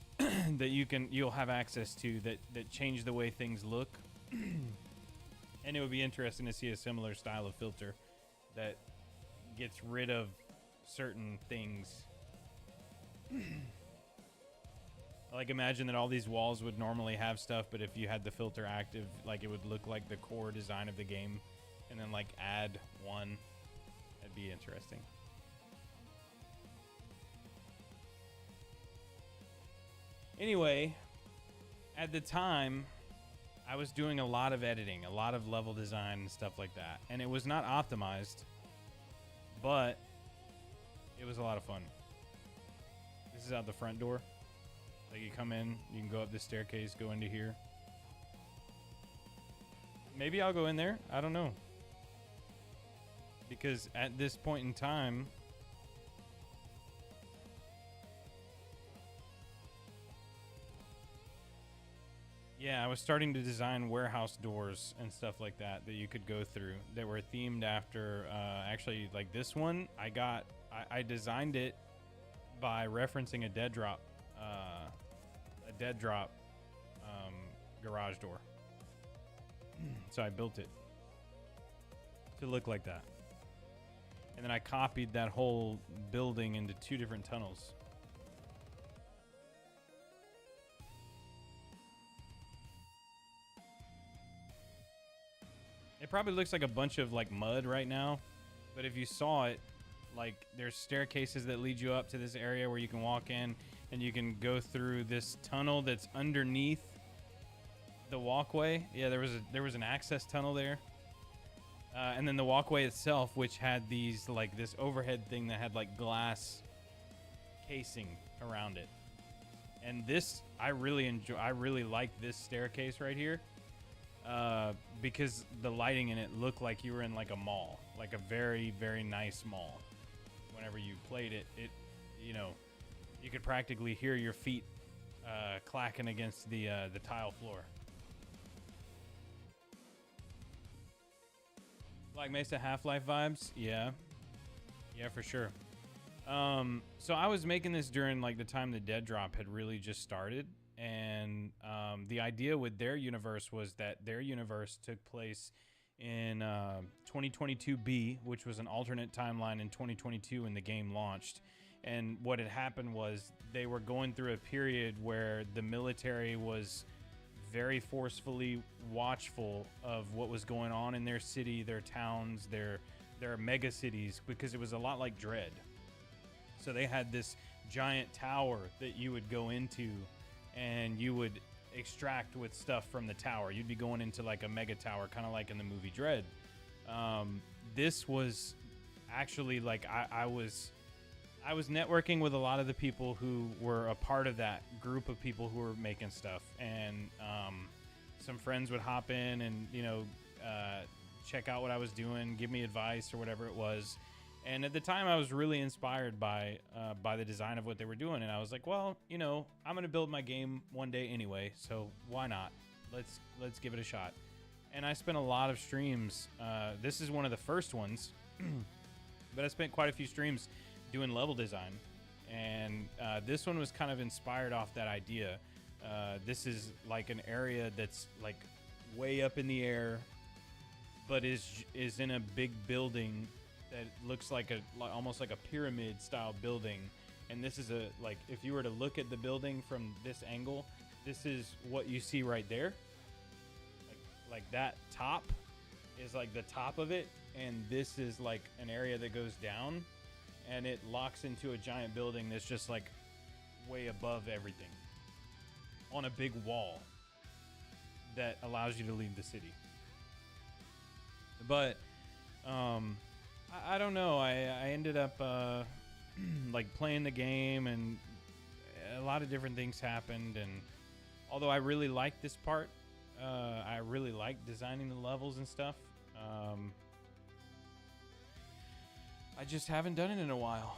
that you'll have access to that change the way things look, and it would be interesting to see a similar style of filter that gets rid of certain things. Like, imagine that all these walls would normally have stuff, but if you had the filter active, like, it would look like the core design of the game, and then like add one. That'd be interesting. Anyway, at the time, I was doing a lot of editing, a lot of level design and stuff like that. And it was not optimized, but it was a lot of fun. This is out the front door. Like, you come in, you can go up this staircase, go into here. Maybe I'll go in there. I don't know. Because at this point in time, yeah, I was starting to design warehouse doors and stuff like that you could go through that were themed after, actually, like this one, I designed it by referencing a dead drop garage door. So I built it to look like that. And then I copied that whole building into 2 different tunnels. It probably looks like a bunch of like mud right now, but if you saw it, like, there's staircases that lead you up to this area where you can walk in and you can go through this tunnel that's underneath the walkway. Yeah, there was an access tunnel there. And then the walkway itself, which had these, like, this overhead thing that had like glass casing around it. And this, I really like this staircase right here. Because the lighting in it looked like you were in like a mall, like a very, very nice mall. Whenever you played it, you know, you could practically hear your feet clacking against the tile floor. Black Mesa Half-Life vibes, yeah, for sure. So I was making this during like the time the Dead Drop had really just started. And the idea with their universe was that their universe took place in 2022B, which was an alternate timeline in 2022 when the game launched. And what had happened was they were going through a period where the military was very forcefully watchful of what was going on in their city, their towns, their mega cities, because it was a lot like Dread. So they had this giant tower that you would go into and you would extract with stuff from the tower. You'd be going into like a mega tower, kind of like in the movie Dread. This was actually like I was networking with a lot of the people who were a part of that group of people who were making stuff, and some friends would hop in and check out what I was doing, give me advice or whatever it was. And at the time, I was really inspired by the design of what they were doing, and I was like, well, you know, I'm gonna build my game one day anyway, so why not? Let's give it a shot. And I spent a lot of streams. This is one of the first ones, but I spent quite a few streams doing level design, and this one was kind of inspired off that idea. This is like an area that's like way up in the air, but is in a big building that looks like almost like a pyramid style building. And this is like, if you were to look at the building from this angle, this is what you see right there. Like that top is like the top of it, and this is like an area that goes down, and it locks into a giant building that's just like way above everything on a big wall that allows you to leave the city. But I don't know. I ended up like playing the game, and a lot of different things happened. And although I really liked this part, I really liked designing the levels and stuff, I just haven't done it in a while.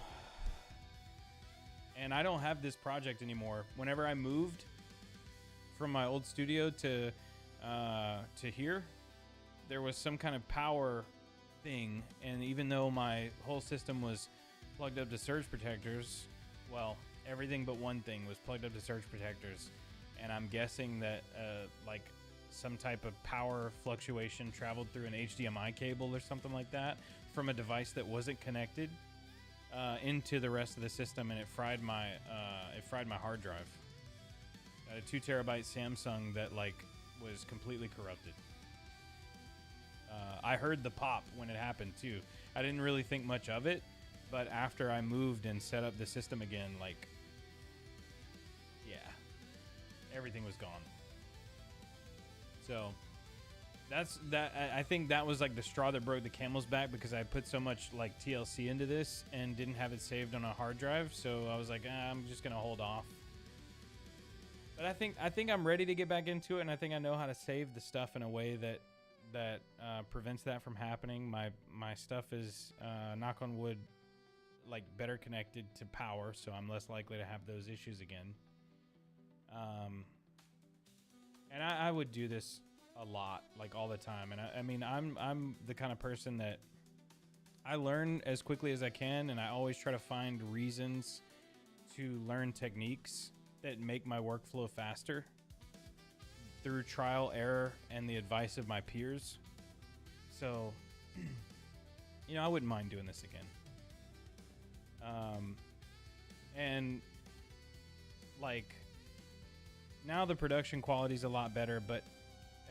And I don't have this project anymore. Whenever I moved from my old studio to here, there was some kind of power thing, and even though my whole system was plugged up to surge protectors, well, everything but one thing was plugged up to surge protectors, and I'm guessing that like some type of power fluctuation traveled through an HDMI cable or something like that from a device that wasn't connected into the rest of the system, and it fried my hard drive. A 2 terabyte Samsung that like was completely corrupted. I heard the pop when it happened too. I didn't really think much of it, but after I moved and set up the system again, like, yeah, everything was gone. So I think that was like the straw that broke the camel's back, because I put so much like TLC into this and didn't have it saved on a hard drive. So I was like, I'm just gonna hold off. But I think I'm ready to get back into it, and I think I know how to save the stuff in a way that prevents that from happening. My stuff is, knock on wood, like better connected to power, so I'm less likely to have those issues again. And I would do this a lot, like all the time. And I mean, I'm the kind of person that I learn as quickly as I can, and I always try to find reasons to learn techniques that make my workflow faster through trial, error, and the advice of my peers. So, you know, I wouldn't mind doing this again. And like, now the production quality is a lot better, but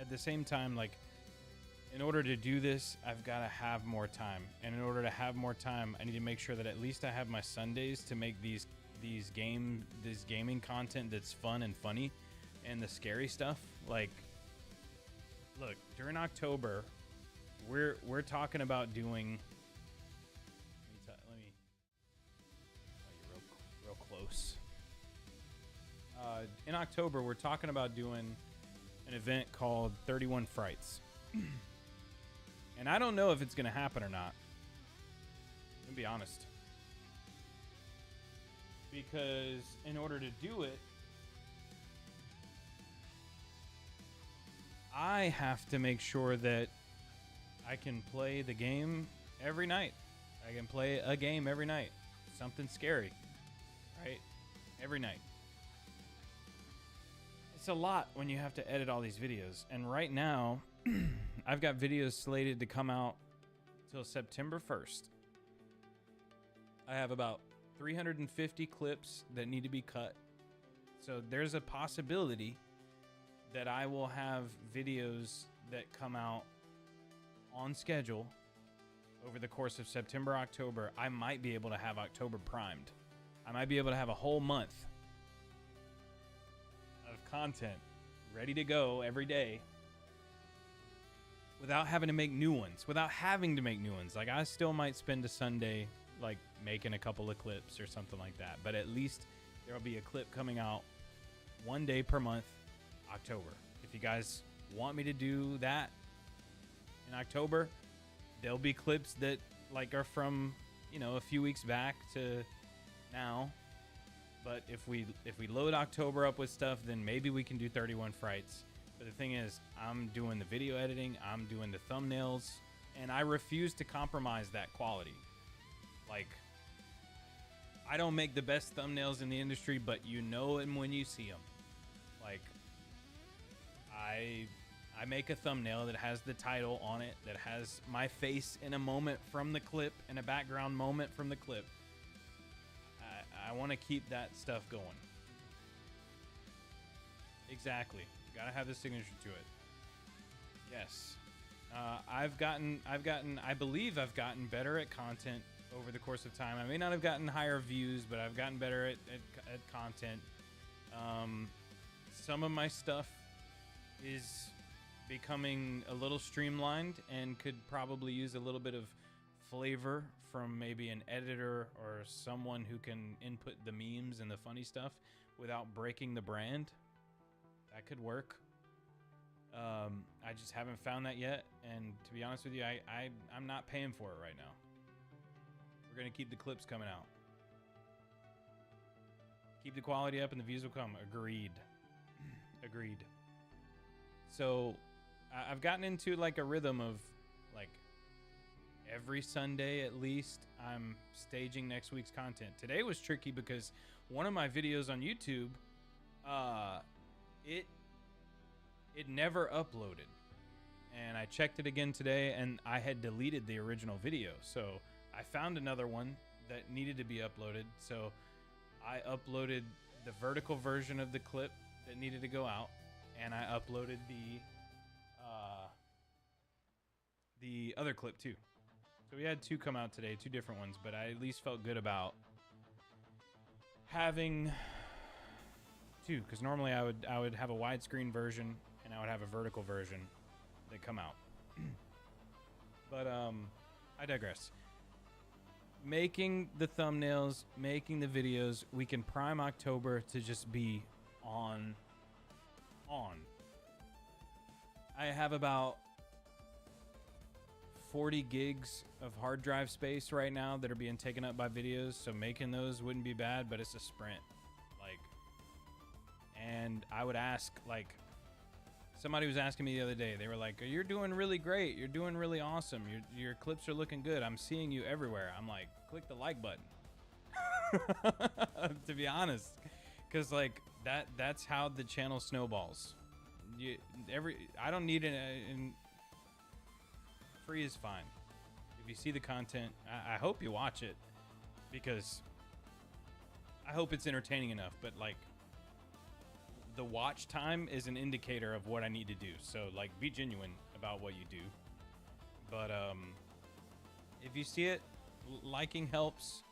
at the same time, like, in order to do this, I've got to have more time. And in order to have more time, I need to make sure that at least I have my Sundays to make this gaming content that's fun and funny, and the scary stuff. Like, look, during October, we're talking about doing. Let me oh, you're real close. In October, we're talking about doing an event called 31 Frights. And I don't know if it's going to happen or not. To be honest. Because in order to do it, I have to make sure that I can play the game every night. I can play a game every night. Something scary. Right? Every night. It's a lot when you have to edit all these videos. And right now, I've got videos slated to come out till September 1st. I have about 350 clips that need to be cut. So there's a possibility that I will have videos that come out on schedule over the course of September, October. I might be able to have October primed. I might be able to have a whole month of content ready to go every day without having to make new ones. Like, I still might spend a Sunday like making a couple of clips or something like that, but at least there'll be a clip coming out one day per month, October. If you guys want me to do that in October, there'll be clips that like are from you know, a few weeks back to now. But if we load October up with stuff, then maybe we can do 31 frights. But the thing is, I'm doing the video editing, I'm doing the thumbnails, and I refuse to compromise that quality. Like, I don't make the best thumbnails in the industry, but you know them when you see them. Like, I make a thumbnail that has the title on it, that has my face in a moment from the clip, and a background moment from the clip. I want to keep that stuff going. Exactly. Gotta have the signature to it. Yes. I believe I've gotten better at content over the course of time. I may not have gotten higher views, but I've gotten better at content. Some of my stuff is becoming a little streamlined and could probably use a little bit of flavor from maybe an editor or someone who can input the memes and the funny stuff without breaking the brand. That could work. I just haven't found that yet, and to be honest with you, I'm not paying for it right now. We're gonna keep the clips coming out. Keep the quality up and the views will come. Agreed. Agreed. So I've gotten into like a rhythm of like every Sunday at least I'm staging next week's content. Today was tricky because one of my videos on YouTube, it never uploaded, and I checked it again today and I had deleted the original video. So I found another one that needed to be uploaded. So I uploaded the vertical version of the clip that needed to go out, and I uploaded the other clip too. So we had two come out today, two different ones, but I at least felt good about having two, because normally I would have a widescreen version and I would have a vertical version that come out. But I digress. Making the thumbnails, making the videos, we can prime October to just be on. I have about 40 gigs of hard drive space right now that are being taken up by videos, so making those wouldn't be bad, but it's a sprint. Like, and I would ask, like, somebody was asking me the other day, they were like, you're doing really great, you're doing really awesome, your clips are looking good, I'm seeing you everywhere. I'm like, click the like button. To be honest, because like that's how the channel snowballs. I don't need an free is fine. If you see the content, I hope you watch it, because I hope it's entertaining enough, but like, the watch time is an indicator of what I need to do. So like, be genuine about what you do. But if you see it, liking helps.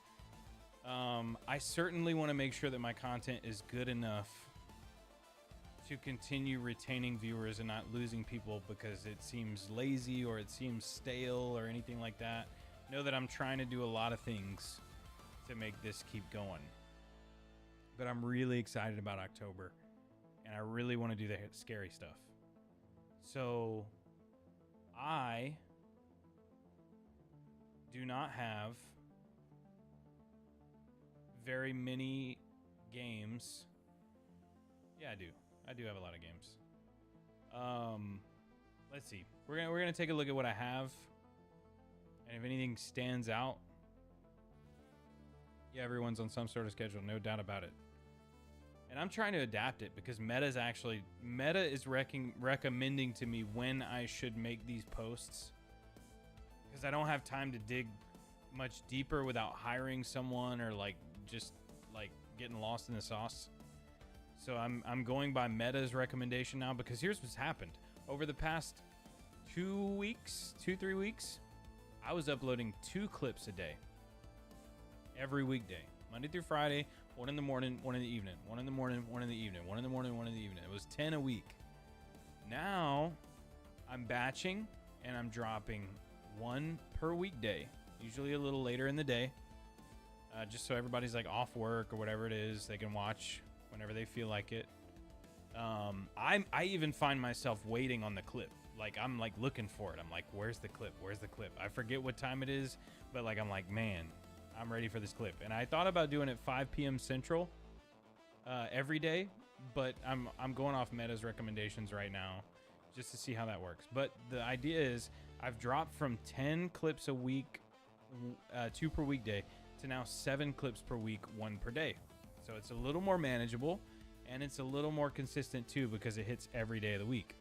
I certainly want to make sure that my content is good enough to continue retaining viewers and not losing people because it seems lazy or it seems stale or anything like that. Know that I'm trying to do a lot of things to make this keep going. But I'm really excited about October, and I really want to do the scary stuff. So I do not have very many games. Yeah, I do. I do have a lot of games. Let's see. We're gonna take a look at what I have, and if anything stands out. Yeah, everyone's on some sort of schedule, no doubt about it. And I'm trying to adapt it because Meta is recommending to me when I should make these posts, because I don't have time to dig much deeper without hiring someone or like just like getting lost in the sauce. So I'm going by Meta's recommendation now, because here's what's happened. Over the past 3 weeks, I was uploading 2 clips a day. Every weekday. Monday through Friday, 1 in the morning, 1 in the evening. 1 in the morning, 1 in the evening. 1 in the morning, 1 in the evening. It was 10 a week. Now, I'm batching, and I'm dropping 1 per weekday. Usually a little later in the day. Just so everybody's like off work or whatever it is. They can watch whenever they feel like it. I even find myself waiting on the clip. Like, I'm like looking for it. I'm like, where's the clip? Where's the clip? I forget what time it is, but like, I'm like, man, I'm ready for this clip. And I thought about doing it 5 p.m. Central every day, but I'm going off Meta's recommendations right now just to see how that works. But the idea is I've dropped from 10 clips a week, 2 per weekday, to now 7 clips per week, 1 per day. So it's a little more manageable, and it's a little more consistent too because it hits every day of the week.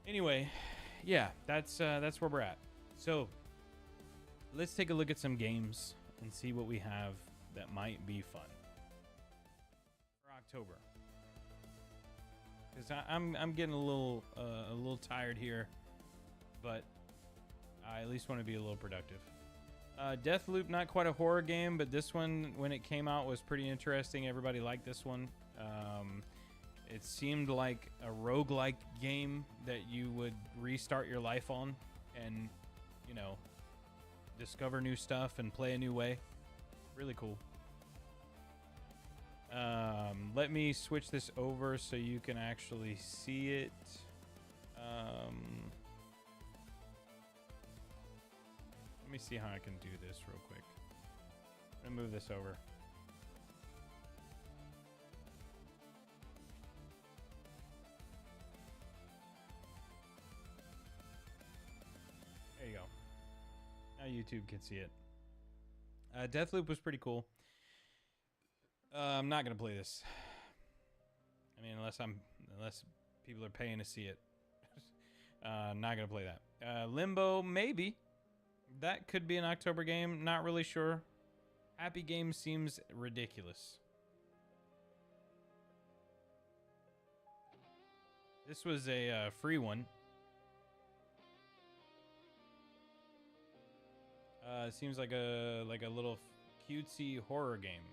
Anyway, yeah, that's where we're at. So let's take a look at some games and see what we have that might be fun for October. Because I'm getting a little tired here, but I at least want to be a little productive. Deathloop, not quite a horror game, but this one, when it came out, was pretty interesting. Everybody liked this one. It seemed like a roguelike game that you would restart your life on and, you know, discover new stuff and play a new way. Really cool. Let me switch this over so you can actually see it. Let me see how I can do this real quick. I'm gonna move this over. There you go. Now YouTube can see it. Deathloop was pretty cool. I'm not gonna play this. I mean, unless people are paying to see it. Not gonna play that. Limbo, maybe. That could be an October game. Not really sure. Happy Game seems ridiculous. This was a free one. Seems like a little cutesy horror game.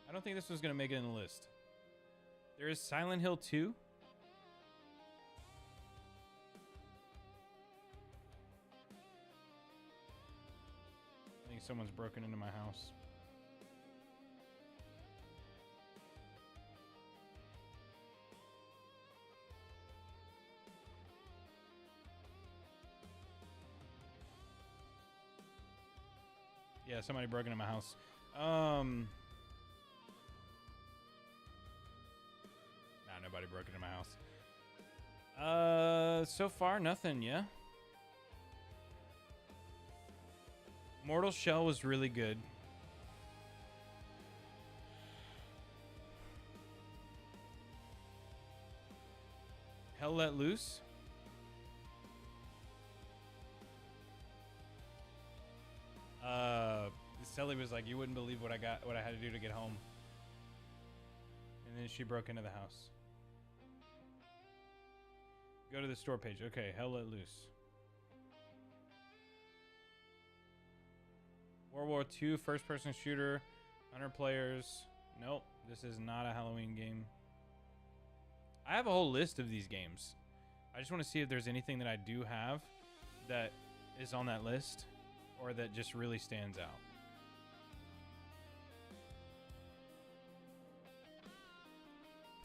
I don't think this was gonna make it in the list. There is Silent Hill 2. I think someone's broken into my house. Yeah, somebody broke into my house. Nah, nobody broke into my house. So far, nothing, yeah? Mortal Shell was really good. Hell Let Loose? Sally was like, you wouldn't believe what I had to do to get home. And then she broke into the house. Go to the store page. Okay, Hell Let Loose. World War II first-person shooter, 100 players. Nope, this is not a Halloween game. I have a whole list of these games. I just want to see if there's anything that I do have that is on that list or that just really stands out.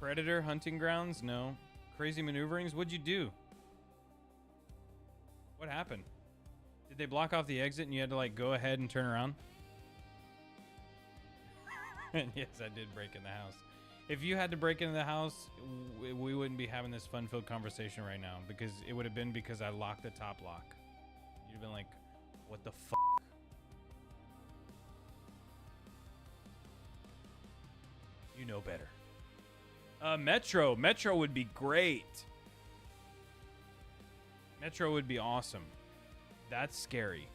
Predator Hunting Grounds? No. Crazy Maneuverings? What'd you do? What happened? Did they block off the exit and you had to like go ahead and turn around? Yes, I did break in the house. If you had to break into the house, we wouldn't be having this fun-filled conversation right now because it would have been because I locked the top lock. You'd have been like, what the f***? You know better. Metro. Metro would be great. Metro would be awesome. That's scary.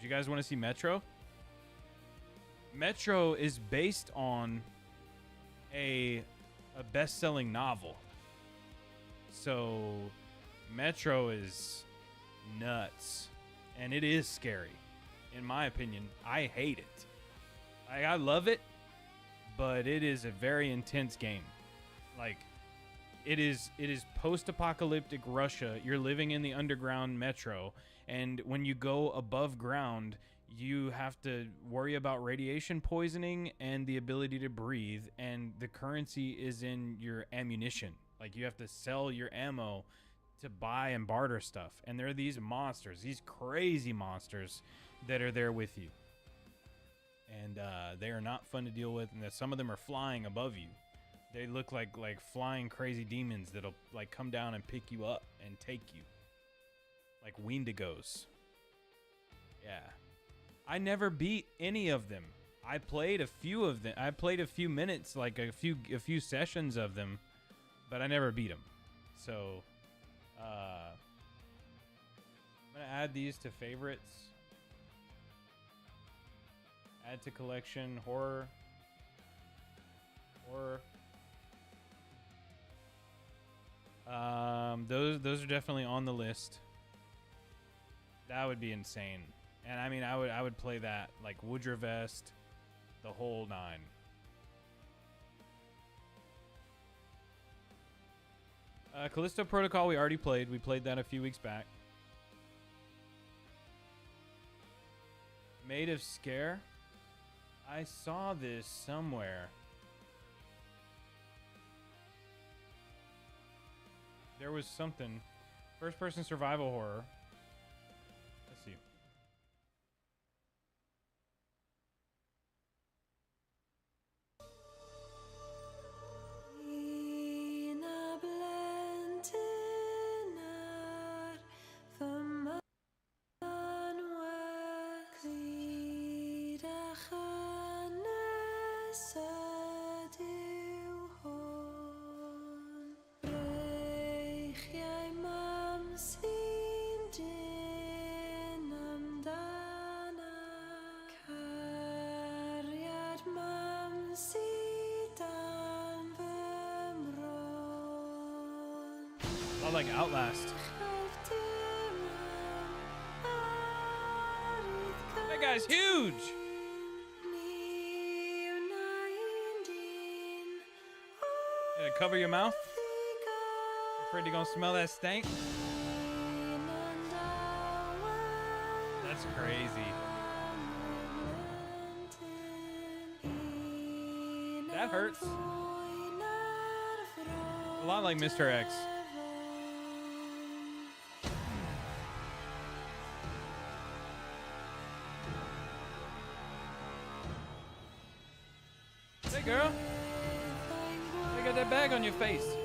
Do you guys want to see Metro? Metro is based on a best-selling novel. So Metro is nuts. And it is scary. In my opinion, I hate it. I love it, but it is a very intense game. Like, it is post-apocalyptic Russia. You're living in the underground metro, and when you go above ground, you have to worry about radiation poisoning and the ability to breathe, and the currency is in your ammunition. Like, you have to sell your ammo to buy and barter stuff. And there are these monsters, these crazy monsters that are there with you. And they are not fun to deal with, and that some of them are flying above you. They look like flying crazy demons that'll like come down and pick you up and take you. Like Wendigos. Yeah. I never beat any of them. I played a few of them. I played a few minutes, like a few sessions of them, but I never beat them. So, I'm gonna add these to favorites. Add to collection, horror. Those are definitely on the list. That would be insane. And I mean, I would play that like Woodrow Vest, the whole nine. Callisto Protocol we already played. We played that a few weeks back. Made of Scare. I saw this somewhere. There was something. First-person survival horror. Let's see. Oh, like Outlast. That guy's huge. Yeah, cover your mouth. Afraid you're gonna smell that stank? That's crazy. That hurts. A lot like Mr. X. Hey girl, you got that bag on your face.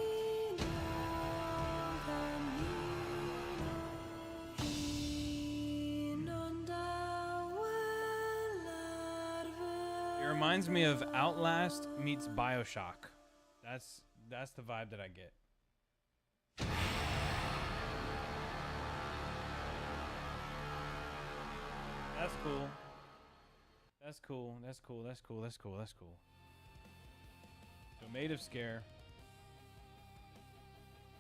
It reminds me of Outlast meets BioShock. That's the vibe that I get. That's cool. That's cool. That's cool. That's cool. That's cool. That's cool. So Made of Scare.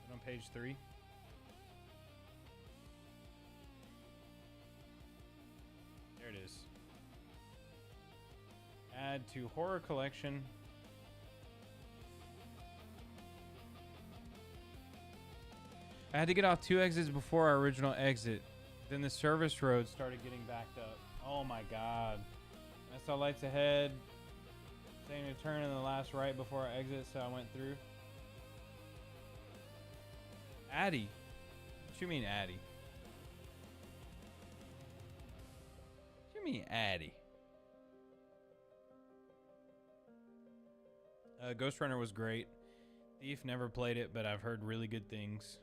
And on page 3. There it is. Add to horror collection. I had to get off 2 exits before our original exit. Then the service road started getting backed up. Oh my god. I saw lights ahead saying to turn in the last right before I exit, so I went through. Addy? What you mean Addy? What you mean Addy? Ghost Runner was great. Thief, never played it, but I've heard really good things.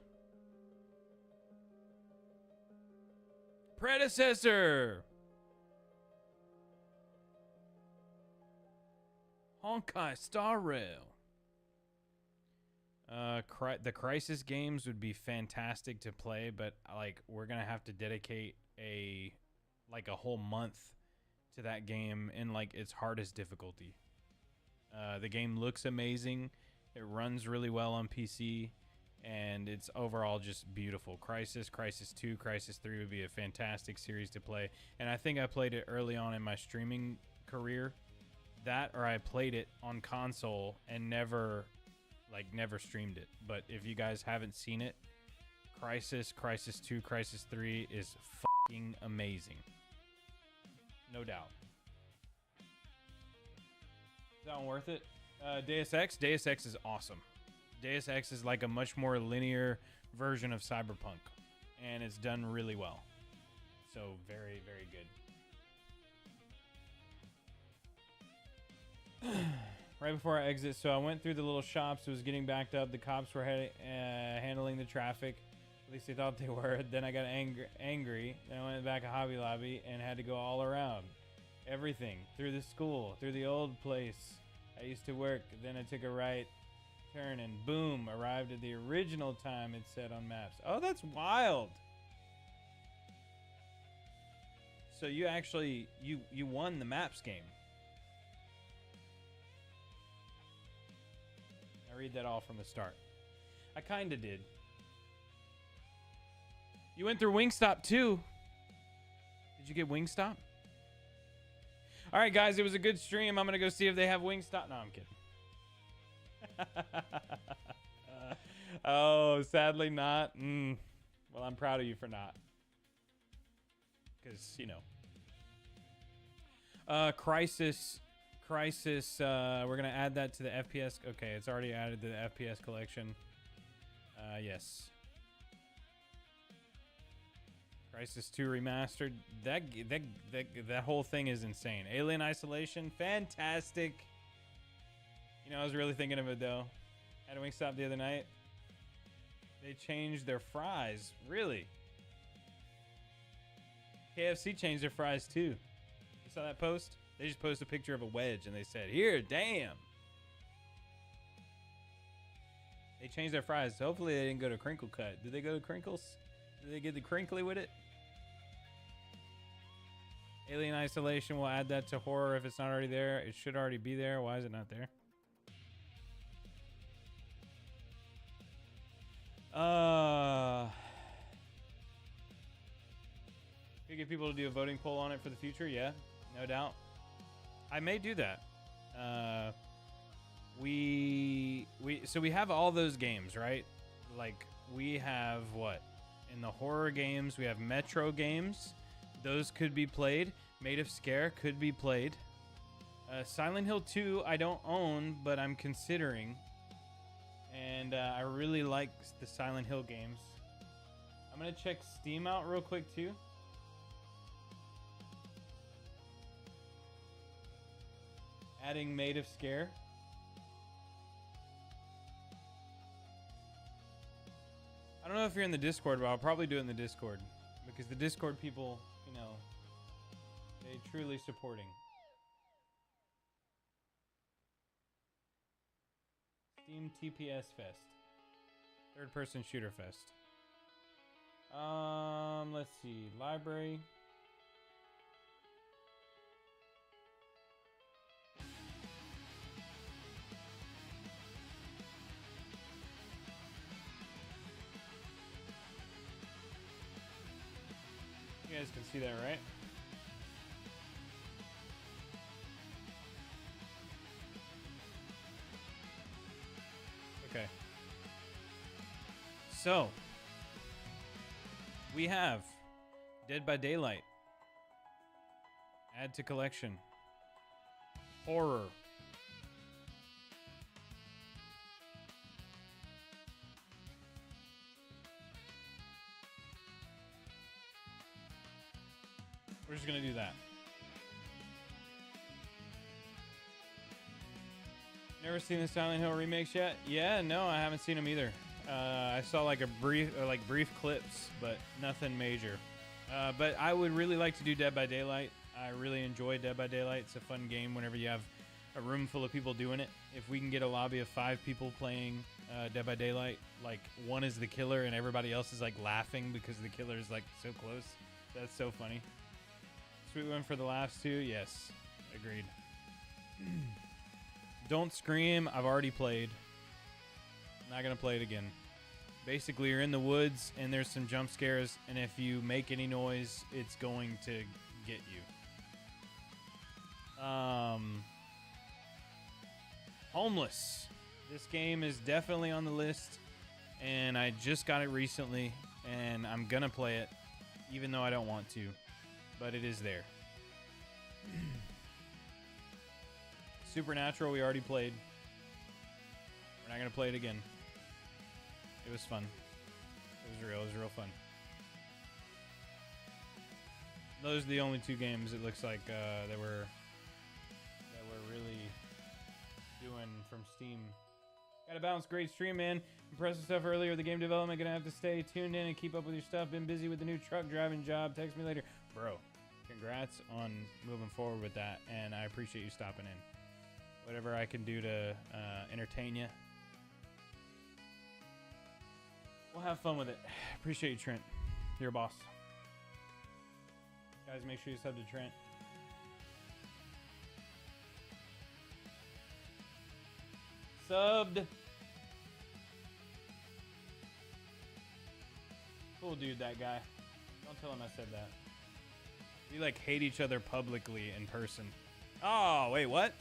Predecessor! Honkai Star Rail. The Crisis games would be fantastic to play, but like we're gonna have to dedicate a whole month to that game in like its hardest difficulty. The game looks amazing. It runs really well on PC, and it's overall just beautiful. Crisis 2, Crisis 3 would be a fantastic series to play. And I think I played it early on in my streaming career. That, or I played it on console and never streamed it. But if you guys haven't seen it, Crisis 2, Crisis 3 is fucking amazing. No doubt. Is that one worth it? Deus Ex is awesome. Deus Ex is like a much more linear version of Cyberpunk, and it's done really well. So very, very good. Right before I exit, so I went through the little shops. It was getting backed up. The cops were handling the traffic. At least they thought they were. Then I got angry. Then I went back to Hobby Lobby and had to go all around. Everything. Through the school. Through the old place I used to work. Then I took a right turn and boom, arrived at the original time it said on maps. Oh, that's wild. So you actually, you won the maps game. I read that all from the start. I kind of did. You went through Wingstop too. Did you get Wingstop? All right, guys, it was a good stream. I'm going to go see if they have Wingstop. No, I'm kidding. Oh, sadly not. Well, I'm proud of you for not. Because, you know. Crisis. We're going to add that to the FPS. Okay, it's already added to the FPS collection. Yes. Crisis 2 remastered. That whole thing is insane. Alien Isolation, fantastic. You know, I was really thinking of it though. Had a Wingstop the other night. They changed their fries. Really? KFC changed their fries too. You saw that post? They just posted a picture of a wedge and they said, "Here, damn." They changed their fries. So hopefully they didn't go to crinkle cut. Did they go to crinkles? Did they get the crinkly with it? Alien Isolation, we'll add that to horror if it's not already there. It should already be there. Why is it not there? You get people to do a voting poll on it for the future? Yeah, no doubt. I may do that. So we have all those games, right? Like we have what? In the horror games, we have Metro games. Those could be played. Made of Scare could be played. Silent Hill 2 I don't own, but I'm considering. And I really like the Silent Hill games. I'm going to check Steam out real quick too. Adding Made of Scare. I don't know if you're in the Discord, but I'll probably do it in the Discord. Because the Discord people, you know, they truly supporting. Steam TPS Fest. Third person shooter fest. Let's see. Library. You guys can see that, right? Okay. So, we have Dead by Daylight. Add to collection. Horror. We're just gonna do that. Never seen the Silent Hill remakes yet? Yeah, no, I haven't seen them either. I saw like a brief clips, but nothing major. But I would really like to do Dead by Daylight. I really enjoy Dead by Daylight. It's a fun game whenever you have a room full of people doing it. If we can get a lobby of 5 people playing Dead by Daylight, like one is the killer and everybody else is like laughing because the killer is like so close. That's so funny. Sweet one for the last 2. Yes, agreed. Don't Scream. I've already played. Not gonna play it again. Basically, you're in the woods and there's some jump scares, and if you make any noise, it's going to get you. Homeless. This game is definitely on the list, and I just got it recently, and I'm gonna play it, even though I don't want to, but it is there. Supernatural, we already played. We're not gonna play it again. It was fun. It was real. It was real fun. Those are the only 2 games it looks like that we're really doing from Steam. Got a balanced, great stream, man. Impressive stuff earlier. The game development gonna have to stay tuned in and keep up with your stuff. Been busy with the new truck driving job. Text me later, bro. Congrats on moving forward with that, and I appreciate you stopping in. Whatever I can do to entertain you, we'll have fun with it. Appreciate you, Trent. You're a boss. Guys, make sure you sub to Trent. Subbed. Cool dude, that guy. Don't tell him I said that. We like hate each other publicly in person. Oh, wait, what?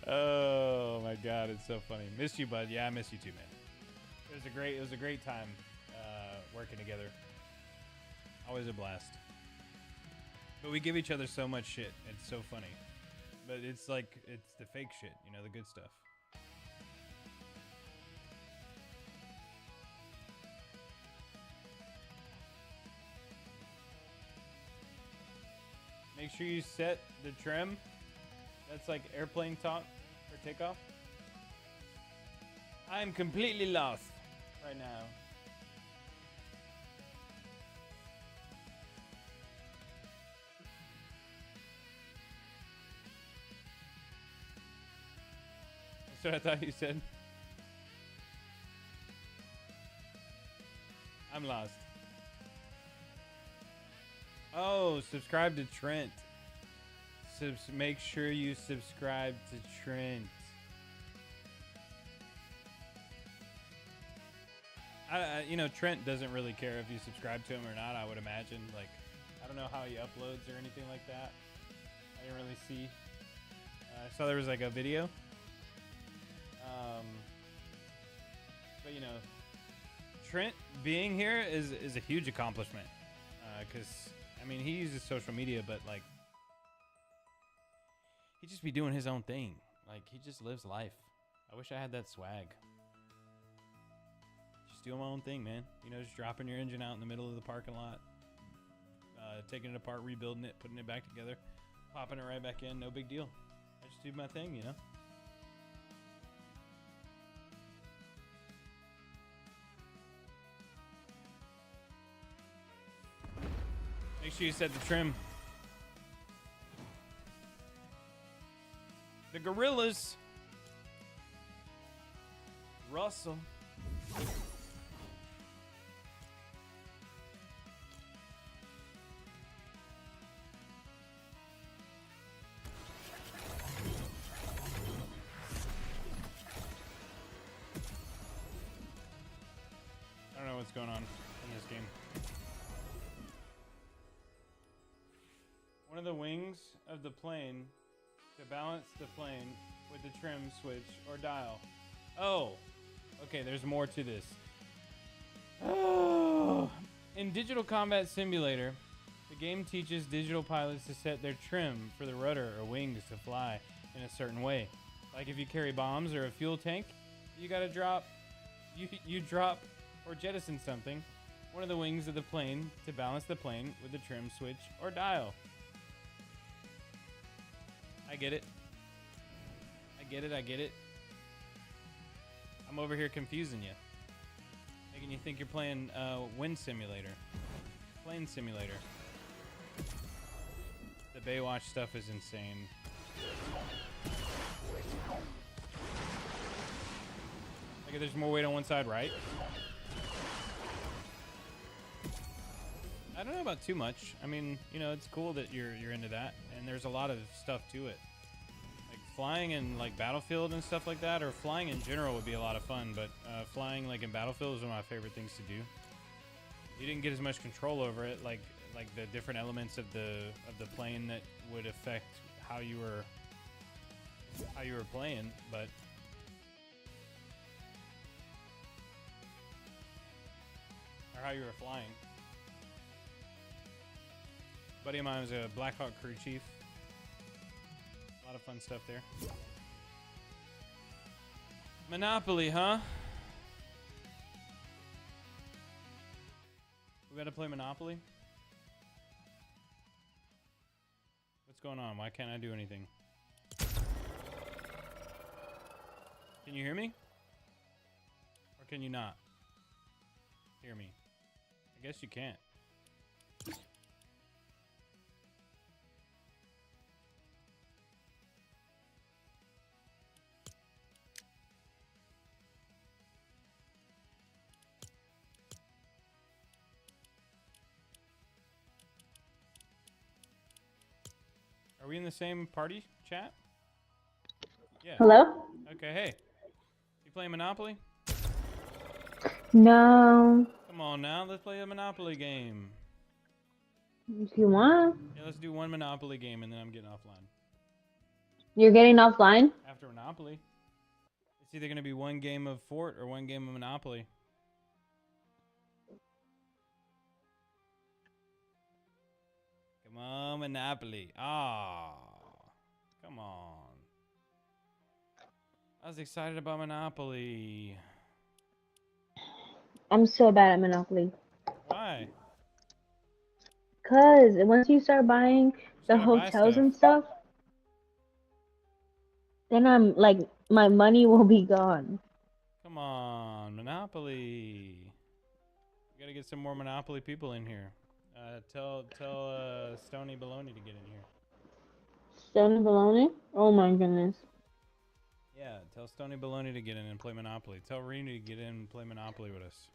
Oh my god, it's so funny. Missed you, bud. Yeah, I miss you too, man. It was a great time working together. Always a blast. But we give each other so much shit. It's so funny. But it's like, it's the fake shit, you know, the good stuff. Make sure you set the trim. That's like airplane talk for takeoff. I'm completely lost right now. That's what I thought you said. I'm lost. Oh, subscribe to Trent. Make sure you subscribe to Trent. You know, Trent doesn't really care if you subscribe to him or not, I would imagine. Like, I don't know how he uploads or anything like that. I didn't really see. I saw there was like a video. But you know, Trent being here is a huge accomplishment. Because, I mean, he uses social media, but like, he just be doing his own thing. Like, he just lives life. I wish I had that swag. Just doing my own thing, man. You know, just dropping your engine out in the middle of the parking lot, taking it apart, rebuilding it, putting it back together, popping it right back in. No big deal. I just do my thing, you know. Make sure you set the trim. The gorillas. Russell. I don't know what's going on in this game. One of the wings of the plane to balance the plane with the trim switch or dial. Oh, okay, there's more to this. Oh. In Digital Combat Simulator, the game teaches digital pilots to set their trim for the rudder or wings to fly in a certain way. Like if you carry bombs or a fuel tank, you gotta drop, you drop or jettison something, one of the wings of the plane to balance the plane with the trim switch or dial. I get it. I get it, I get it. I'm over here confusing you. Making you think you're playing Wind Simulator. Plane Simulator. The Baywatch stuff is insane. Like if there's more weight on one side, right? I don't know about too much. I mean, you know, it's cool that you're into that, and there's a lot of stuff to it. Like flying in like Battlefield and stuff like that, or flying in general would be a lot of fun. But flying like in Battlefield is one of my favorite things to do. You didn't get as much control over it, like the different elements of the plane that would affect how you were playing, but. Or how you were flying. Buddy of mine was a Black Hawk crew chief. A lot of fun stuff there. Monopoly, huh? We gotta play Monopoly? What's going on? Why can't I do anything? Can you hear me? Or can you not hear me? I guess you can't. Are we in the same party chat? Yeah. Hello? Okay, hey. You playing Monopoly? No. Come on now, let's play a Monopoly game. If you want. Yeah, let's do one Monopoly game and then I'm getting offline. You're getting offline? After Monopoly. It's either going to be one game of Fort or one game of Monopoly. Come on, Monopoly. Ah, come on. I was excited about Monopoly. I'm so bad at Monopoly. Why? Cause once you start buying Just the gotta buy hotels stuff. and stuff, then I'm like, my money will be gone. Come on, Monopoly. We gotta get some more Monopoly people in here. Tell Stony Baloney to get in here. Stone baloney? Oh my goodness. Yeah, tell Stony Baloney to get in and play Monopoly. Tell Rini to get in and play Monopoly with us.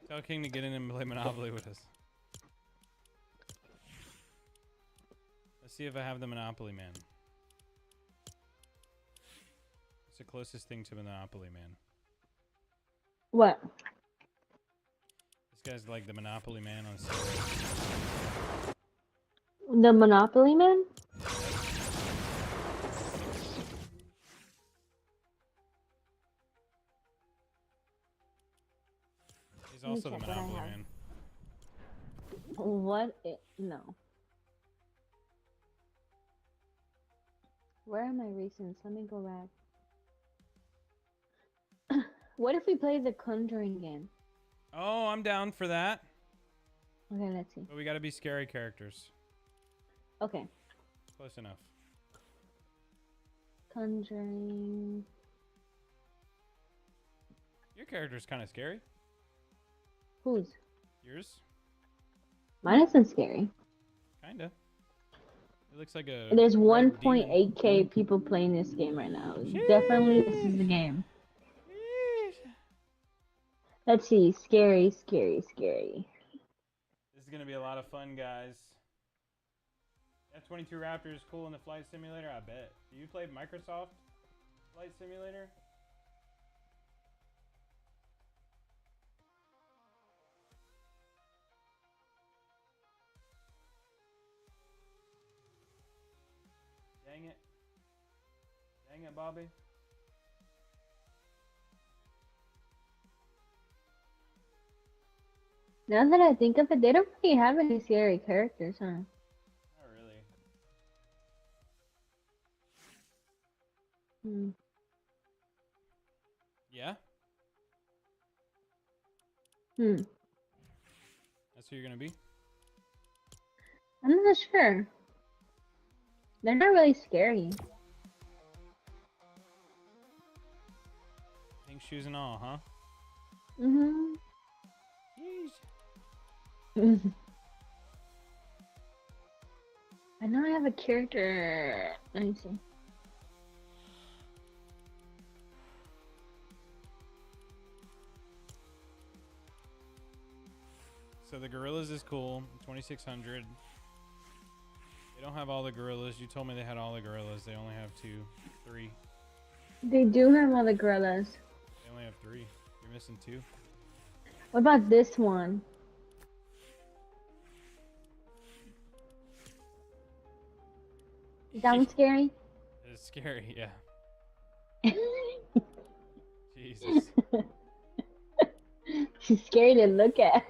Tell King to get in and play Monopoly with us. Let's see if I have the Monopoly Man. It's the closest thing to Monopoly Man. What? This guy's like the Monopoly Man on steroids. The Monopoly Man? He's also the check what I Monopoly have. Man. What? No. Where are my recents? Let me go back. What if we play the Conjuring game? Oh, I'm down for that. Okay, let's see. But we gotta be scary characters. Okay. Close enough. Conjuring. Your character's kind of scary. Whose? Yours? Mine isn't scary. Kinda. It looks like a. There's red demon. 1.8k people playing this game right now. Sheesh. Definitely, this is the game. Sheesh. Let's see. Scary, scary, scary. This is gonna be a lot of fun, guys. F-22 Raptor is cool in the flight simulator. I bet. Do you play Microsoft Flight Simulator? Dang it. Dang it, Bobby. Now that I think of it, they don't really have any scary characters, huh? Not really. Hmm. Yeah? Hmm. That's who you're gonna be? I'm not sure. They're not really scary. Pink shoes and all, huh? Mm-hmm. Yeesh. I know I have a character. Let me see. So the gorillas is cool. 2600. They don't have all the gorillas. You told me they had all the gorillas. They only have 2, 3. They do have all the gorillas. They only have 3. You're missing 2. What about this one? Is that one scary? It's scary, yeah. Jesus. She's scary to look at.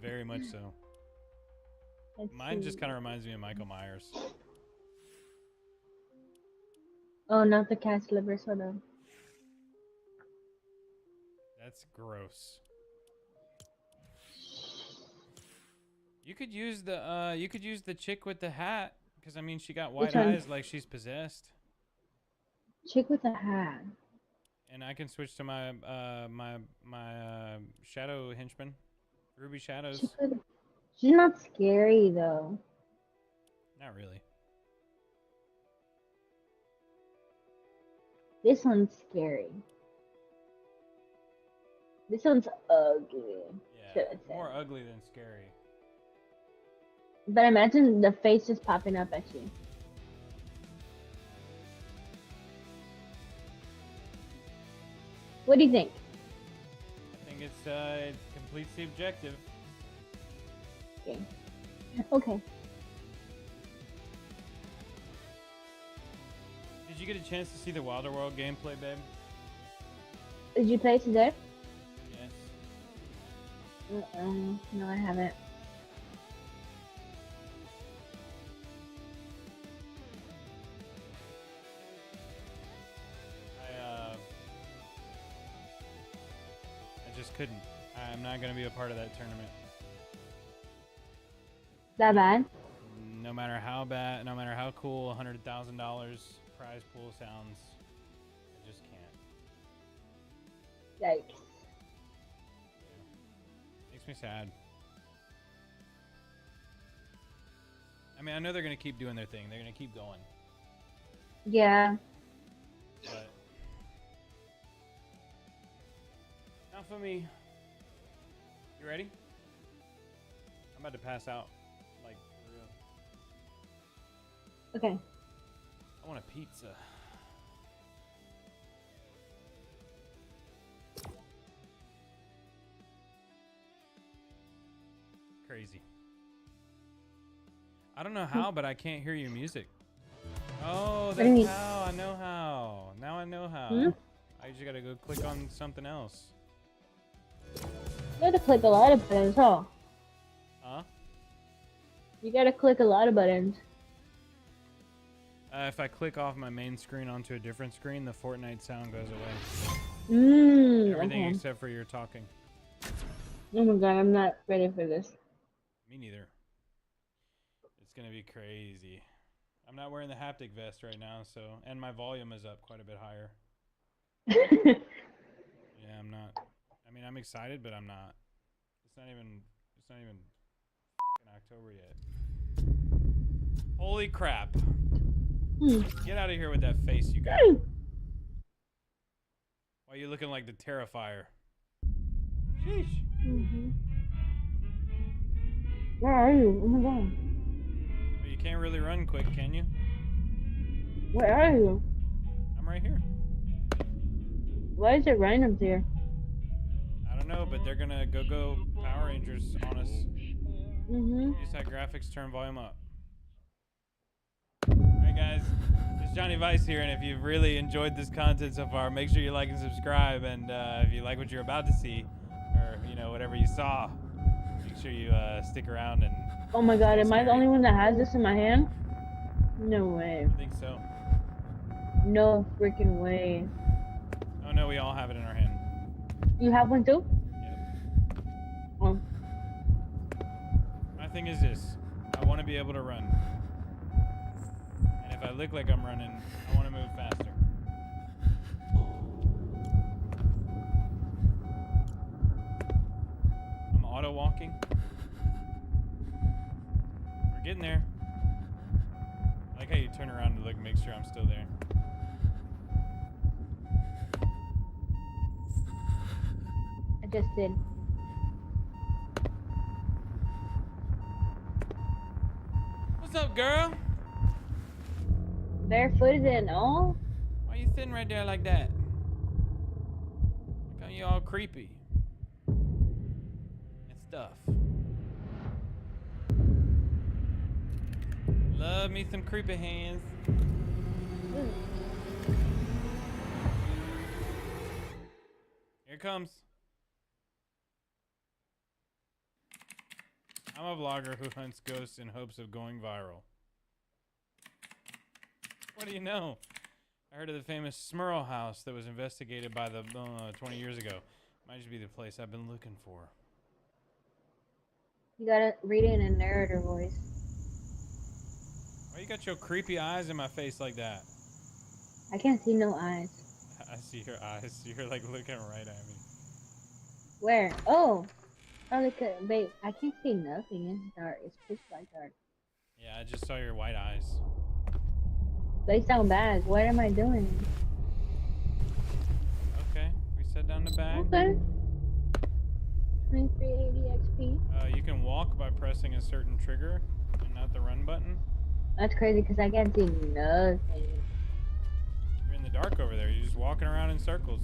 Very much so. Let's Mine see. just kind of reminds me of Michael Myers. Oh, not the cat slippers. Hold on. That's gross. You could use the chick with the hat, because I mean she got white Which one? eyes like she's possessed. Chick with a hat. And I can switch to my shadow henchman, Ruby Shadows. She's not scary though. Not really. This one's scary. This one's ugly. Yeah, Should I say. more ugly than scary. But imagine the face just popping up at you. What do you think? I think it's completely objective. Okay. Okay. Did you get a chance to see the Wilder World gameplay, babe? Did you play today? Yes. No, I haven't. I just couldn't. I'm not gonna be a part of that tournament. That bad? No matter how bad, no matter how cool $100,000 prize pool sounds, I just can't. Yikes. Makes me sad. I mean, I know they're gonna keep doing their thing. They're gonna keep going. Yeah. But not for me. You ready? I'm about to pass out. Like, for real. Okay. I want a pizza. Crazy. I don't know how, but I can't hear your music. Oh, do you mean? that's how. I know how. Now I know how. Hmm? I just gotta go click on something else. You gotta click a lot of buttons, huh? Huh? You gotta click a lot of buttons. If I click off my main screen onto a different screen, the Fortnite sound goes away. Everything Okay. except for your talking. Oh my god, I'm not ready for this. Me neither. It's gonna be crazy. I'm not wearing the haptic vest right now, so, and my volume is up quite a bit higher. Yeah, I'm not. I mean, I'm excited, but I'm not. It's not even October yet. Holy crap. Get out of here with that face you got. Why are you looking like the Terrifier? Sheesh. Where are you? Oh my god. Well, you can't really run quick, can you? Where are you? I'm right here. Why is it random here? I don't know, but they're gonna go Power Rangers on us. Just had graphics turn volume up. Alright guys, it's Johnny Vice here, and if you've really enjoyed this content so far, make sure you like and subscribe, and if you like what you're about to see, or you know, whatever you saw, make sure you stick around and Oh my god, stay am I the scary. only one that has this in my hand? No way. I think so. No freaking way. Oh no, we all have it in our hand. You have one too? Yep. Oh. My thing is this, I want to be able to run. And if I look like I'm running, I want to move faster. I'm auto walking. We're getting there. I like how you turn around to look, make sure I'm still there. I just did. What's up, girl? Barefooted and all? Why you sitting right there like that? How come you all creepy? And stuff. Love me some creepy hands. Here it comes. I'm a vlogger who hunts ghosts in hopes of going viral. What do you know? I heard of the famous Smurl house that was investigated by the 20 years ago. Might just be the place I've been looking for. You gotta read it in a narrator voice. Why you got your creepy eyes in my face like that? I can't see no eyes. I see your eyes. You're like looking right at me. Where? Oh! Oh, look at, babe, I can't see nothing. It's dark. It's pitch black dark. Yeah, I just saw your white eyes. They sound bad. What am I doing? Okay, we set down the bag. Okay. 2380 XP. You can walk by pressing a certain trigger and not the run button. That's crazy because I can't see nothing. You're in the dark over there. You're just walking around in circles.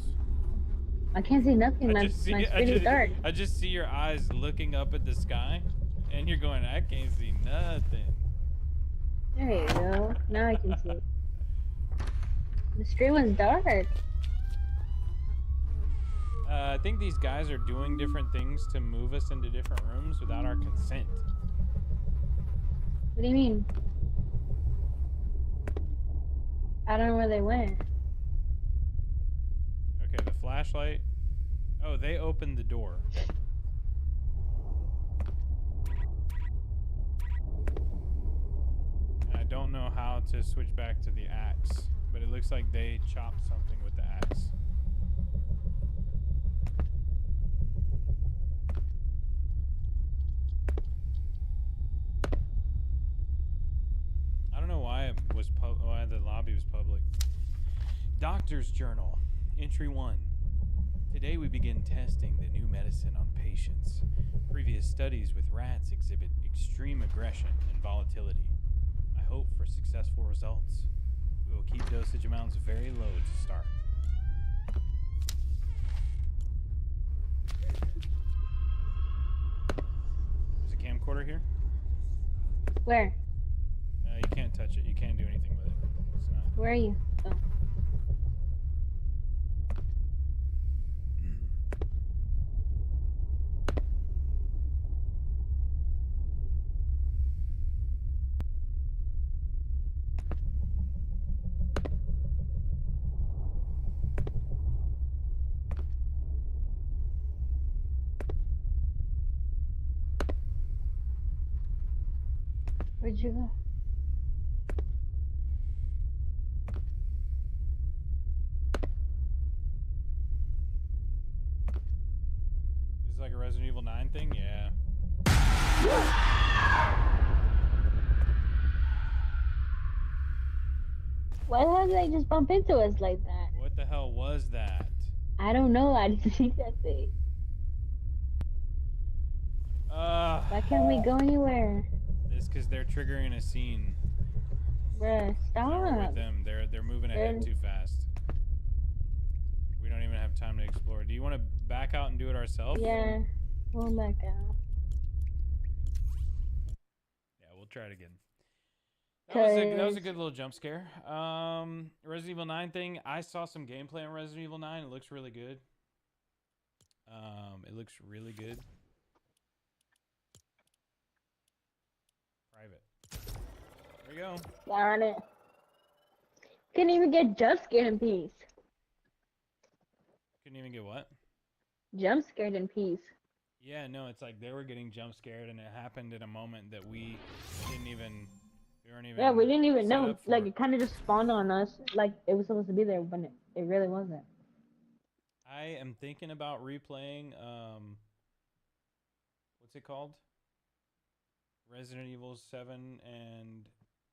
I can't see nothing. My screen dark. I just see your eyes looking up at the sky, and you're going, I can't see nothing. There you go. Now I can see. The screen was dark. I think these guys are doing different things to move us into different rooms without our consent. What do you mean? I don't know where they went. Okay, the flashlight. Oh, they opened the door. I don't know how to switch back to the axe, but it looks like they chopped something with the axe. I don't know why it was why the lobby was public. Doctor's Journal, Entry 1. Today we begin testing the new medicine on patients. Previous studies with rats exhibit extreme aggression and volatility. I hope for successful results. We will keep dosage amounts very low to start. There's a camcorder here. Where? You can't touch it. You can't do anything with it. It's not. Where are you? Oh. Where'd you go? This is like a Resident Evil 9 thing? Yeah. Why the hell did they just bump into us like that? What the hell was that? I don't know. I didn't see that thing. Why can't we go anywhere? It's because they're triggering a scene. Bruh, We're with stop. them. They're moving ahead too fast. We don't even have time to explore. Do you want to back out and do it ourselves? Yeah. We'll back out. Yeah, we'll try it again. That was a good little jump scare. Resident Evil 9 thing. I saw some gameplay on Resident Evil 9. It looks really good. It looks really good. Private. There we go. Darn it. Couldn't even get jump scared in peace. Couldn't even get what? Jump scared in peace. Yeah, no, it's like they were getting jump scared, and it happened in a moment that we weren't even. Yeah, we didn't even set know. up for Like, it. it kind of just spawned on us. Like, it was supposed to be there, but it really wasn't. I am thinking about replaying. What's it called? Resident Evil 7 and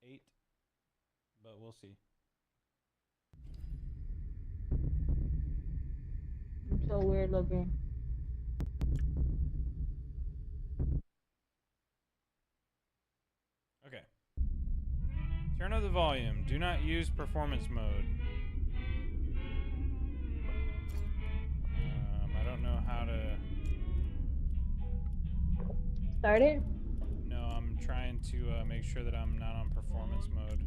8, but we'll see. It's so weird looking. Okay. Turn up the volume. Do not use performance mode. I don't know how to. Start it? No, I'm trying to make sure that I'm not on performance mode.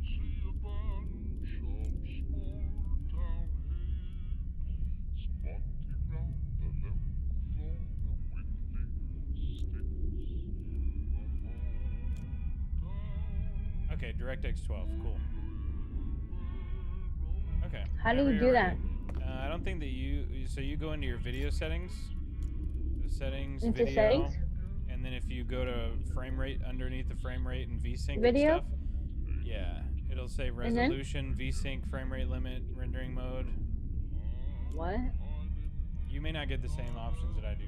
Okay, DirectX 12. Cool. Okay. How do you whenever do you're that? ready. I don't something that you go into your video settings, the settings, Into video, settings? and then if you go to frame rate underneath the frame rate and VSync Video? and stuff, yeah, it'll say And then? resolution, VSync, frame rate limit, rendering mode. What? You may not get the same options that I do.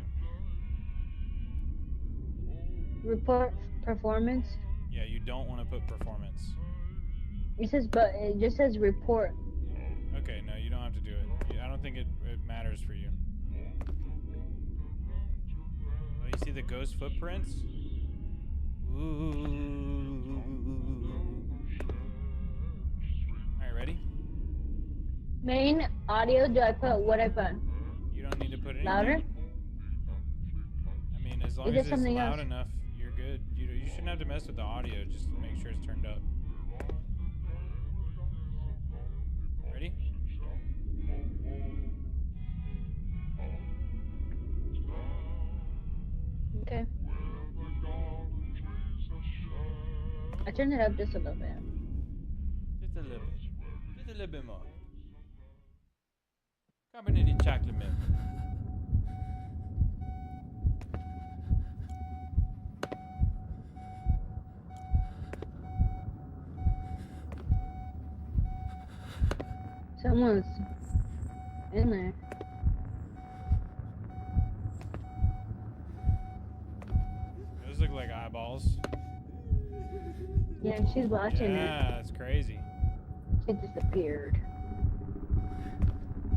Report performance? Yeah, you don't want to put performance. It says, but it just says report. Okay, no, you don't have to do it. I don't think it matters for you. Oh, you see the ghost footprints? Ooh. Alright, ready? Main audio, do I put what I put? You don't need to put anything. Louder? I mean, as long Is as there it's something loud else? enough, you're good. You shouldn't have to mess with the audio. Just make sure it's turned up. Ready? Okay. I turned it up just a little bit. Just a little bit. Just a little bit more. Carbonated chocolate milk. Someone's in there. Those look like eyeballs. Yeah, she's watching it. Yeah, it's crazy. She disappeared.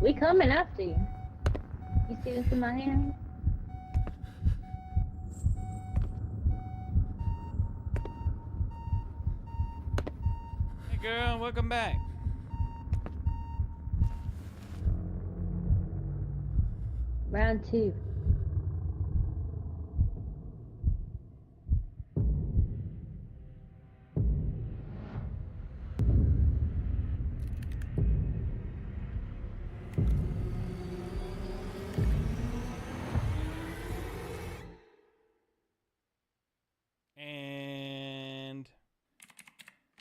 We coming after you. You see this in my hand? Hey girl, welcome back. Round 2. And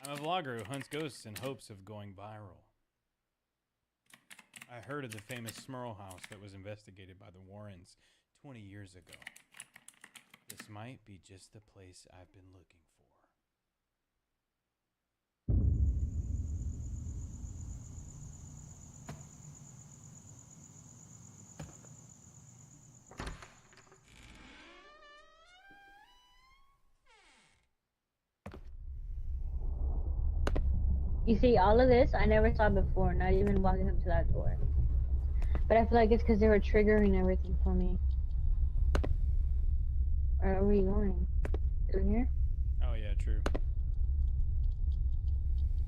I'm a vlogger who hunts ghosts in hopes of going viral. I heard of the famous Smurl house that was investigated by the Warrens 20 years ago. This might be just the place I've been looking for. You see, all of this I never saw before, not even walking up to that door. But I feel like it's because they were triggering everything for me. Where are we going? Through here? Oh yeah, true.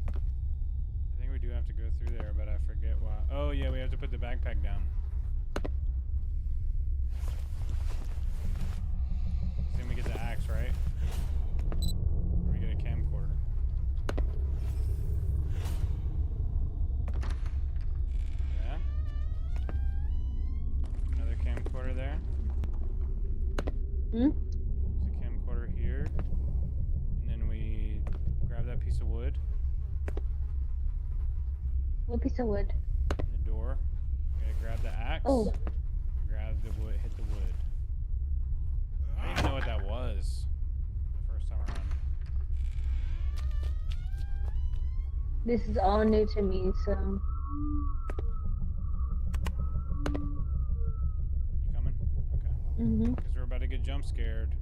I think we do have to go through there, but I forget why. Oh yeah, we have to put the backpack down. Then we get the axe, right? Or we get a camcorder. Yeah. Another camcorder there. Hmm? There's a camcorder here. And then we grab that piece of wood What piece of wood? in the door. We gotta grab the axe. Oh. Grab the wood, hit the wood. I didn't even know what that was the first time around. This is all new to me, so. You coming? Okay. Mm-hmm. Because we're about to get jump scared.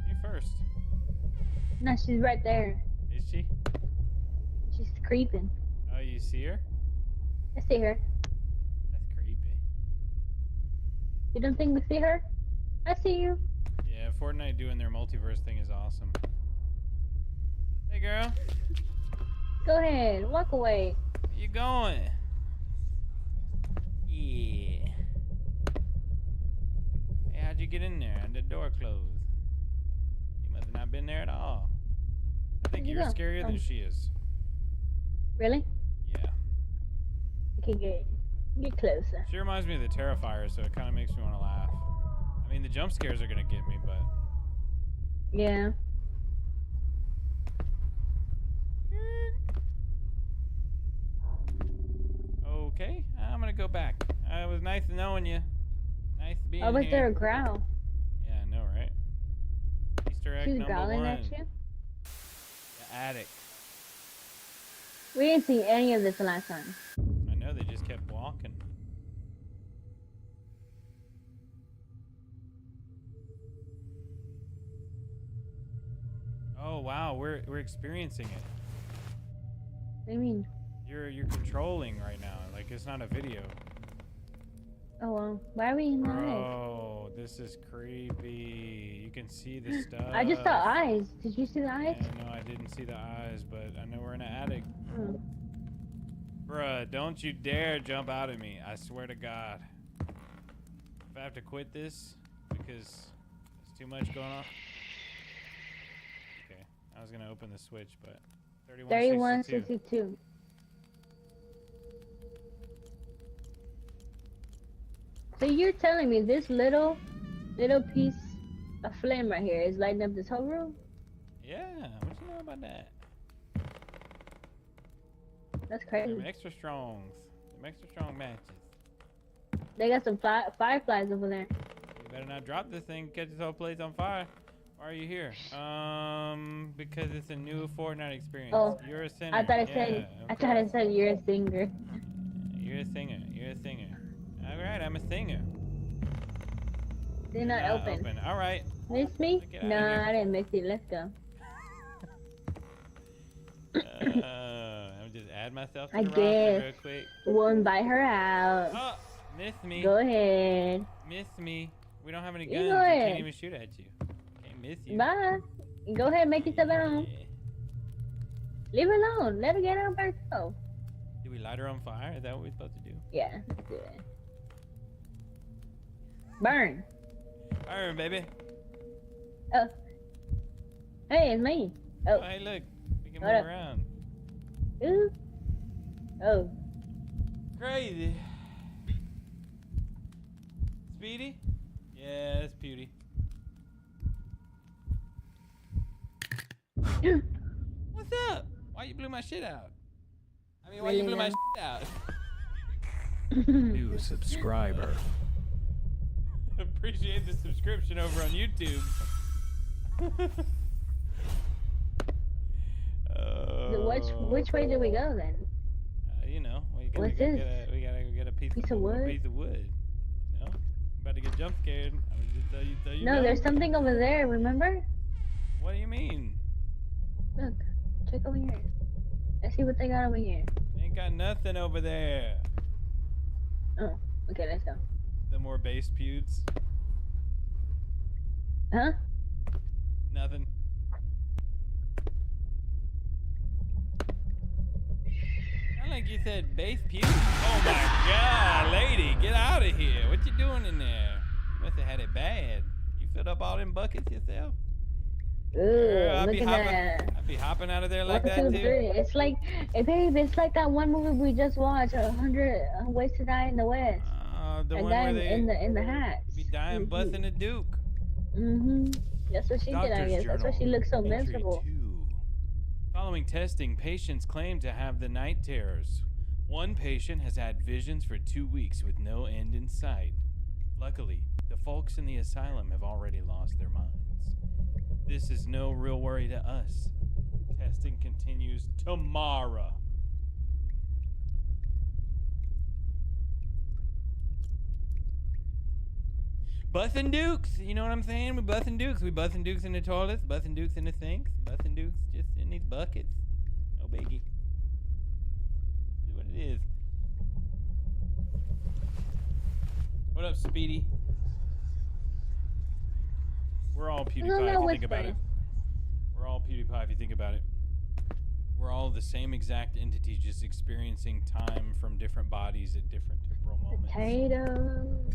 You first. No, she's right there. Is she? She's creeping. Oh, you see her? I see her. That's creepy. You don't think we see her? I see you. Yeah, Fortnite doing their multiverse thing is awesome. Hey, girl. Go ahead, walk away. Where you going? Yeah. Hey, how'd you get in there and the door closed? You must have not been there at all. I think Where'd you you're go? scarier than Oh. she is. Really? Yeah. Okay, get closer. She reminds me of the Terrifier, so it kind of makes me want to laugh. I mean, the jump scares are going to get me, but Yeah. Okay, I'm gonna go back. It was nice knowing you. Nice being Oh, was here. there a growl? Yeah, I know, right? Easter egg She's number growling 1. at you? The attic. We didn't see any of this last time. I know, they just kept walking. Oh wow, we're experiencing it. What do you mean? You're controlling right now. Like it's not a video. Oh well. Why are we in the attic? Oh, this is creepy. You can see the stuff. I just saw eyes. Did you see the eyes? Yeah, no, I didn't see the eyes, but I know we're in an attic. Oh. Bruh, don't you dare jump out at me. I swear to God. If I have to quit this because there's too much going on. Okay, I was gonna open the switch, but 3162. So you're telling me this little piece of flame right here is lighting up this whole room? Yeah, what you know about that? That's crazy. Them extra strongs. Them extra strong matches. They got some fireflies over there. You better not drop this thing, catch this whole place on fire. Why are you here? Because it's a new Fortnite experience. Oh, You're a singer. I thought it said. I thought it said you're a singer. You're a singer. You're a singer. All right, I'm a singer. They're not open. All right. Miss me? Get outta No, here. I didn't miss you. Let's go. I'm just add myself to I the roster guess. real quick. We'll invite her out. Oh, miss me. Go ahead. Miss me. We don't have any You guns. go We ahead. can't even shoot at you. Can't miss you. Bye. Go ahead, make yourself at home. Yeah. Leave her alone. Let her get out by herself. Do we light her on fire? Is that what we're supposed to do? Yeah, let's do it. Burn. Burn, baby. Oh. Hey, it's me. Oh, Oh. hey, look. We can What move up? around. Ooh. Oh. Crazy. Speedy? Yeah, that's Beauty. What's up? Why you blew my shit out? I mean, why you blew my shit out? New subscriber. Appreciate the subscription over on YouTube. Which way do we go then? You know, we gotta, What's go this? get a piece of wood? Piece of wood. You know, about to get jump scared. I was just tell you. No, no. there's something over there, remember? What do you mean? Look, check over here. Let's see what they got over here. Ain't got nothing over there. Oh, okay, let's go. The more base pewds. Huh? Nothing. I like you said base pewds. Oh my God, lady, get out of here. What you doing in there? You must have had it bad. You filled up all them buckets yourself? Ooh, I'd look at that. I'd be hopping out of there like 1, that 2, too. 3. It's like, hey, babe, it's like that one movie we just watched, 100 Ways to Die in the West. The And one where then they in the hat. be dying busting a duke. That's what she did, I Doctor's guess. That's why she looks so Entry miserable. 2. Following testing, patients claim to have the night terrors. One patient has had visions for 2 weeks with no end in sight. Luckily, the folks in the asylum have already lost their minds. This is no real worry to us. Testing continues tomorrow. Bussin' dukes, you know what I'm saying? We bussin' dukes. We bussin' dukes in the toilets, bussin' dukes in the sinks, bussin' dukes just in these buckets. No biggie. Is what it is. What up, Speedy? We're all PewDiePie if you think about it. We're all PewDiePie if you think about it. We're all the same exact entity, just experiencing time from different bodies at different temporal moments. Potatoes.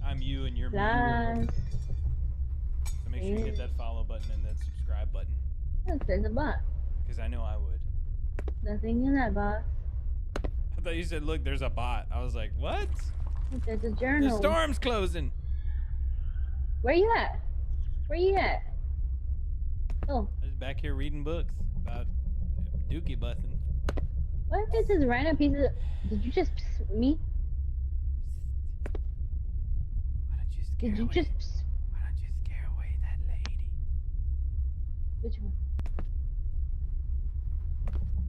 I'm you and you're me. Flies. So make sure you hit that follow button and that subscribe button. Look, there's a box. Because I know I would. Nothing in that box. I thought you said, look, there's a bot. I was like, what? Look, there's a The journal. storm's closing. Where you at? Where you at? Oh, I was back here reading books about dookie busting. what is this random piece of? Did you just me? Why don't you scare Did you away? just? Why don't you scare away that lady? Which one?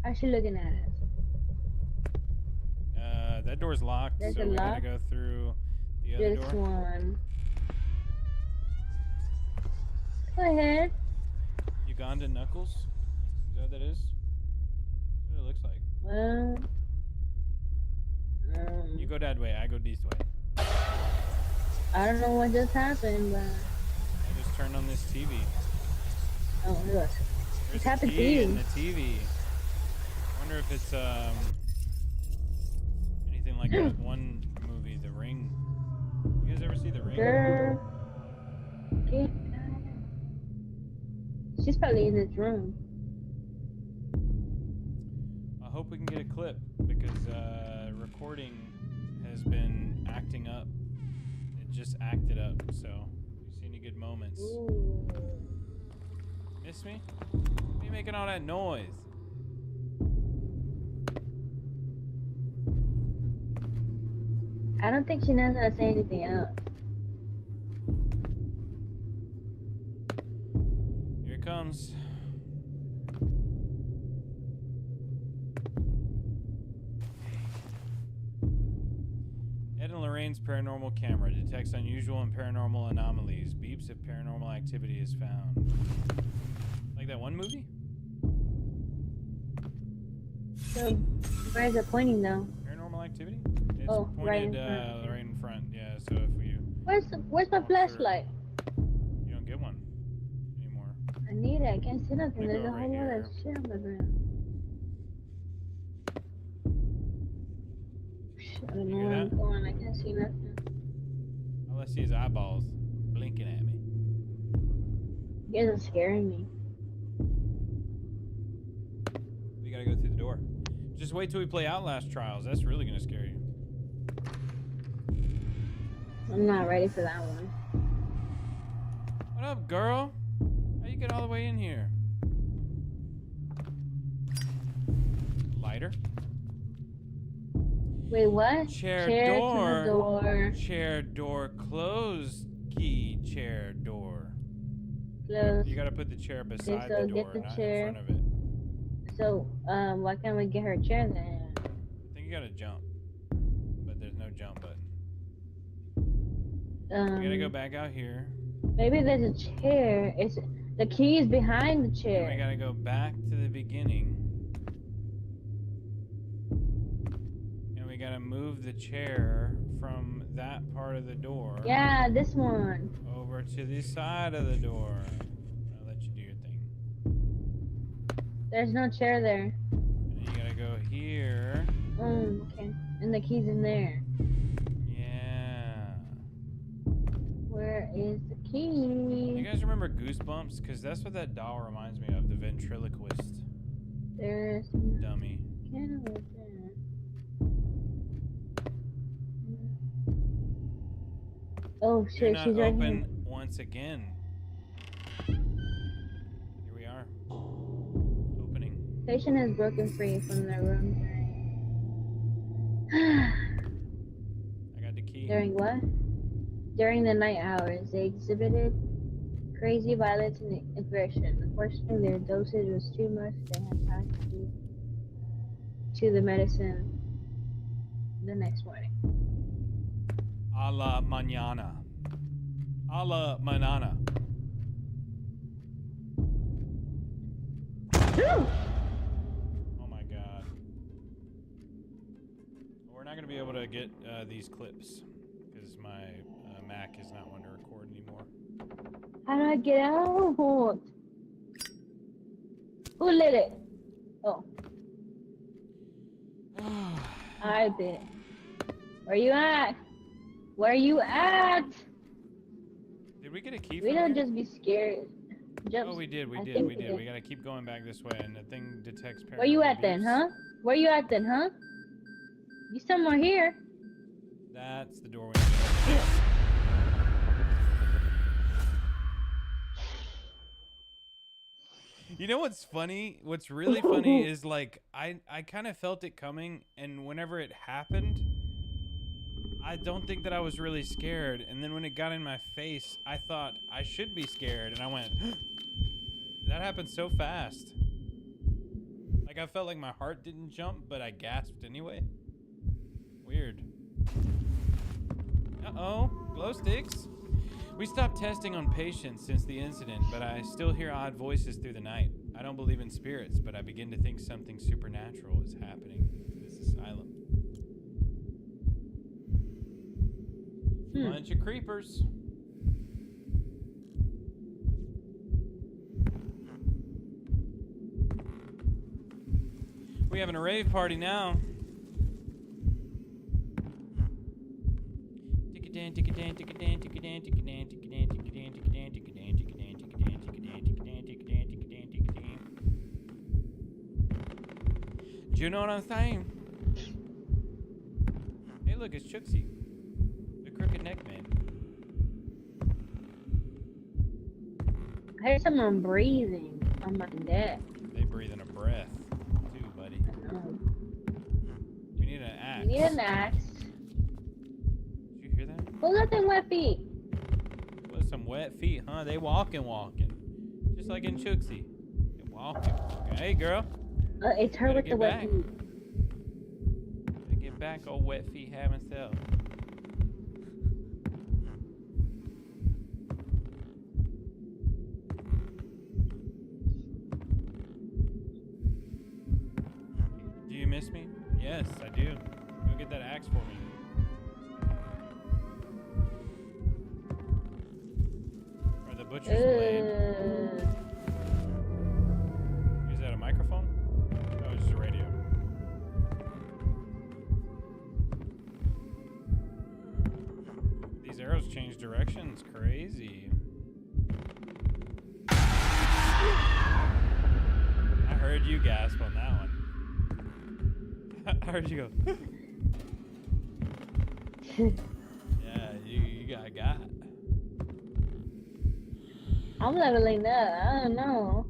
How's she looking at us? That door's locked, There's so a we gotta lock? go through the other This door. one. Go ahead. Ugandan Knuckles? Is that what that is? That's what it looks like. Well, You go that way, I go this way. I don't know what just happened, but I just turned on this TV. oh look, There's What's a happened key to in you? the TV. I wonder if it's anything like that one movie, The Ring. You guys ever see The Ring? girl. Okay. She's probably in this room. I hope we can get a clip because recording has been acting up. It just acted up, so if you see any good moments. Ooh. Miss me? Why are you making all that noise? I don't think she knows how to say anything else. Here it comes. Ed and Lorraine's paranormal camera detects unusual and paranormal anomalies. Beeps if paranormal activity is found. Like that one movie? So, where's it pointing though? Paranormal activity? It's Oh, right pointed in front. right in front. Yeah, so if you Where's my flashlight? you don't get one anymore. I need it. I can't see nothing. Like There's a over whole lot here. of shit on the ground. I don't know You hear where I'm that? going. I can't see nothing. All I see is eyeballs blinking at me. You guys are scaring me. We gotta go through the door. Just wait till we play Outlast Trials. That's really gonna scare you. I'm not ready for that one. What up, girl? How you get all the way in here? Lighter? Wait, what? Chair To door. the door. Chair door closed. Key chair door. Close. You gotta put the chair beside so the get door, the not chair. in front of it. So, why can't we get her a chair then? I think you gotta jump, but there's no jump button. You gotta go back out here. Maybe there's a chair. It's the key is behind the And we chair. gotta go back to the beginning. And we gotta move the chair from that part of the door Yeah, this one. over to the side of the door. I'll let you do your thing. There's no chair there. And then you gotta go here. Okay. And the key's in there. Yeah. Where is the key? You guys remember Goosebumps? Because that's what that doll reminds me of, the ventriloquist There's dummy. can over there. Oh You're shit, not she's right open here. once again. Here we are. Opening. Patient has broken free from their room I got the key. during what? During the night hours, they exhibited crazy violence and aggression. Unfortunately, their dosage was too much. They had passed to the medicine the next morning. A la mañana. A la manana. Oh my god. We're not going to be able to get these clips because my Mac is not one to record anymore. How do I get out? Who lit it? Oh, I bet. Where you at? Where you at? Did we get a key We from don't here? just be scared. Jump. Oh, we did. I think We got to keep going back this way, and the thing detects paranormal Where you at then, beeps. huh? Where you at then, huh? You somewhere here. That's the door we need to open. You know what's funny? What's really funny is like I kind of felt it coming, and whenever it happened, I don't think that I was really scared. And then when it got in my face, I thought I should be scared, and I went, that happened so fast. Like I felt like my heart didn't jump, but I gasped anyway. Weird. Uh-oh, glow sticks. We stopped testing on patients since the incident, but I still hear odd voices through the night. I don't believe in spirits, but I begin to think something supernatural is happening in this asylum. Bunch of creepers. We having a rave party now. Do you know what I'm saying? Hey, look, it's Chooksy, the crooked neck man. I heard someone breathing on my deck. They breathe in a breath, too, buddy. We need an axe. We need an axe. Did you hear that? Who got them wet feet? With some wet feet, huh? They walking. Just like in Chooksy. They walking. Hey, girl. It's her with the wet back. feet. Gotta get back, old wet feet having self. Do you miss me? Yes, I do. Go get that axe for me. Or the butcher's blade. Is that a microphone? Oh, it's just a radio. These arrows change directions. Crazy. I heard you gasp on that one. I heard you go. Yeah, you got. I'm leveling up. I don't know.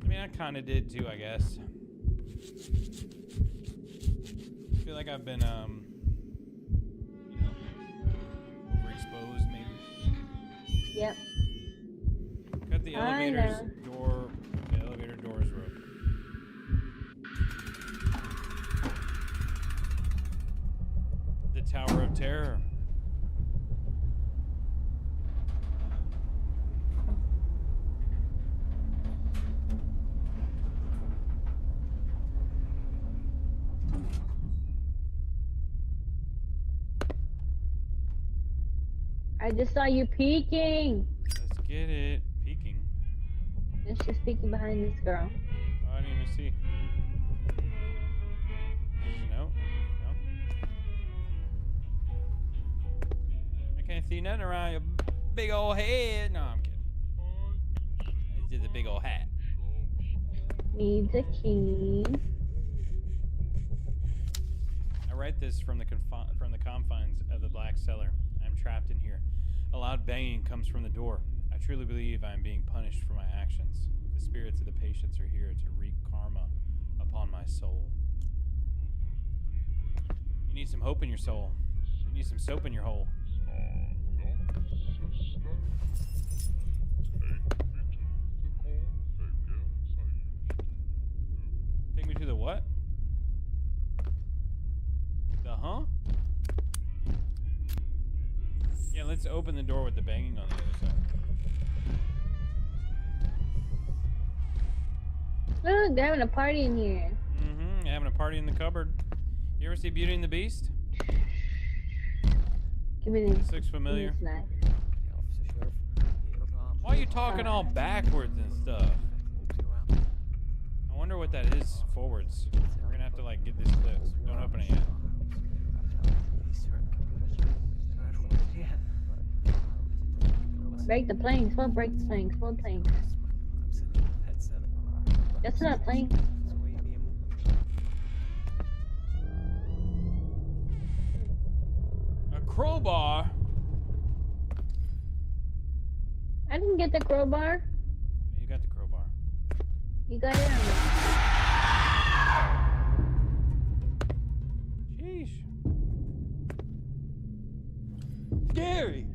I mean, I kind of did too, I guess. I feel like I've been, overexposed, maybe. Yep. Cut the I elevator's know. door. The elevator door is broken. The Tower of Terror. I just saw you peeking. Let's get it. Peeking. It's just peeking behind this girl. Oh, I didn't even see. No. I can't see nothing around your big old head. No, I'm kidding. It's just a big old hat. Needs a key. I write this from the confines of the Black Cellar. I'm trapped in here. A loud banging comes from the door. I truly believe I am being punished for my actions. The spirits of the patients are here to wreak karma upon my soul. You need some hope in your soul. You need some soap in your hole. Take me to the what? The huh? Yeah, let's open the door with the banging on the other side. Look, they're having a party in here. Mm-hmm. Having a party in the cupboard. You ever see Beauty and the Beast? Give me this. This looks familiar. Give me this knife. Why are you talking all backwards and stuff? I wonder what that is forwards. We're gonna have to like get this clip. Don't open it yet. Break the planks. What break the planks? What planks? That's not a plank. A crowbar? I didn't get the crowbar. You got the crowbar. You got it on Sheesh. Scary.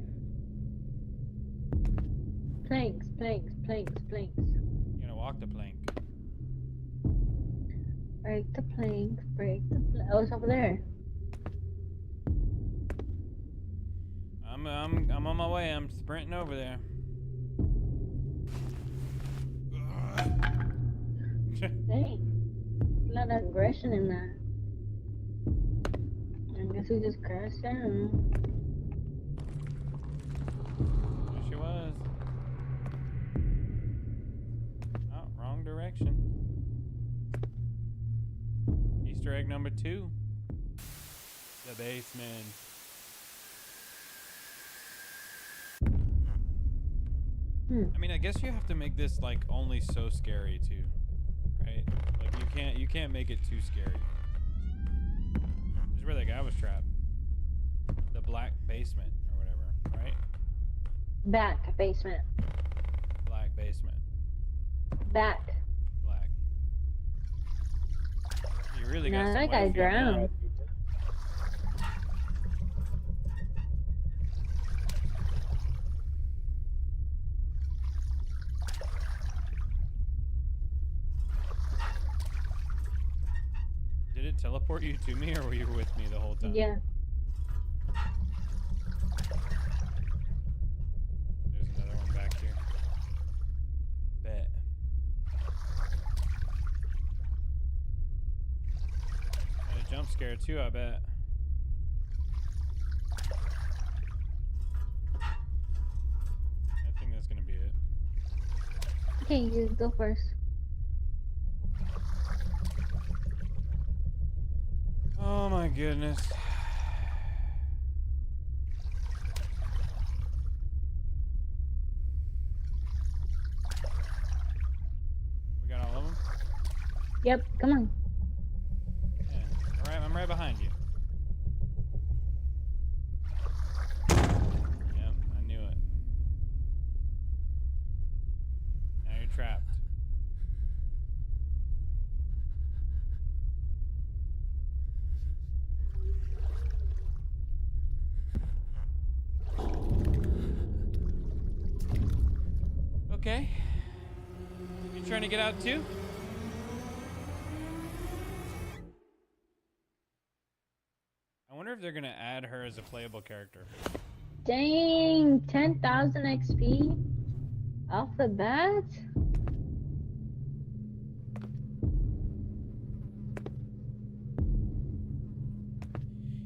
planks, planks, planks, planks. You're gonna walk the plank. Break the plank, break the plank. Oh, it's over there. I'm on my way. I'm sprinting over there. Dang. A lot of aggression in that. I guess we just crashed down. There she was. Oh, wrong direction. Easter egg number 2. The basement. I mean, I guess you have to make this like only so scary too, right? Like you can't make it too scary. This is where that guy was trapped. The black basement or whatever, right? Back basement. Black basement. Back. Black. You really got Nah, some that way guy to feel now. drowned. Did it teleport you to me, or were you with me the whole time? Yeah. There's another one back here. Bet. And a jump scare too, I bet. I think that's gonna be it. Okay, you just go first. Oh my goodness. We got all of them? Yep, come on. Yeah. Alright, I'm right behind you. Yep, I knew it. Now you're trapped. Okay. You trying to get out too? I wonder if they're gonna add her as a playable character. Dang, 10,000 XP off the bat?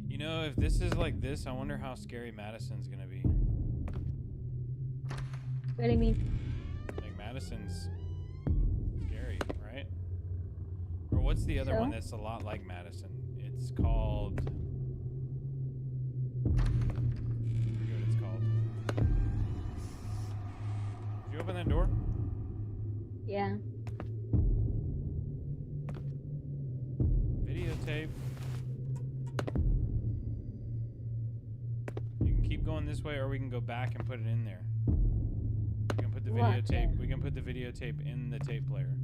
You know, if this is like this, I wonder how scary Madison's gonna be. What do you mean? Like Madison's scary, right? Or what's the other So? one that's a lot like Madison? It's called. I forget what it's called. Did you open that door? Yeah. Videotape. You can keep going this way, or we can go back and put it in there. We can put the What? videotape. We can put the videotape in the tape player.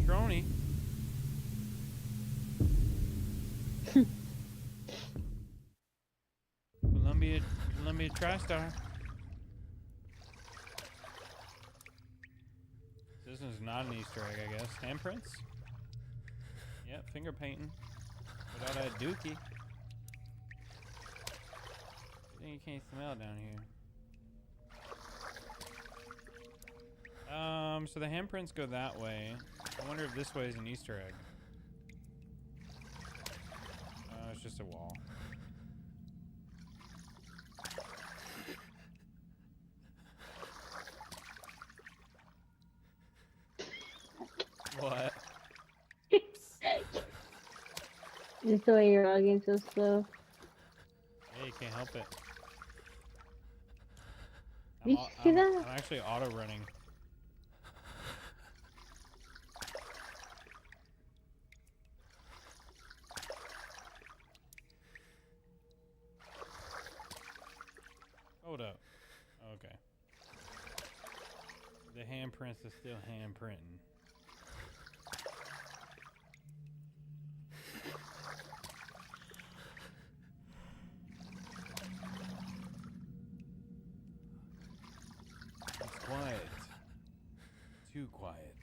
Jonny. Columbia TriStar. This is not an Easter egg, I guess. Handprints? Yep, finger painting. Without a dookie. I think you can't smell it down here. So the handprints go that way. I wonder if this way is an Easter egg. It's just a wall. What? Just the way you're logging so slow. Yeah, you can't help it. Did you see that? I'm actually auto running. Hold up. Okay. The handprints are still handprinting. It's quiet. Too quiet.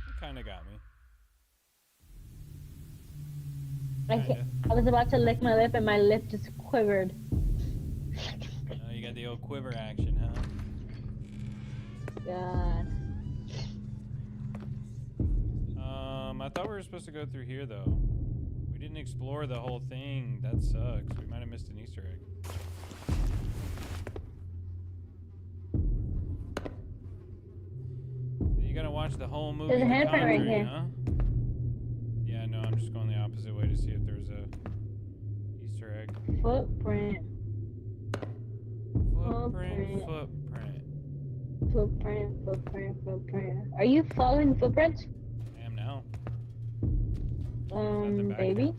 It kind of got me. I was about to lick my lip and my lip just quivered. Oh, you got the old quiver action, huh? God. I thought we were supposed to go through here, though. We didn't explore the whole thing. That sucks. We might have missed an Easter egg. So you gotta watch the whole movie. There's a The handprint right Conjuring, here. huh? Yeah, no, I'm just going the opposite way to see if there's a Easter egg. Footprint. Footprint. Footprint. Are you following footprints? I am now. Nothing back Baby? here.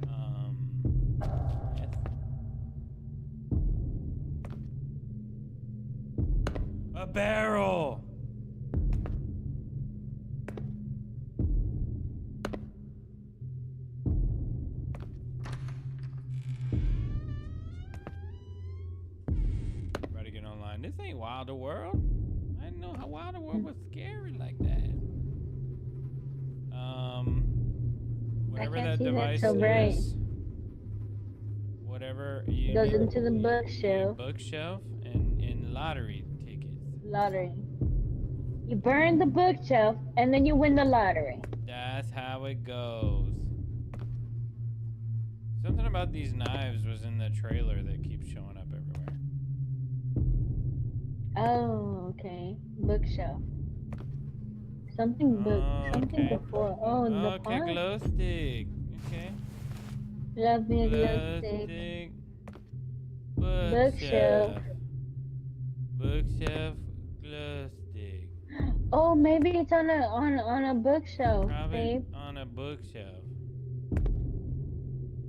Yes. A barrel! Everybody get online. This ain't Wilder World. I didn't know how Wilder World was scary like that. Whatever can't that see that device so bright. is. Whatever you Goes need- into the you need bookshelf. Bookshelf and in lottery tickets. Lottery. You burn the bookshelf and then you win the lottery. That's how it goes. Something about these knives was in the trailer that keeps showing up everywhere. Oh, okay. Bookshelf. Something something Okay. before. Oh, the Okay, font. glow stick. Okay. Love me a glow stick. Bookshelf. Bookshelf, glow stick. Oh, maybe it's on a bookshelf, Probably babe. on a bookshelf.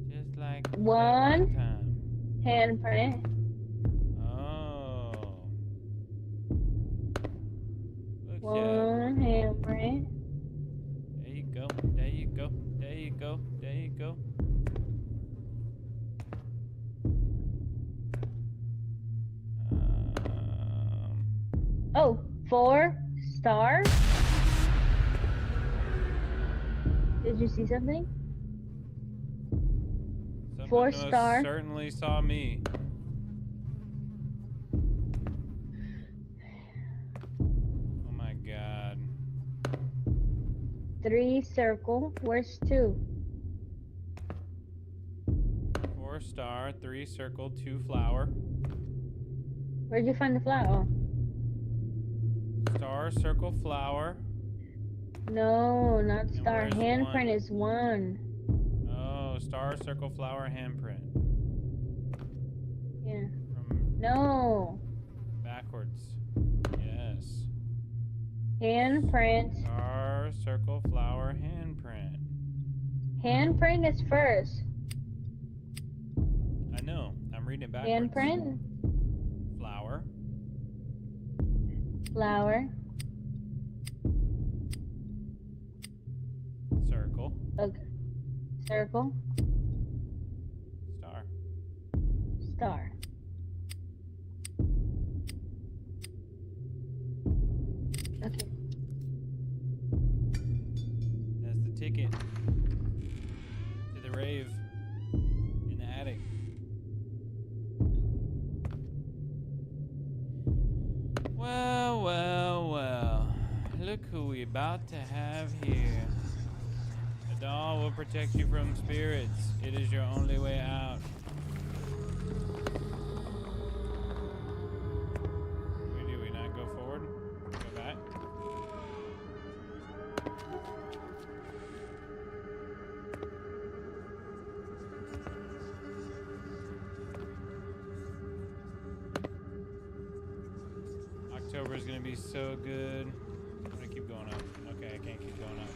Just like that One. time. Handprint. Oh. Bookshelf. One handprint. There you go. There you go. There you go. There you go. Oh, 4 stars. Did you see something? Something 4 most star. certainly saw me. Oh my god. 3 circle. Where's 2? 4 star, 3 circle, 2 flower. Where'd you find the flower? Star, circle, flower. No, not And star. where's Handprint one? is 1. Oh, star, circle, flower, handprint. Yeah. From No. backwards. Yes. Handprint. Star, circle, flower, handprint. Handprint is first. I know. I'm reading it backwards. Handprint. Flower. Flower. Circle. Okay. Circle. Star. Star. Okay. That's the ticket to the rave in the attic. Well, well, well. Look who we about to have here. The doll will protect you from spirits. It is your only way out. Do we not go forward? Go back? October is gonna be so good. I'm gonna keep going up. Okay, I can't keep going up.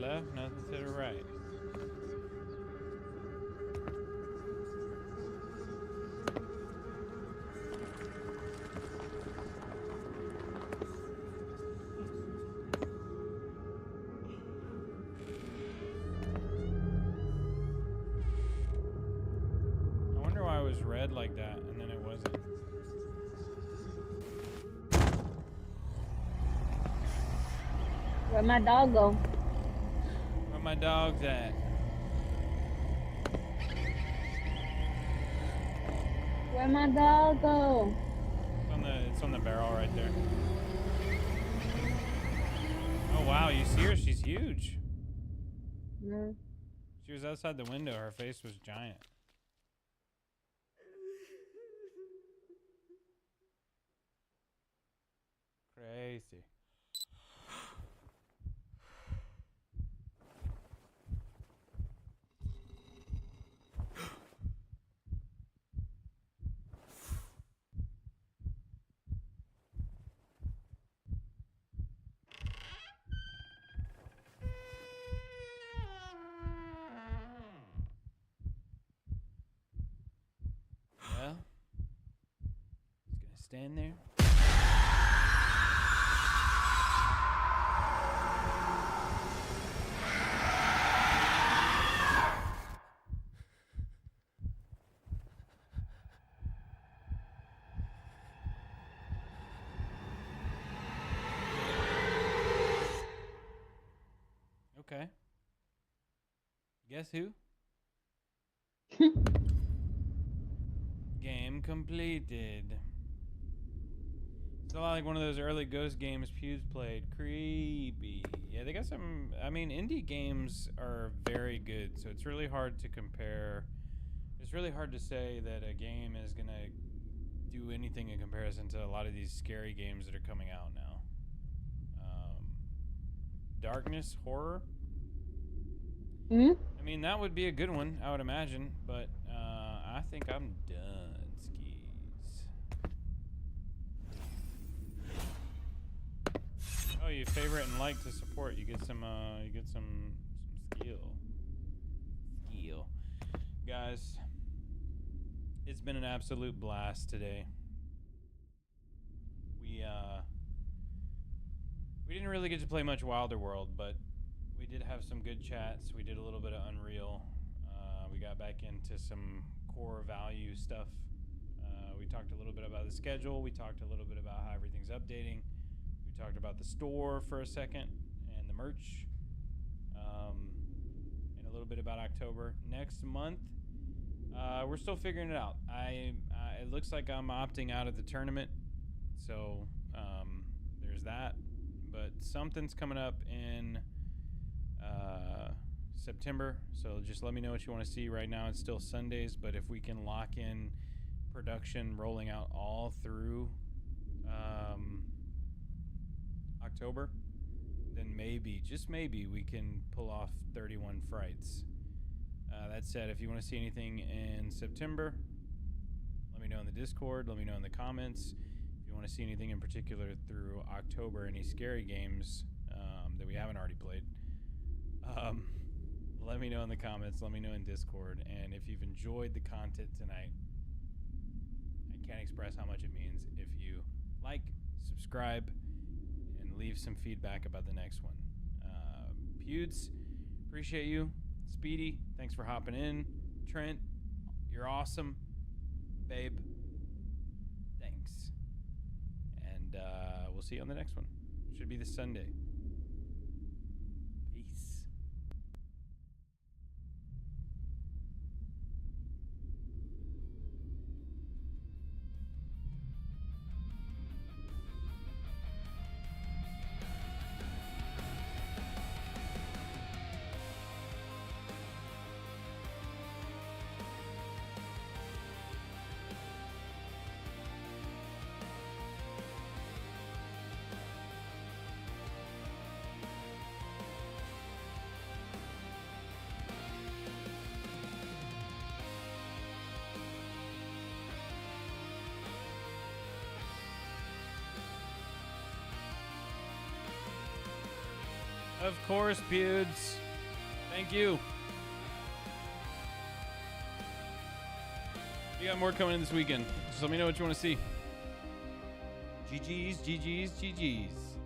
left, nothing to the right. I wonder why it was red like that and then it wasn't. Where'd my dog go? Where my dog's at? Where'd my dog go? It's on the barrel right there. Oh wow, you see her? She's huge. No. She was outside the window. Her face was giant. Crazy. Well, he's gonna stand there. Okay. Guess who? Game completed. It's a lot like one of those early Ghost games Pew's played. Creepy. Yeah, they got some. I mean, indie games are very good, so it's really hard to compare. It's really hard to say that a game is going to do anything in comparison to a lot of these scary games that are coming out now. Darkness, horror. Hmm? I mean, that would be a good one, I would imagine, but I think I'm done, skis. Oh, you favorite and like to support. You get some skill. Guys, it's been an absolute blast today. We didn't really get to play much Wilder World, but we did have some good chats. We did a little bit of Unreal. We got back into some core value stuff. We talked a little bit about the schedule. We talked a little bit about how everything's updating. We talked about the store for a second and the merch. And a little bit about October. Next month, we're still figuring it out. It looks like I'm opting out of the tournament. So there's that. But something's coming up in September, so just let me know what you want to see. Right now it's still Sundays, but if we can lock in production rolling out all through October, then maybe, just maybe, we can pull off 31 frights. That said, if you want to see anything in September, let me know in the Discord, let me know in the comments. If you want to see anything in particular through October, any scary games that we haven't already played, let me know in the comments, let me know in Discord. And if you've enjoyed the content tonight, I can't express how much it means if you like, subscribe, and leave some feedback about the next one. Pewds, appreciate you. Speedy, thanks for hopping in. Trent, you're awesome. Babe, thanks. And we'll see you on the next one. Should be this Sunday. Peace. Of course, Budes. Thank you. We got more coming in this weekend. Just let me know what you want to see. GG's, GG's, GG's.